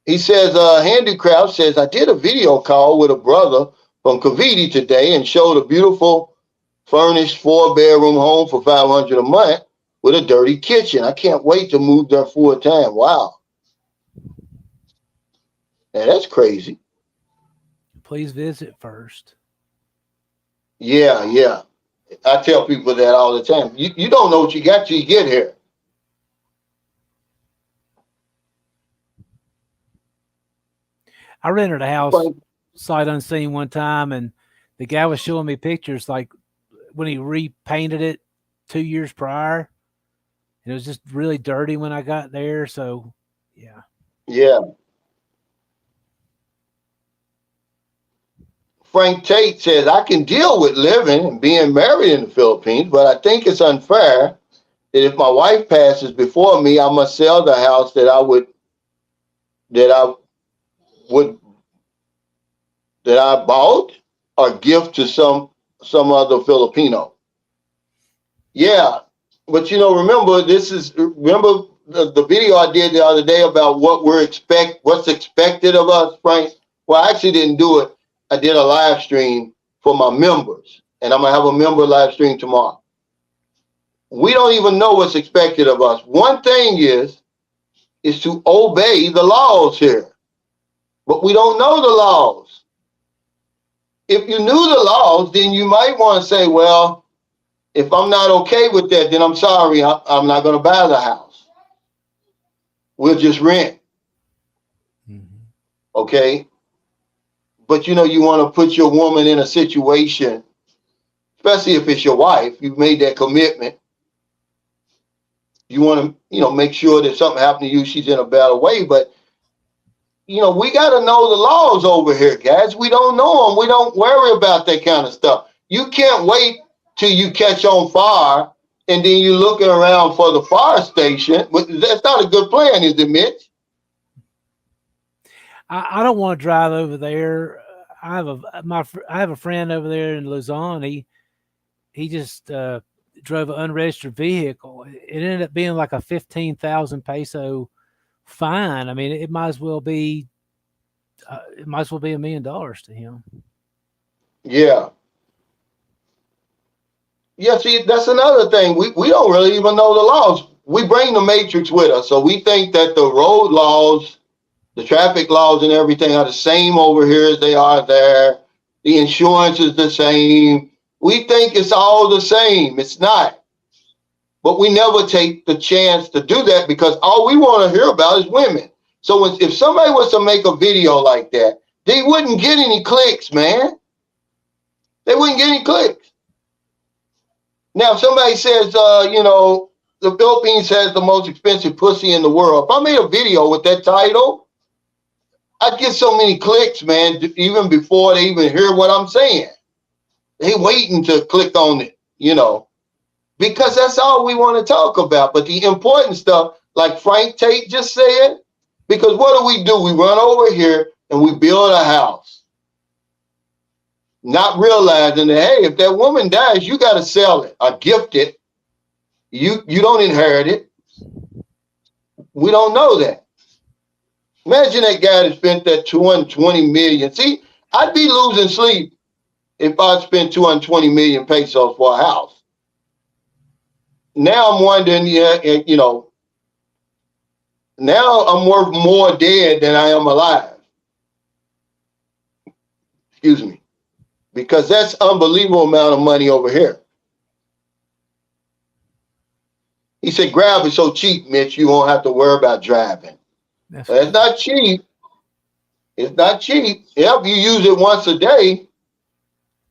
He says, Handicraft says, I did a video call with a brother from Cavite today and showed a beautiful furnished 4-bedroom home for $500 a month with a dirty kitchen. I can't wait to move there full time. Wow. Yeah, that's crazy. Please visit first. Yeah. I tell people that all the time. You don't know what you got till you get here. I rented a house sight unseen one time, and the guy was showing me pictures like when he repainted it 2 years prior. It was just really dirty when I got there. So, yeah. Yeah. Frank Tate says, I can deal with living and being married in the Philippines, but I think it's unfair that if my wife passes before me, I must sell the house that I bought or gift to some other Filipino. Yeah, but remember the video I did the other day about what's expected of us, Frank? Well, I actually didn't do it. I did a live stream for my members, and I'm gonna have a member live stream tomorrow. We don't even know what's expected of us. One thing is to obey the laws here, but we don't know the laws. If you knew the laws, then you might want to say, well, if I'm not okay with that, then I'm sorry, I'm not going to buy the house. We'll just rent. Mm-hmm. Okay? But you want to put your woman in a situation, especially if it's your wife, you've made that commitment. You want to, make sure that something happened to you, she's in a better way. But, we got to know the laws over here, guys. We don't know them. We don't worry about that kind of stuff. You can't wait till you catch on fire and then you're looking around for the fire station. That's not a good plan, is it, Mitch? I don't want to drive over there. I have a friend over there in Luzon. He just drove an unregistered vehicle. It ended up being like a 15,000 peso fine. I mean, it might as well be $1 million to him. Yeah. Yeah, see, that's another thing. We don't really even know the laws. We bring the matrix with us. So we think that the road laws, the traffic laws and everything are the same over here as they are there. The insurance is the same. We think it's all the same. It's not. But we never take the chance to do that because all we want to hear about is women. So if somebody was to make a video like that, they wouldn't get any clicks, man. They wouldn't get any clicks. Now, if somebody says, the Philippines has the most expensive pussy in the world. If I made a video with that title, I'd get so many clicks, man, even before they even hear what I'm saying. They waiting to click on it, because that's all we want to talk about. But the important stuff, like Frank Tate just said, because what do? We run over here and we build a house, not realizing that, hey, if that woman dies, you got to sell it or gift it. You don't inherit it. We don't know that. Imagine that guy that spent that $220 million. See, I'd be losing sleep if I spent 220 million pesos for a house. Now I'm wondering, now I'm worth more dead than I am alive. Excuse me. Because that's unbelievable amount of money over here. He said, Grab is so cheap, Mitch, you won't have to worry about driving. It's not cheap. It's not cheap. Yep, you use it once a day,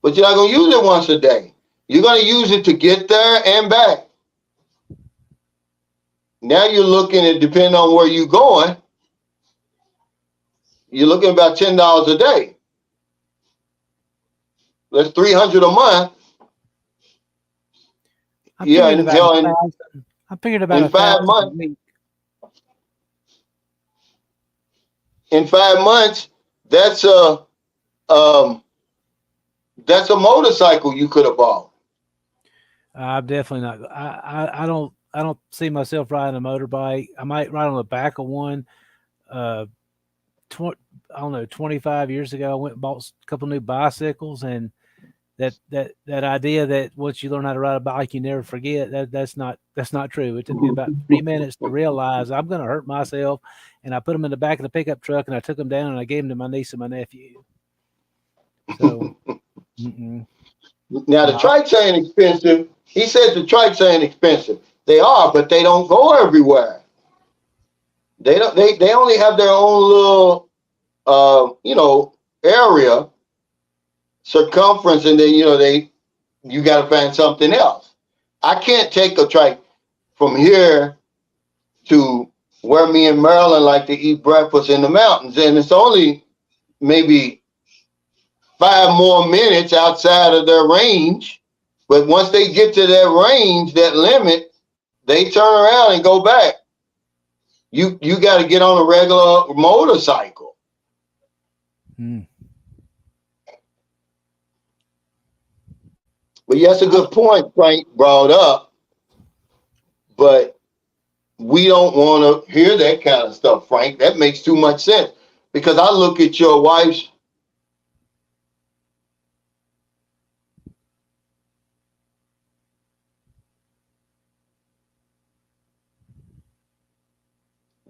but you're not going to use it once a day. You're going to use it to get there and back. Now you're looking at, depending on where you're going, you're looking at about $10 a day. That's $300 a month. I figured about in 5 months. In 5 months, that's a motorcycle you could have bought. I'm definitely not. I don't see myself riding a motorbike. I might ride on the back of one. I don't know, 25 years ago, I went and bought a couple new bicycles, and that idea that once you learn how to ride a bike, you never forget, that's not true. It took me about 3 minutes to realize I'm going to hurt myself, and I put them in the back of the pickup truck, and I took them down, and I gave them to my niece and my nephew. So, Now the trikes ain't expensive. He says the trikes ain't expensive. They are, but they don't go everywhere. They only have their own little area, circumference, and then you got to find something else. I can't take a trike from here to where me and Marilyn like to eat breakfast in the mountains, and it's only maybe 5 more minutes outside of their range. But once they get to that range, that limit, they turn around and go back. You got to get on a regular motorcycle. But yes, a good point Frank brought up. But we don't want to hear that kind of stuff, Frank. That makes too much sense. Because I look at your wife's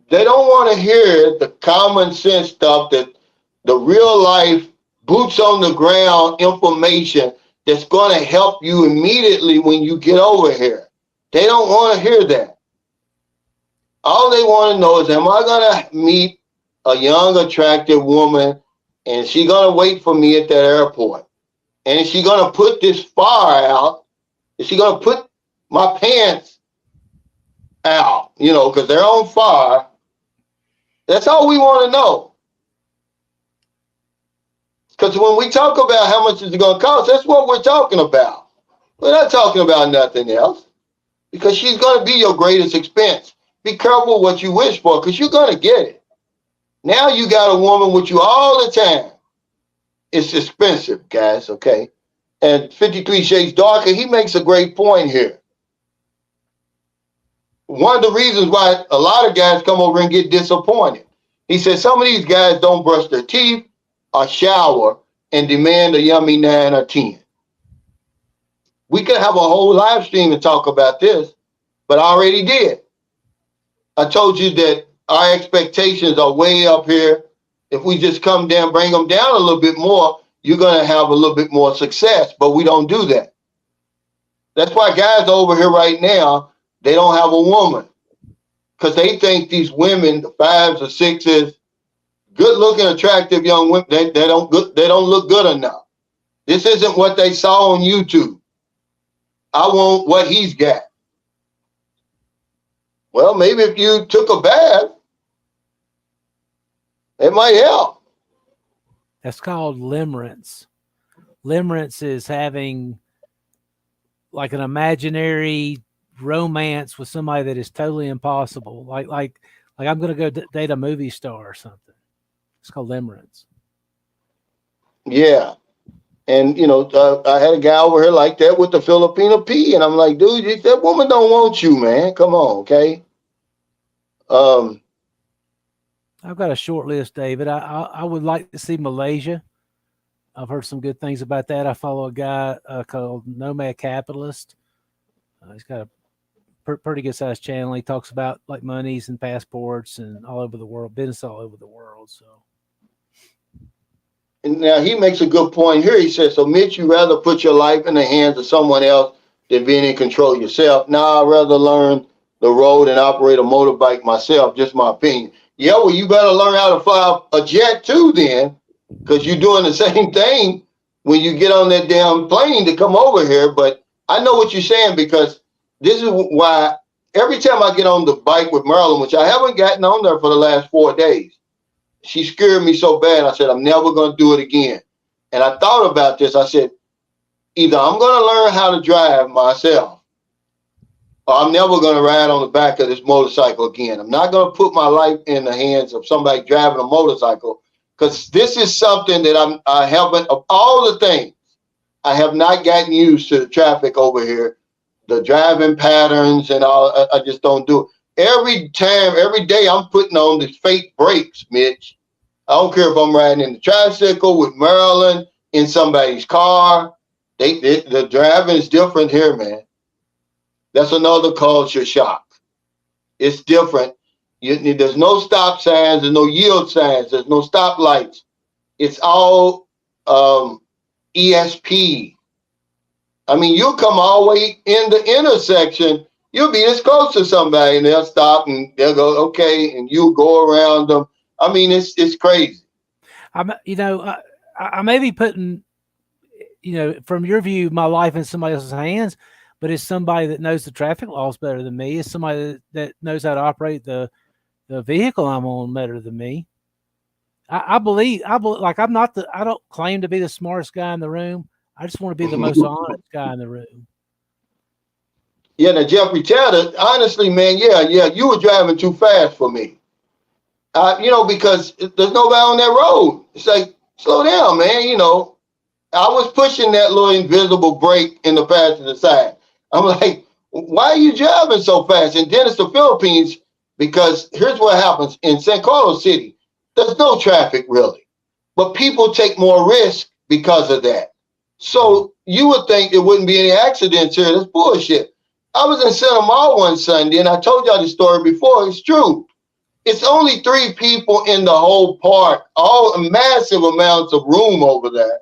they don't want to hear the common sense stuff, that the real life, boots on the ground information that's going to help you immediately when you get over here. They don't want to hear that. All they want to know is, am I going to meet a young, attractive woman, and is she going to wait for me at that airport? And is she going to put this fire out? Is she going to put my pants out? Because they're on fire. That's all we want to know. Because when we talk about how much it's going to cost, that's what we're talking about. We're not talking about nothing else. Because she's going to be your greatest expense. Be careful what you wish for, because you're going to get it. Now you got a woman with you all the time. It's expensive, guys, okay? And 53 Shades Darker, he makes a great point here. One of the reasons why a lot of guys come over and get disappointed. He says some of these guys don't brush their teeth or shower and demand a yummy 9 or 10. We could have a whole live stream to talk about this, but I already did. I told you that our expectations are way up here. If we just come down, bring them down a little bit more, you're going to have a little bit more success, but we don't do that. That's why guys over here right now, they don't have a woman, because they think these women, the 5s or 6s, good-looking, attractive young women, they don't look good enough. This isn't what they saw on YouTube. I want what he's got. Well, maybe if you took a bath, it might help. That's called limerence. Limerence is having like an imaginary romance with somebody that is totally impossible. Like I'm going to go date a movie star or something. It's called limerence. Yeah. And I had a guy over here like that with the Filipino P, and I'm like, dude, that woman don't want you, man. Come on, okay? Um, I've got a short list, David. I would like to see Malaysia. I've heard some good things about that. I follow a guy called Nomad Capitalist. He's got a pretty good sized channel. He talks about like monies and passports and all over the world, business all over the world. So and now he makes a good point here. He says, so Mitch, you rather put your life in the hands of someone else than being in control yourself. Now I'd rather learn the road and operate a motorbike myself. Just my opinion. Yeah, well, you better learn how to fly a jet too, then, because you're doing the same thing when you get on that damn plane to come over here. But I know what you're saying, because this is why every time I get on the bike with Marilyn, which I haven't gotten on there for the last 4 days, she scared me so bad. I said, I'm never going to do it again. And I thought about this. I said, either I'm going to learn how to drive myself, or I'm never going to ride on the back of this motorcycle again. I'm not going to put my life in the hands of somebody driving a motorcycle, because this is something that I haven't, of all the things, I have not gotten used to the traffic over here, the driving patterns and all. I just don't do it. Every time, every day, I'm putting on these fake brakes, Mitch. I don't care if I'm riding in the tricycle with Maryland, in somebody's car. The driving is different here, man. That's another culture shock. It's different. There's no stop signs, there's no yield signs, there's no stop lights. It's all ESP. I mean, you'll come all the way in the intersection. You'll be this close to somebody, and they'll stop and they'll go, okay, and you'll go around them. I mean, it's crazy. I may be putting, from your view, my life in somebody else's hands, but it's somebody that knows the traffic laws better than me. It's somebody that knows how to operate the vehicle I'm on better than me. I believe, like I don't claim to be the smartest guy in the room. I just want to be the most honest guy in the room. Yeah, now Jeffrey Taylor, honestly, man, yeah, you were driving too fast for me. Because there's nobody on that road. It's like, slow down, man. I was pushing that little invisible brake in the passenger side. I'm like, why are you driving so fast? And then it's the Philippines, because here's what happens in San Carlos City. There's no traffic really, but people take more risk because of that. So you would think there wouldn't be any accidents here. That's bullshit. I was in Santa Mar one Sunday, and I told y'all the story before. It's true. It's only 3 people in the whole park, all massive amounts of room over there.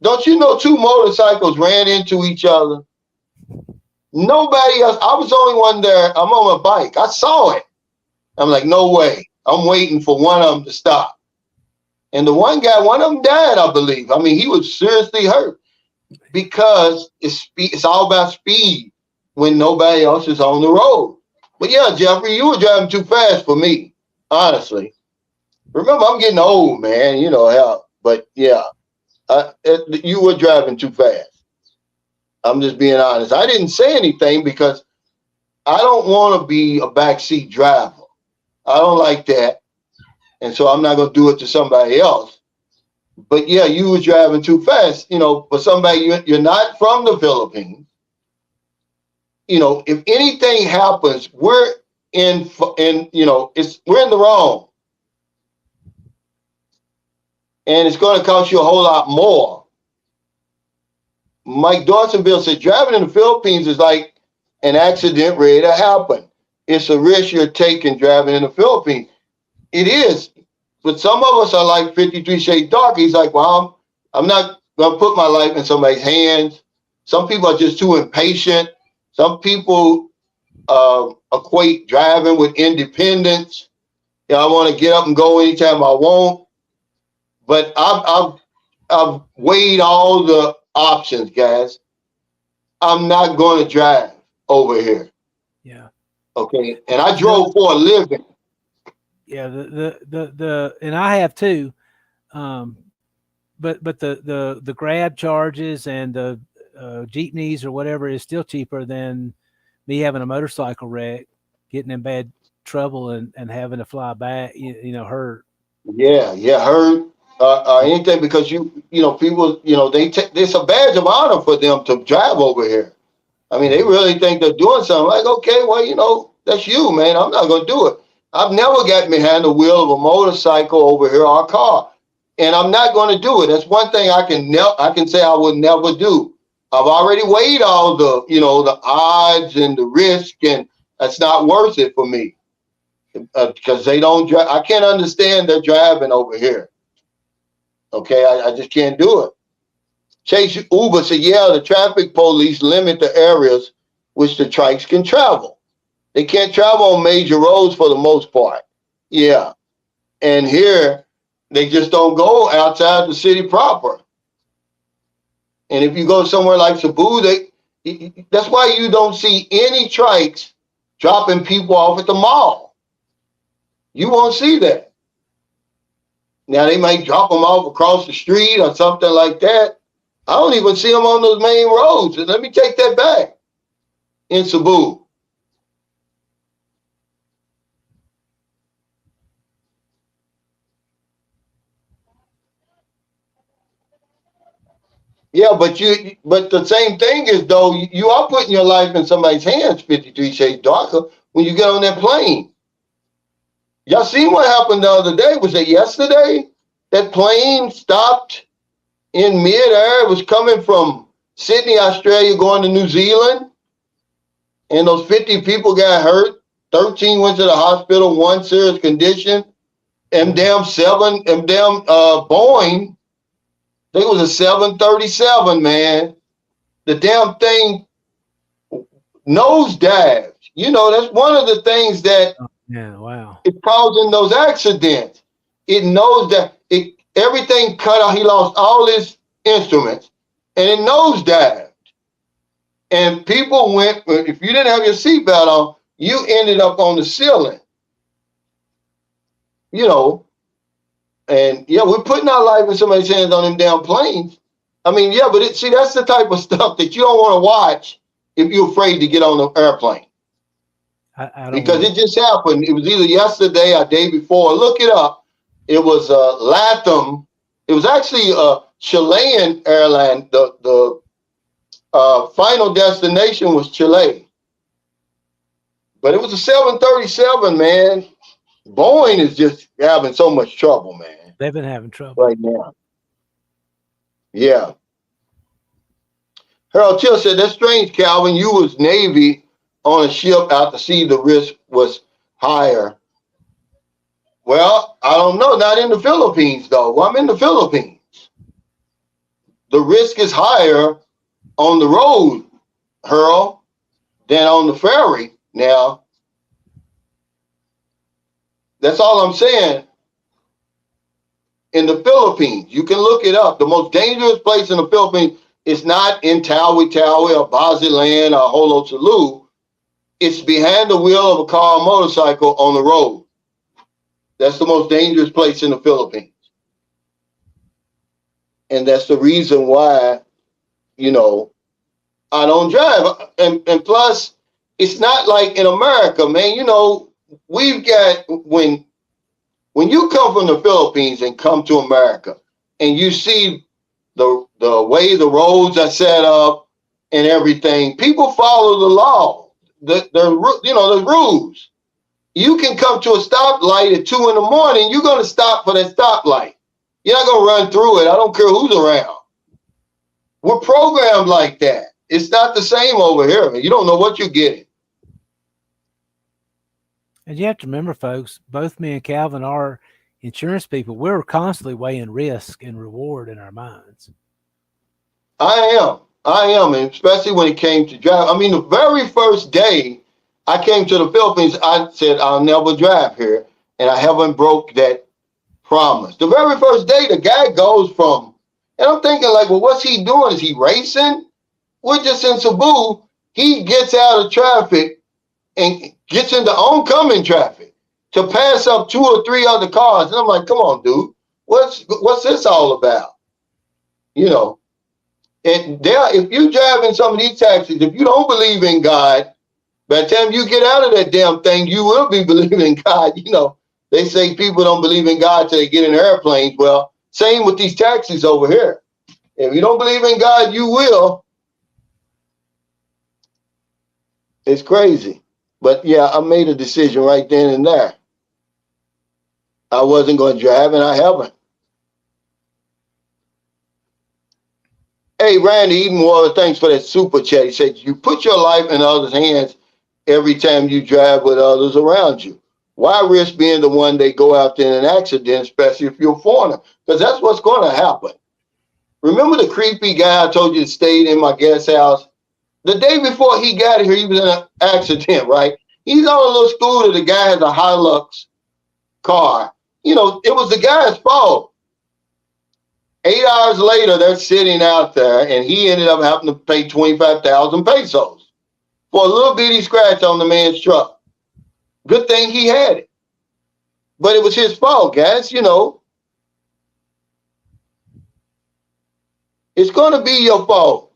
Don't you know 2 motorcycles ran into each other? Nobody else. I was the only one there. I'm on a bike. I saw it. I'm like, no way. I'm waiting for one of them to stop. And the one of them died, I believe. I mean, he was seriously hurt, because it's all about speed when nobody else is on the road. But yeah, Jeffrey, you were driving too fast for me, honestly. Remember, I'm getting old, man. You know how. But yeah, you were driving too fast. I'm just being honest. I didn't say anything because I don't want to be a backseat driver. I don't like that. And so I'm not going to do it to somebody else. But yeah, you were driving too fast, for somebody, you're not from the Philippines. If anything happens, we're in we're in the wrong. And it's going to cost you a whole lot more. Mike Dawsonville said driving in the Philippines is like an accident ready to happen. It's a risk you're taking driving in the Philippines. It is. But some of us are like 53 Shades Dark. He's like, well, I'm not going to put my life in somebody's hands. Some people are just too impatient. Some people equate driving with independence. I want to get up and go anytime I want. But I've weighed all the options, guys. I'm not going to drive over here. Yeah. Okay, and I drove for a living. Yeah, and I have too. Um, but the grab charges and the jeepneys or whatever is still cheaper than me having a motorcycle wreck, getting in bad trouble and having to fly back, hurt. Yeah, yeah, heard anything because people, they take it's a badge of honor for them to drive over here. I mean, they really think they're doing something. Like, okay, well, that's you, man. I'm not gonna do it. I've never gotten behind the wheel of a motorcycle over here or a car, and I'm not going to do it. That's one thing I can say I would never do. I've already weighed all the odds and the risk, and that's not worth it for me because they don't drive. I can't understand their driving over here. Okay, I just can't do it. Chase Uber said, yeah, the traffic police limit the areas which the trikes can travel. They can't travel on major roads for the most part. Yeah. And here, they just don't go outside the city proper. And if you go somewhere like Cebu, that's why you don't see any trikes dropping people off at the mall. You won't see that. Now, they might drop them off across the street or something like that. I don't even see them on those main roads. And let me take that back in Cebu. Yeah, but the same thing is though you are putting your life in somebody's hands. 53 Shades Darker when you get on that plane. Y'all seen what happened the other day? Was it yesterday? That plane stopped in midair. It was coming from Sydney, Australia, going to New Zealand, and those 50 people got hurt. 13 went to the hospital, one serious condition. Boeing. I think it was a 737, man. The damn thing nosedived. That's one of the things that is causing those accidents. It knows that everything cut out. He lost all his instruments, and it nosedived. And people went. If you didn't have your seatbelt on, you ended up on the ceiling. And yeah, we're putting our life in somebody's hands on them damn planes. I mean, yeah, but that's the type of stuff that you don't want to watch if you're afraid to get on the airplane. Because it just happened. It was either yesterday or day before. Look it up. It was Latham. It was actually a Chilean airline. The final destination was Chile. But it was a 737, man. Boeing is just having so much trouble, man. They've been having trouble right now. Yeah. Harold Till said, that's strange, Calvin. You was Navy on a ship out to sea. The risk was higher. Well, I don't know. Not in the Philippines, though. Well, I'm in the Philippines. The risk is higher on the road, Harold, than on the ferry. Now, that's all I'm saying. In the Philippines, you can look it up. The most dangerous place in the Philippines is not in Tawi-Tawi or Basilan or Holo-Sulu. It's behind the wheel of a car or motorcycle on the road. That's the most dangerous place in the Philippines. And that's the reason why, I don't drive. And plus, it's not like in America, man. We've got when you come from the Philippines and come to America and you see the way the roads are set up and everything, people follow the law, the rules. You can come to a stoplight at 2 a.m. You're going to stop for that stoplight. You're not going to run through it. I don't care who's around. We're programmed like that. It's not the same over here. You don't know what you're getting. And you have to remember, folks, both me and Calvin are insurance people. We're constantly weighing risk and reward in our minds. I am, and especially when it came to drive. I mean, the very first day I came to the Philippines, I said, I'll never drive here, and I haven't broke that promise. The very first day, the guy goes from, and I'm thinking like, well, what's he doing? Is he racing? We're just in Cebu. He gets out of traffic and gets into oncoming traffic to pass up 2 or 3 other cars. And I'm like, come on, dude, what's this all about? You know, and if you drive in some of these taxis, if you don't believe in God, by the time you get out of that damn thing, you will be believing in God. You know, they say people don't believe in God till they get in airplanes. Well, same with these taxis over here. If you don't believe in God, you will. It's crazy. But yeah, I made a decision right then and there. I wasn't going to drive, and I haven't. Hey, Randy Edenwater, thanks for that super chat. He said, you put your life in others' hands every time you drive with others around you. Why risk being the one they go out there in an accident, especially if you're a foreigner? Because that's what's going to happen. Remember the creepy guy I told you that stayed in my guest house? The day before he got here, he was in an accident, right? He's on a little scooter. The guy has a Hilux car. You know, it was the guy's fault. 8 hours later, they're sitting out there, and he ended up having to pay 25,000 pesos for a little bitty scratch on the man's truck. Good thing he had it. But it was his fault, guys. You know, it's going to be your fault.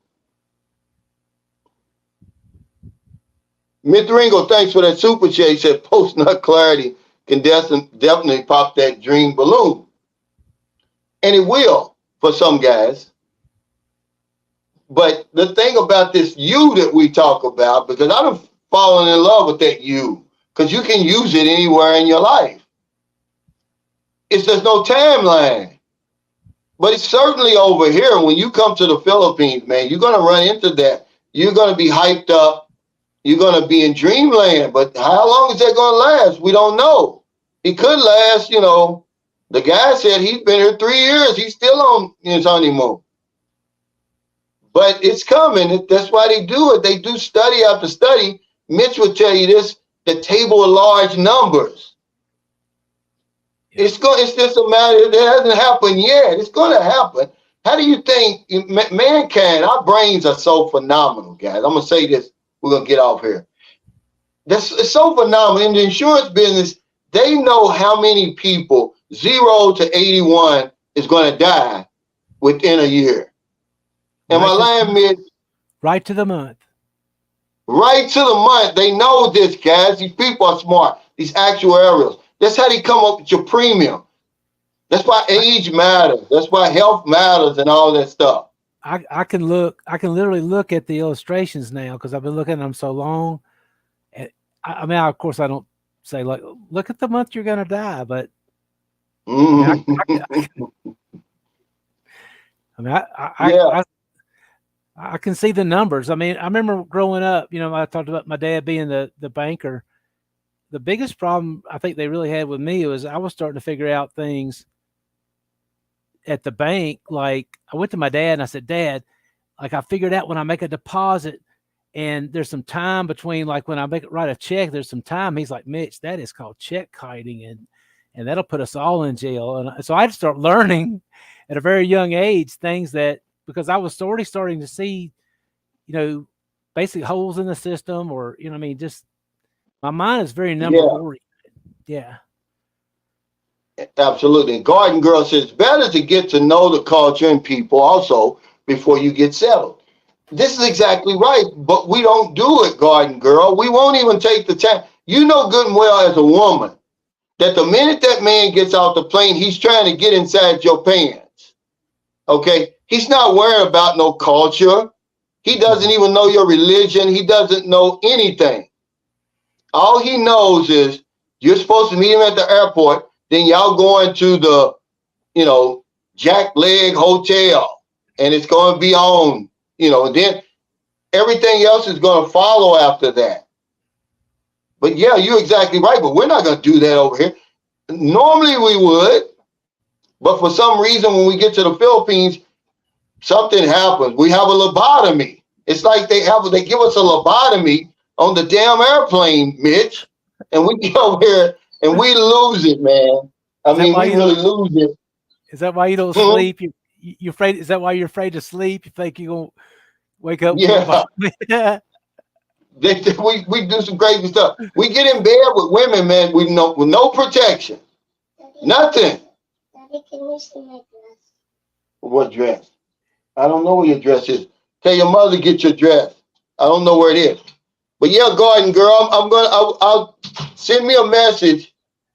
Mithringo, thanks for that super chat. He said post-nut clarity can definitely pop that dream balloon. And it will for some guys. But the thing about this you that we talk about, because I've fallen in love with that you, because you can use it anywhere in your life. It's there's no timeline. But it's certainly over here. When you come to the Philippines, man, you're going to run into that. You're going to be hyped up. You're going to be in dreamland. But how long is that going to last? We don't know. It could last, you know. The guy said he's been here 3 years. He's still on his honeymoon. But it's coming. That's why they do it. They do study after study. Mitch would tell you this, the table of large numbers. Yeah. It's just a matter, it hasn't happened yet. It's going to happen. How do you think mankind, our brains are so phenomenal, guys. I'm going to say this. We're going to get off here. It's so phenomenal. In the insurance business, they know how many people 0 to 81 is going to die within a year. Am I lying, Mitch? Right to the month. Right to the month. They know this, guys. These people are smart. These actuarials. That's how they come up with your premium. That's why age matters. That's why health matters and all that stuff. I can literally look at the illustrations now because I've been looking at them so long. And I mean, of course, I don't say like, look at the month you're going to die, but I can see the numbers. I mean, I remember growing up, you know, I talked about my dad being the banker. The biggest problem I think they really had with me was I was starting to figure out things at the bank. Like I went to my dad and I said, Dad, like I figured out when I make a deposit and there's some time between, like when I write a check, there's some time. He's like, Mitch, that is called check kiting and that'll put us all in jail. And so I had to start learning at a very young age things that, because I was already starting to see, you know, basically holes in the system or, you know, I mean, just my mind is very number oriented. Yeah. Absolutely. Garden Girl says, it's better to get to know the culture and people also before you get settled. This is exactly right, but we don't do it, Garden Girl. We won't even take the time. You know good and well as a woman that the minute that man gets off the plane, he's trying to get inside your pants. Okay? He's not worried about no culture. He doesn't even know your religion. He doesn't know anything. All he knows is you're supposed to meet him at the airport. Then y'all going to the, you know, Jack Leg Hotel, and it's going to be on, you know, and then everything else is going to follow after that. But yeah, you're exactly right. But we're not going to do that over here. Normally we would, but for some reason, when we get to the Philippines, something happens. We have a lobotomy. It's like they give us a lobotomy on the damn airplane, Mitch, and we get over here and we lose it, man. I mean, we really lose it. Is that why you don't sleep? You afraid? Is that why you're afraid to sleep? You think you're gonna wake up? Yeah. We do some crazy stuff. We get in bed with women, man, with no protection. Nothing. Daddy, can you see my dress? What dress? I don't know where your dress is. Tell your mother get your dress. I don't know where it is. But yeah, Garden Girl, I'll send me a message.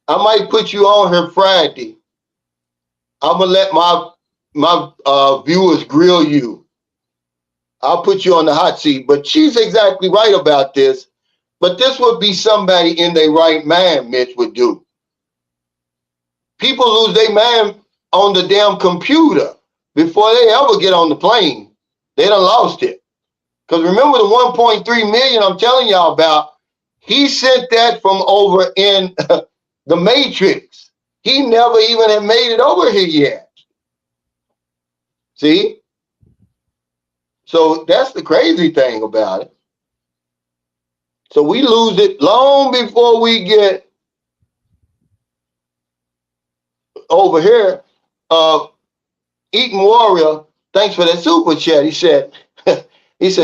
I might put you on here Friday. I'm gonna let my viewers grill you. I'll put you on the hot seat. But she's exactly right about this. But this would be somebody in their right mind, Mitch, would do. People lose their mind on the damn computer before they ever get on the plane. They done lost it. Because remember the 1.3 million I'm telling y'all about, he sent that from over in the Matrix. He never even had made it over here yet. See? So that's the crazy thing about it. So we lose it long before we get over here. Eaton Warrior, thanks for that super chat. He said,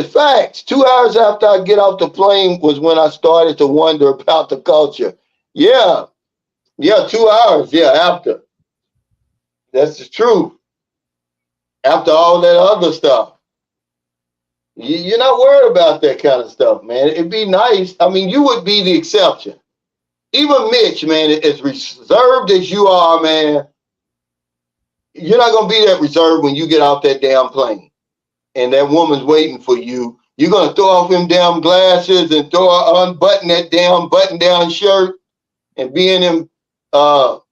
facts. 2 hours after I get off the plane was when I started to wonder about the culture. Yeah, 2 hours. Yeah, after. That's the truth. After all that other stuff. You're not worried about that kind of stuff, man. It'd be nice. I mean, you would be the exception. Even Mitch, man, as reserved as you are, man, you're not going to be that reserved when you get off that damn plane and that woman's waiting for you. You're going to throw off them damn glasses and unbutton that damn button-down shirt and be in them nut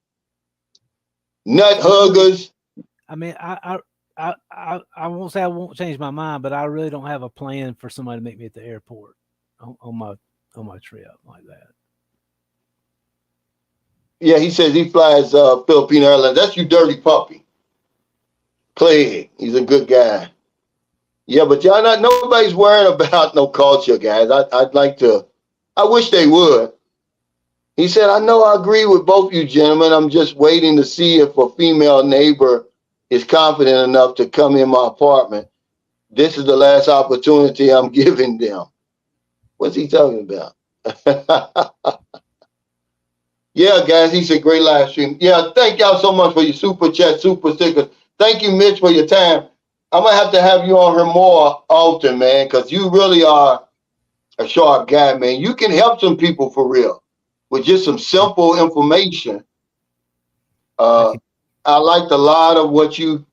huggers. I mean, I won't say I won't change my mind, but I really don't have a plan for somebody to meet me at the airport on my trip like that. Yeah, he says he flies Filipino Airlines. That's you dirty puppy. Clegg, he's a good guy. Yeah, but y'all nobody's worrying about no culture, guys. I wish they would. He said, I know I agree with both you gentlemen. I'm just waiting to see if a female neighbor is confident enough to come in my apartment. This is the last opportunity I'm giving them. What's he talking about? Yeah, guys, he said great live stream. Yeah, thank y'all so much for your super chat, super stickers. Thank you, Mitch, for your time. I'm going to have you on here more often, man, because you really are a sharp guy, man. You can help some people for real with just some simple information. I liked a lot of what you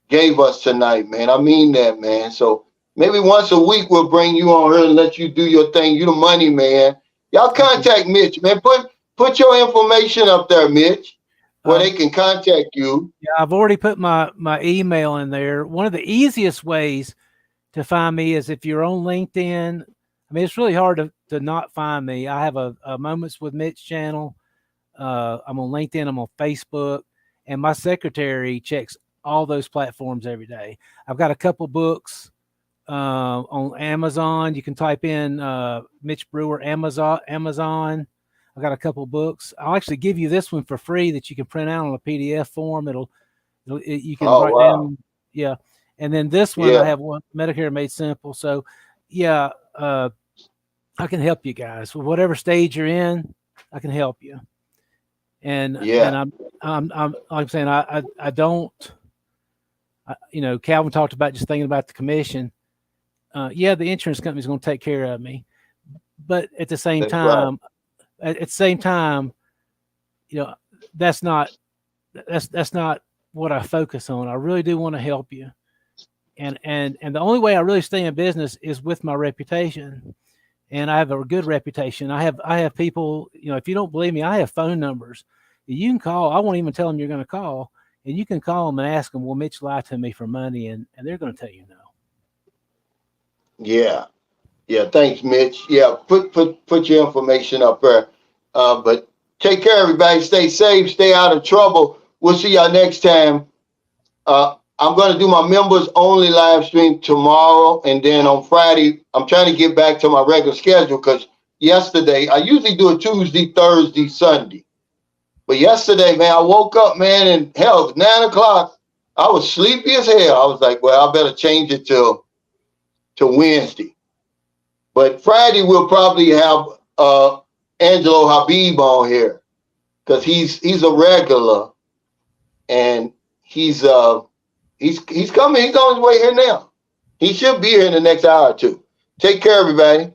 gave us tonight, man. I mean that, man. So maybe once a week we'll bring you on here and let you do your thing. You the money, man. Y'all contact Mitch, man. Put your information up there, Mitch, where they can contact you. Yeah, I've already put my email in there. One of the easiest ways to find me is if you're on LinkedIn. I mean, it's really hard to not find me. I have a Moments with Mitch channel. I'm on LinkedIn. I'm on Facebook. And my secretary checks all those platforms every day. I've got a couple books on Amazon. You can type in Mitch Brewer Amazon. I've got a couple books. I'll actually give you this one for free that you can print out on a PDF form. You can write down. Yeah. And then this one, I have one, Medicare Made Simple. So yeah, I can help you guys with whatever stage you're in. I can help you. And I'm like I'm saying, I don't, Calvin talked about just thinking about the commission. The insurance company is going to take care of me, but at the same time, that's not what I focus on. I really do want to help you. And the only way I really stay in business is with my reputation. And I have a good reputation. I have people, if you don't believe me, I have phone numbers. You can call. I won't even tell them you're going to call. And you can call them and ask them, will Mitch lie to me for money? And they're going to tell you no. Yeah. Thanks, Mitch. Yeah. Put your information up there. But take care, everybody. Stay safe. Stay out of trouble. We'll see y'all next time. I'm going to do my members only live stream tomorrow. And then on Friday, I'm trying to get back to my regular schedule because yesterday, I usually do it Tuesday, Thursday, Sunday. But yesterday, man, I woke up, man, and hell, it was 9 o'clock. I was sleepy as hell. I was like, well, I better change it to Wednesday. But Friday we'll probably have Angelo Habib on here because he's a regular and he's coming. He's on his way here now. He should be here in the next hour or two. Take care, everybody.